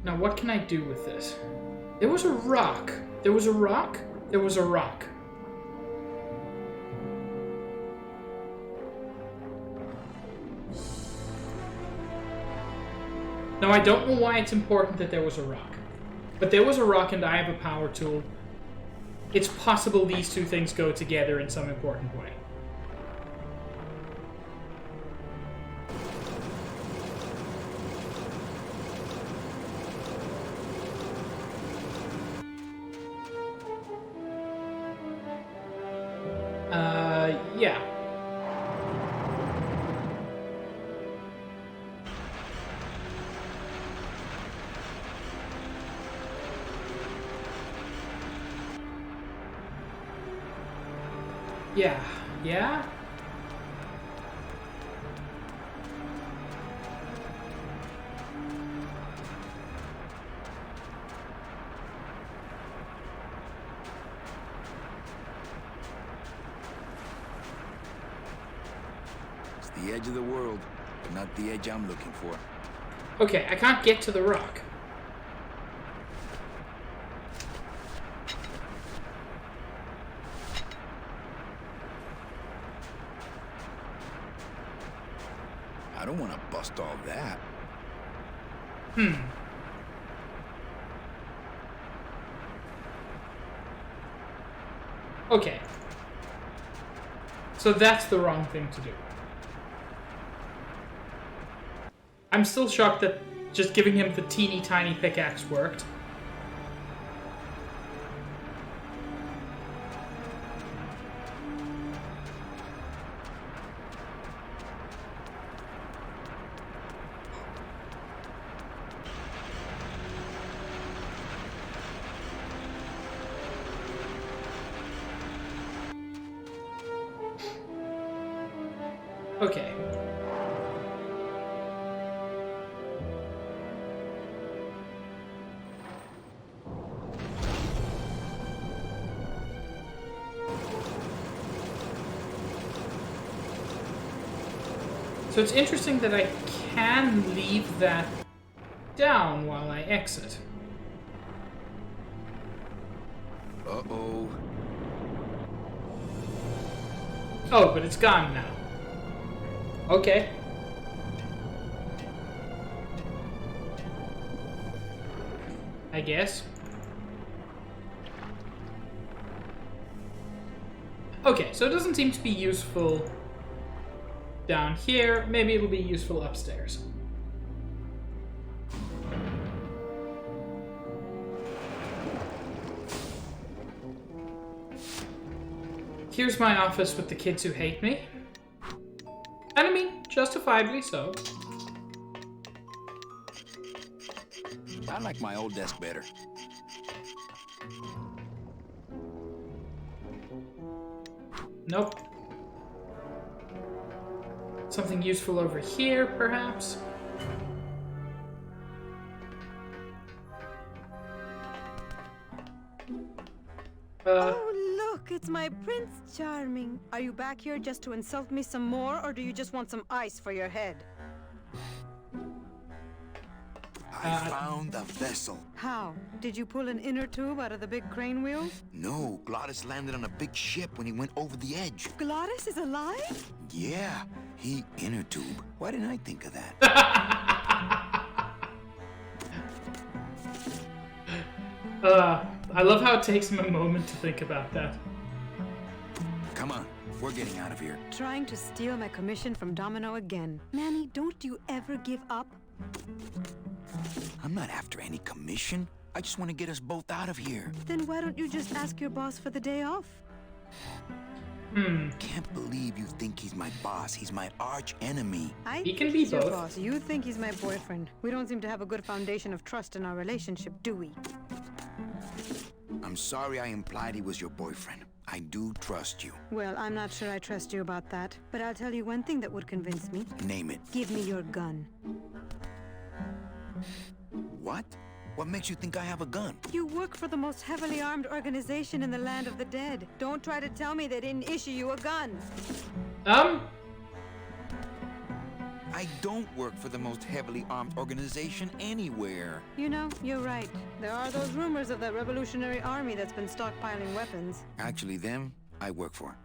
Now, what can I do with this? There was a rock. There was a rock. There was a rock. Now, I don't know why it's important that there was a rock. But there was a rock and I have a power tool. It's possible these two things go together in some important way. Yeah. Yeah. Yeah? It's the edge of the world, but not the edge I'm looking for. Okay, I can't get to the rock. I don't want to bust all that. Okay. So that's the wrong thing to do. I'm still shocked that just giving him the teeny tiny pickaxe worked. Okay. So it's interesting that I can leave that down while I exit. Uh-oh. Oh, but it's gone now. Okay. I guess. Okay, so it doesn't seem to be useful down here. Maybe it'll be useful upstairs. Here's my office with the kids who hate me. And I mean, justifiably so. I like my old desk better. Nope. Something useful over here, perhaps? Oh, look, it's my Prince Charming. Are you back here just to insult me some more, or do you just want some ice for your head? I found a vessel. How? Did you pull an inner tube out of the big crane wheel? No, Glottis landed on a big ship when he went over the edge. Glottis is alive? Yeah, he inner tube. Why didn't I think of that? I love how it takes him a moment to think about that. Come on, we're getting out of here. Trying to steal my commission from Domino again. Manny, don't you ever give up? I'm not after any commission. I just want to get us both out of here. Then why don't you just ask your boss for the day off? Can't believe you think he's my boss. He's my arch enemy. He can be He's your both. boss. You think he's my boyfriend. We don't seem to have a good foundation of trust in our relationship, do we? I'm sorry I implied he was your boyfriend. I do trust you. Well, I'm not sure I trust you about that, but I'll tell you one thing that would convince me. Name it. Give me your gun. What? What makes you think I have a gun? You work for the most heavily armed organization in the land of the dead. Don't try to tell me they didn't issue you a gun. I don't work for the most heavily armed organization anywhere. You know, you're right. There are those rumors of that Revolutionary Army that's been stockpiling weapons. Actually, them, I work for.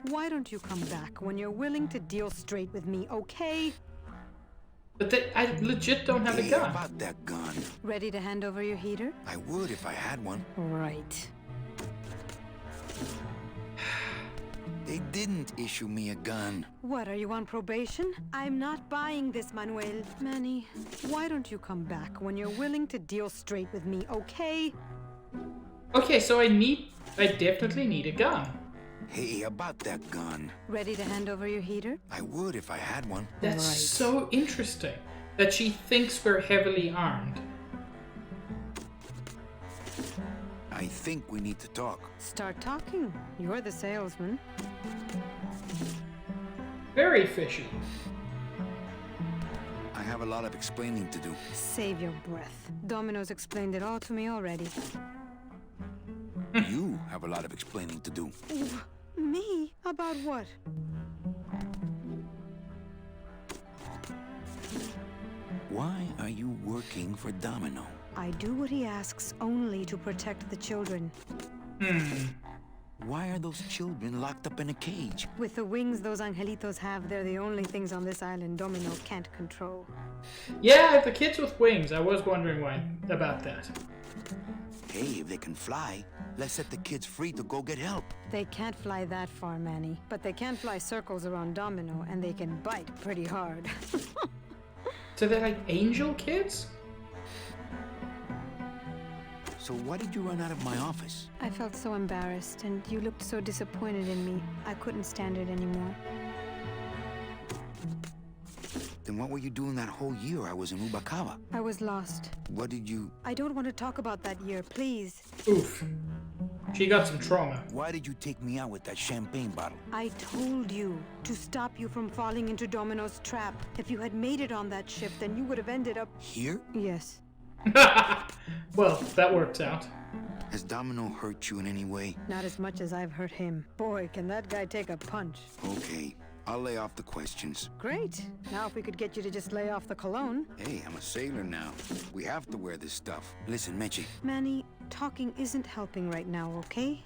Why don't you come back when you're willing to deal straight with me, okay? But I legit don't have a gun. About that gun. Ready to hand over your heater? I would if I had one. Right. They didn't issue me a gun. What, are you on probation? I'm not buying this, Manuel. Manny, why don't you come back when you're willing to deal straight with me, okay? Okay, so I definitely need a gun. Hey, about that gun. Ready to hand over your heater? I would if I had one. That's so interesting that she thinks we're heavily armed. I think we need to talk. Start talking. You're the salesman. Very fishy. I have a lot of explaining to do. Save your breath. Domino's explained it all to me already. You have a lot of explaining to do. Me? About what? Why are you working for Domino? I do what he asks only to protect the children. Why are those children locked up in a cage? With the wings those angelitos have, they're the only things on this island Domino can't control. Yeah, the kids with wings. I was wondering why about that. Hey, if they can fly, let's set the kids free to go get help. They can't fly that far, Manny. But they can fly circles around Domino, and they can bite pretty hard. So they're like angel kids? So why did you run out of my office? I felt so embarrassed, and you looked so disappointed in me. I couldn't stand it anymore. Then what were you doing that whole year I was in Ubacaba? I was lost. What did you... I don't want to talk about that year, please. Oof. She got some trauma. Why did you take me out with that champagne bottle? I told you to stop you from falling into Domino's trap. If you had made it on that ship, then you would have ended up... Here? Yes. Well, that works out. Has Domino hurt you in any way? Not as much as I've hurt him. Boy, can that guy take a punch. Okay, I'll lay off the questions. Great. Now if we could get you to just lay off the cologne. Hey, I'm a sailor now. We have to wear this stuff. Listen, Mechi. Manny, talking isn't helping right now, okay?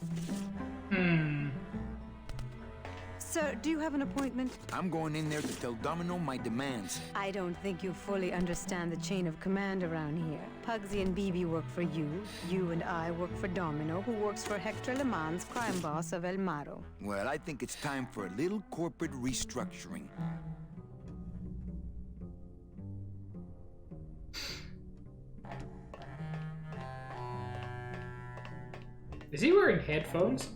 Sir, do you have an appointment? I'm going in there to tell Domino my demands. I don't think you fully understand the chain of command around here. Pugsy and BB work for you. You and I work for Domino, who works for Hector Le Mans, crime boss of El Maro. Well, I think it's time for a little corporate restructuring. Is he wearing headphones?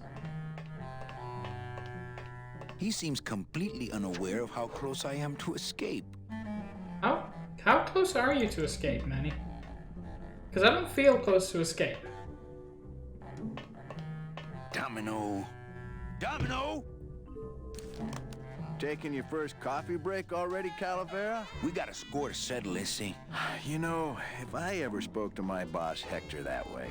He seems completely unaware of how close I am to escape. How close are you to escape, Manny? Because I don't feel close to escape. Domino! Domino! Taking your first coffee break already, Calavera? We got a score to settle, Issy. You know, if I ever spoke to my boss Hector that way...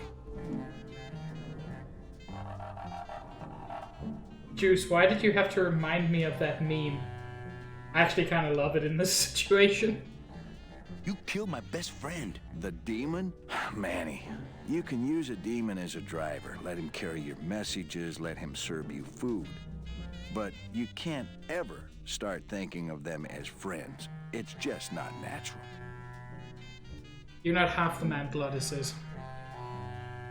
Juice, why did you have to remind me of that meme? I actually kind of love it in this situation. You killed my best friend. The demon? Manny, you can use a demon as a driver. Let him carry your messages, let him serve you food. But you can't ever start thinking of them as friends. It's just not natural. You're not half the man Glottis is.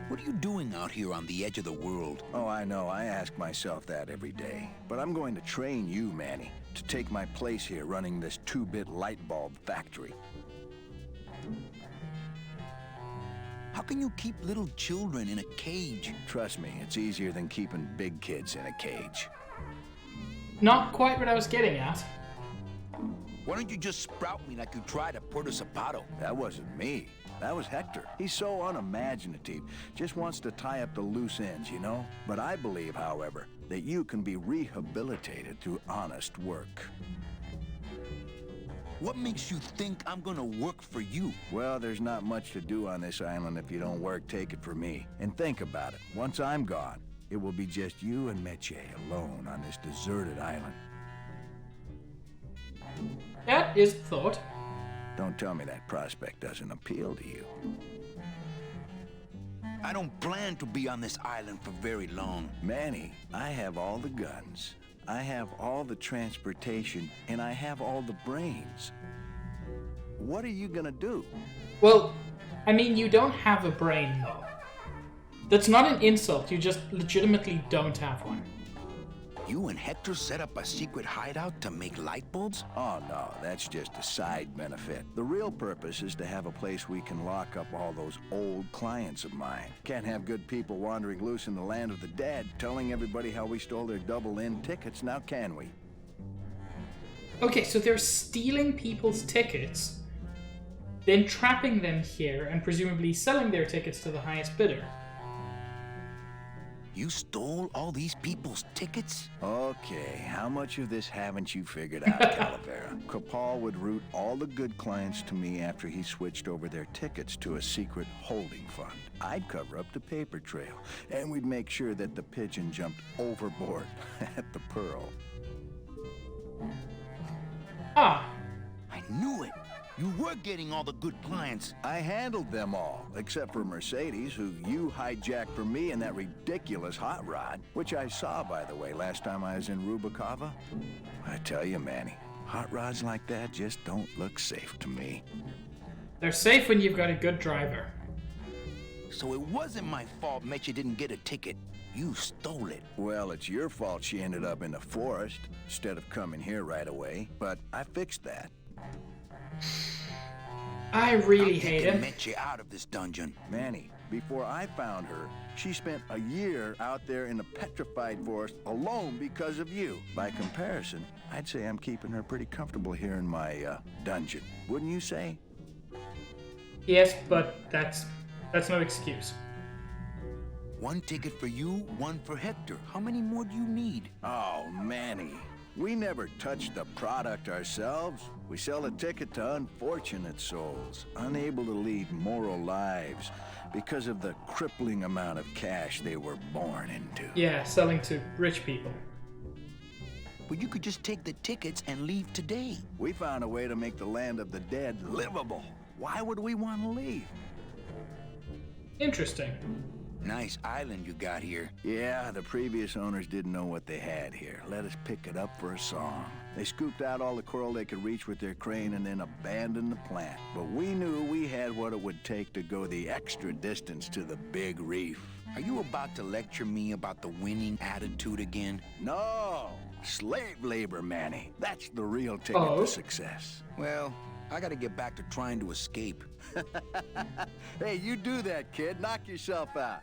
What are you doing out here on the edge of the world? Oh, I know. I ask myself that every day. But I'm going to train you, Manny, to take my place here running this 2-bit light bulb factory. How can you keep little children in a cage? Trust me, it's easier than keeping big kids in a cage. Not quite what I was getting at. Why don't you just sprout me like you tried at Puerto Zapato? That wasn't me. That was Hector. He's so unimaginative, just wants to tie up the loose ends, you know? But I believe, however, that you can be rehabilitated through honest work. What makes you think I'm gonna work for you? Well, there's not much to do on this island if you don't work, take it from me. And think about it. Once I'm gone, it will be just you and Meche alone on this deserted island. That is thought. Don't tell me that prospect doesn't appeal to you. I don't plan to be on this island for very long. Manny, I have all the guns, I have all the transportation, and I have all the brains. What are you gonna do? Well, I mean, you don't have a brain, though. That's not an insult, you just legitimately don't have one. You and Hector set up a secret hideout to make light bulbs? Oh no, that's just a side benefit. The real purpose is to have a place we can lock up all those old clients of mine. Can't have good people wandering loose in the land of the dead, telling everybody how we stole their double-in tickets, now can we? Okay, so they're stealing people's tickets, then trapping them here, and presumably selling their tickets to the highest bidder. You stole all these people's tickets? Okay, how much of this haven't you figured out, Calavera? Capal would route all the good clients to me after he switched over their tickets to a secret holding fund. I'd cover up the paper trail, and we'd make sure that the pigeon jumped overboard at the Pearl. Ah. I knew it! You were getting all the good clients. I handled them all, except for Mercedes, who you hijacked from me in that ridiculous hot rod, which I saw, by the way, last time I was in Rubacava. I tell you, Manny, hot rods like that just don't look safe to me. They're safe when you've got a good driver. So it wasn't my fault Meche didn't get a ticket. You stole it. Well, it's your fault she ended up in the forest, instead of coming here right away, but I fixed that. I really hate him. Meche out of this dungeon. Manny, before I found her, she spent a year out there in the petrified forest alone because of you. By comparison, I'd say I'm keeping her pretty comfortable here in my dungeon. Wouldn't you say? Yes, but that's no excuse. One ticket for you, one for Hector. How many more do you need? Oh, Manny. We never touch the product ourselves. We sell a ticket to unfortunate souls, unable to lead moral lives because of the crippling amount of cash they were born into. Yeah, selling to rich people. But you could just take the tickets and leave today. We found a way to make the land of the dead livable. Why would we want to leave? Interesting. Nice island you got here. Yeah, the previous owners didn't know what they had here. Let us pick it up for a song. They scooped out all the coral they could reach with their crane and then abandoned the plant. But we knew we had what it would take to go the extra distance to the big reef. Are you about to lecture me about the winning attitude again? No! Slave labor, Manny. That's the real ticket to success. Well, I gotta get back to trying to escape. Hey, you do that, kid. Knock yourself out.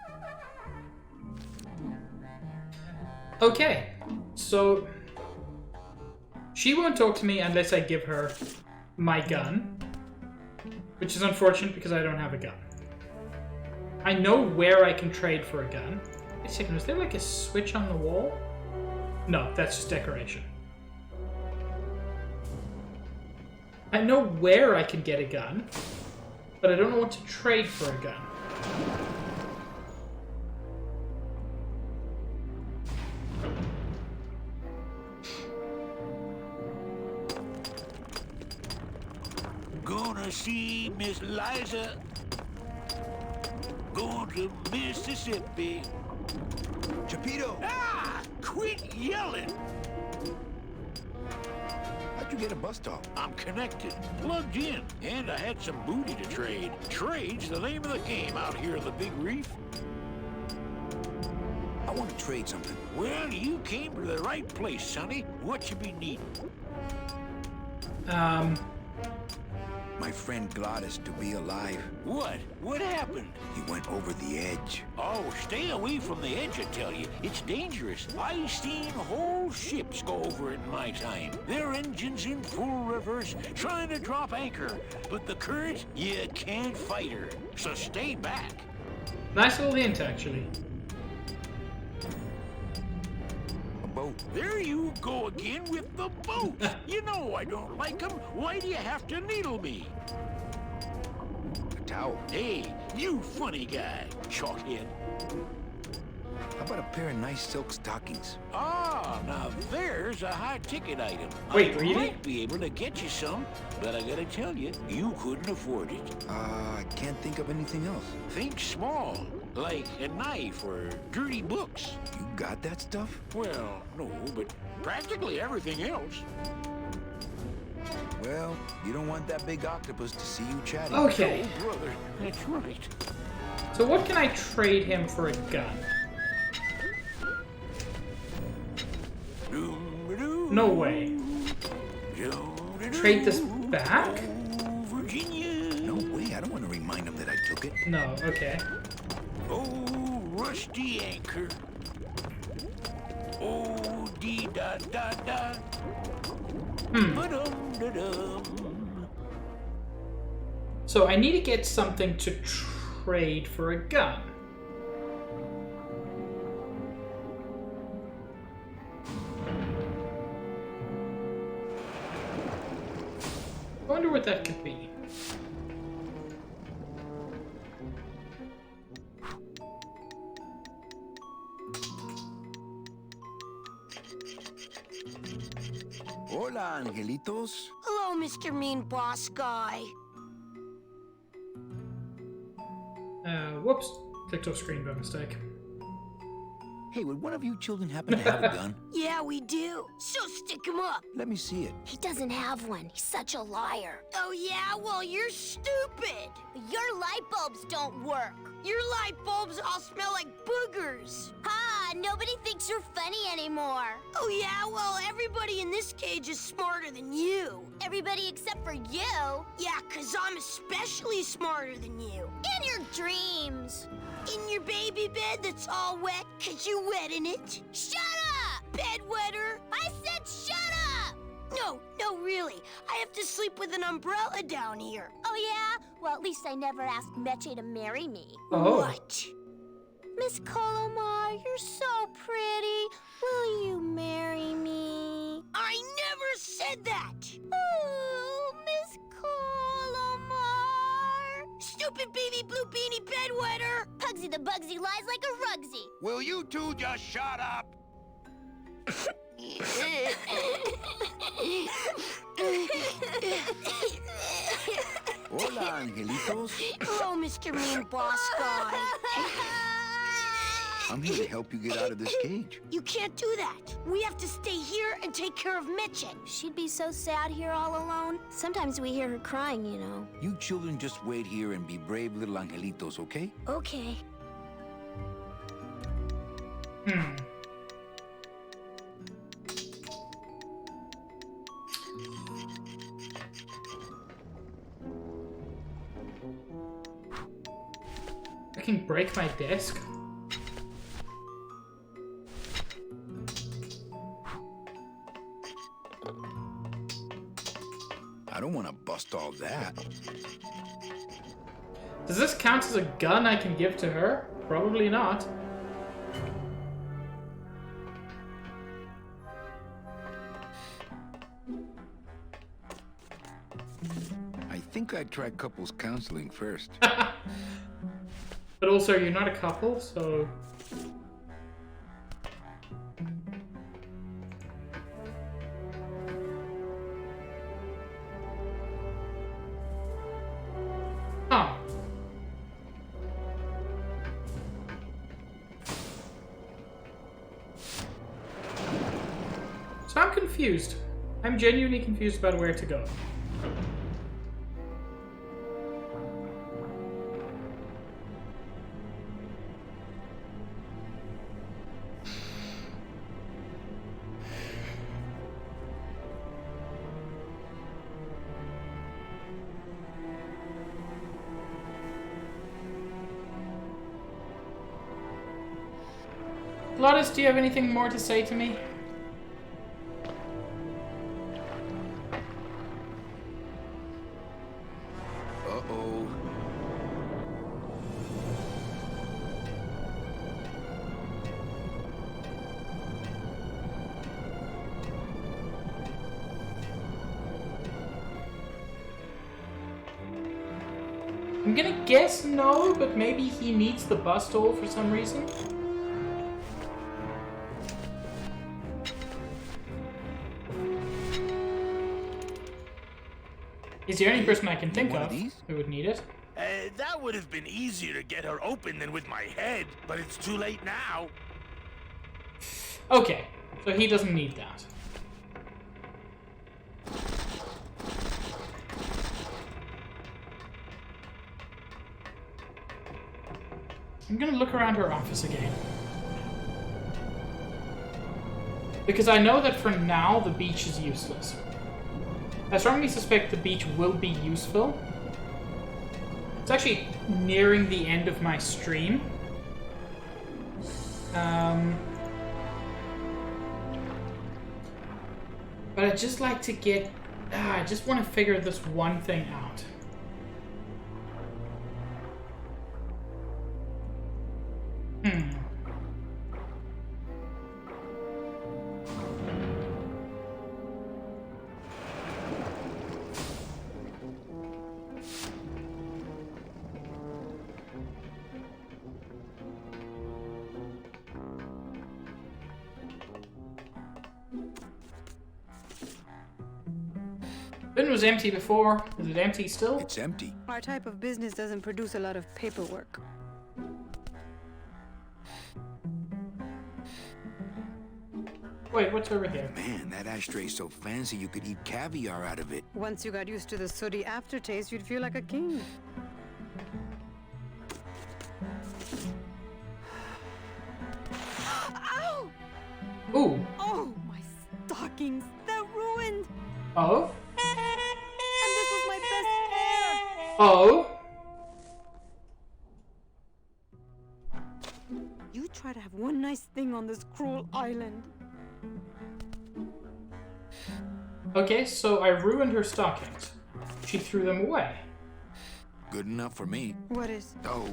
Okay, so she won't talk to me unless I give her my gun, which is unfortunate because I don't have a gun. I know where I can trade for a gun. Wait a second, is there like a switch on the wall? No, that's just decoration. I know where I can get a gun, but I don't know what to trade for a gun. Gonna see Miss Liza. Going to Mississippi. Chapito! Ah! Quit yelling! How'd you get a bus stop? I'm connected, plugged in, and I had some booty to trade. Trade's the name of the game out here at the Big Reef. I want to trade something. Well, you came to the right place, sonny. What you be needing? my friend Glottis to be alive. What? What happened? He went over the edge. Oh, stay away from the edge, I tell you. It's dangerous. I've seen whole ships go over it in my time. Their engines in full reverse, trying to drop anchor. But the current, you can't fight her. So stay back. Nice little hint, actually. Boat. There you go again with the boat. You know I don't like them. Why do you have to needle me? A towel. Hey, you funny guy, chalkhead. How about a pair of nice silk stockings? Ah, now there's a high-ticket item. Wait, I really? might be able to get you some, but I gotta tell you, you couldn't afford it. I can't think of anything else. Think small, like a knife or dirty books. You got that stuff? Well, no, but practically everything else. Well, you don't want that big octopus to see you chatting. Okay. Oh, brother, that's right. So what can I trade him for a gun? No way. Trade this back? Virginia. No way, I don't want to remind him that I took it. No, okay. Oh, rusty anchor. Oh, dee da da da. Ba-dum da dum. So I need to get something to trade for a gun. I wonder what that could be. Hola, angelitos. Hello, Mr. Mean Boss Guy. Whoops. Clicked off screen by mistake. Hey, would one of you children happen to have a gun? Yeah, we do. So stick him up. Let me see it. He doesn't have one. He's such a liar. Oh, yeah? Well, you're stupid. Your light bulbs don't work. Your light bulbs all smell like boogers. Ha! Nobody thinks you're funny anymore. Oh, yeah? Well, everybody in this cage is smarter than you. Everybody except for you. Yeah, 'cause I'm especially smarter than you. In your dreams. In your baby bed that's all wet 'cause you wet in it. Shut up! Bedwetter. I said shut up! No, really. I have to sleep with an umbrella down here. Oh, yeah? Well, at least I never asked Meche to marry me. Oh. What? Miss Colomar, you're so pretty. Will you marry me? I never said that. Oh, Miss Colomar. Stupid baby blue beanie bedwetter. Pugsy the Bugsy lies like a rugsy. Will you two just shut up? Hola, angelitos. Hello, Mr. Mean Boss Guy. I'm here to help you get out of this cage. You can't do that. We have to stay here and take care of Meche. She'd be so sad here all alone. Sometimes we hear her crying, you know. You children just wait here and be brave little angelitos, okay? Okay. I can break my desk. I don't want to bust all that. Does this count as a gun I can give to her? Probably not. I think I'd try couples counseling first. But also, you're not a couple, so... Huh. So I'm confused. I'm genuinely confused about where to go. Lotus, do you have anything more to say to me? Uh-oh. I'm gonna guess no, but maybe he needs the bus toll for some reason. He's the only person I can think of who would need it. That would have been easier to get her open than with my head, but it's too late now. Okay, so he doesn't need that. I'm gonna look around her office again. Because I know that for now, the beach is useless. I strongly suspect the beach will be useful. It's actually nearing the end of my stream. But I'd just like to get... I just want to figure this one thing out. Bin was empty before. Is it empty still? It's empty. Our type of business doesn't produce a lot of paperwork. Wait, what's over here? Man, that ashtray's so fancy you could eat caviar out of it. Once you got used to the sooty aftertaste, you'd feel like a king. Ow! Ooh. Oh, my stockings! They're ruined! Oh? And this was my best pair! Oh? You try to have one nice thing on this cruel island. Okay, so I ruined her stockings. She threw them away. Good enough for me. What is? Oh,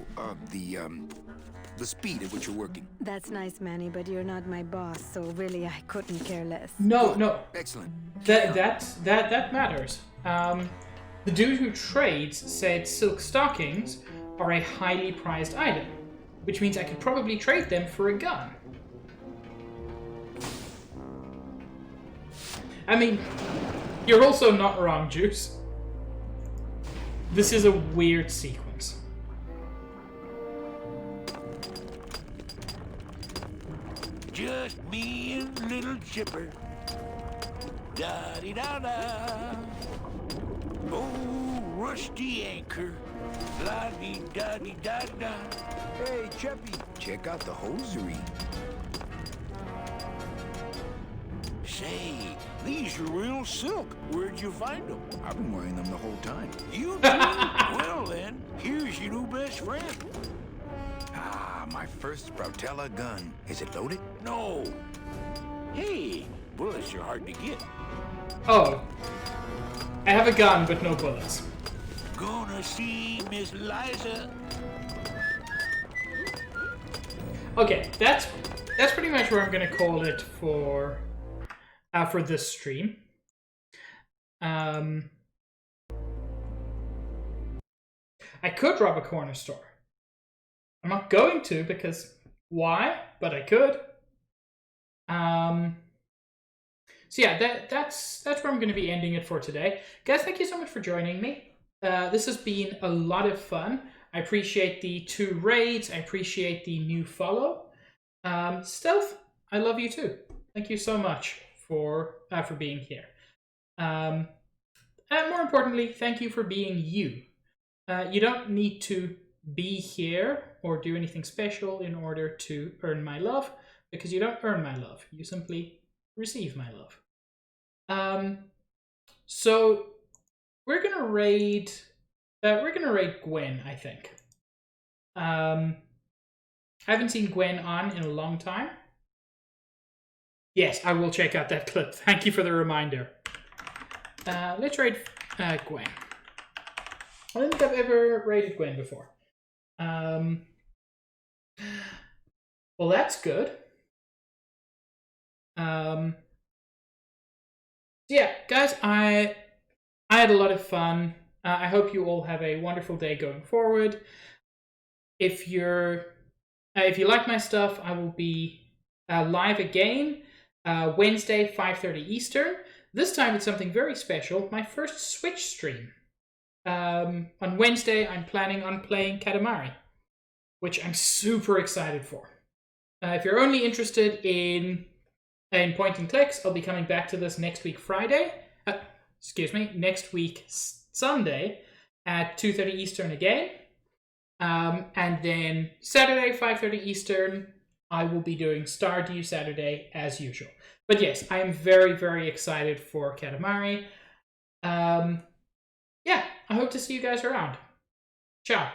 the speed at which you're working. That's nice, Manny, but you're not my boss, so really I couldn't care less. No. Excellent. That matters. The dude who trades said silk stockings are a highly prized item, which means I could probably trade them for a gun. I mean, you're also not wrong, Juice. This is a weird sequence. Just me and little Chipper. Da-dee-da-da. Oh, rusty anchor. La-dee-da-dee-da-da. Hey, Cheppy, check out the hosiery. Say, these are real silk. Where'd you find them? I've been wearing them the whole time. You do? Well then, here's your new best friend. Ah, my first Sproutella gun. Is it loaded? No. Hey, bullets are hard to get. Oh. I have a gun, but no bullets. Gonna see Miss Liza. Okay, that's pretty much where I'm gonna call it for this stream. I could rob a corner store. I'm not going to because why? But I could. So yeah, that's where I'm going to be ending it for today, guys. Thank you so much for joining me. This has been a lot of fun. I appreciate the 2 raids. I appreciate the new follow. Stealth, I love you too. Thank you so much for being here. And more importantly, thank you for being you. You don't need to be here or do anything special in order to earn my love, because you don't earn my love. You simply receive my love. So we're gonna raid Gwen, I think. I haven't seen Gwen on in a long time, Yes, I will check out that clip. Thank you for the reminder. Let's raid Gwen. I don't think I've ever raided Gwen before. Well, that's good. Yeah, guys, I had a lot of fun. I hope you all have a wonderful day going forward. If you like my stuff, I will be live again Wednesday, 5:30 Eastern. This time it's something very special. My first Switch stream. On Wednesday, I'm planning on playing Katamari, which I'm super excited for. If you're only interested in point and clicks, I'll be coming back to this next week Friday. Next week Sunday at 2:30 Eastern again. And then Saturday, 5:30 Eastern, I will be doing Stardew Saturday as usual. But yes, I am very, very excited for Katamari. Yeah, I hope to see you guys around. Ciao.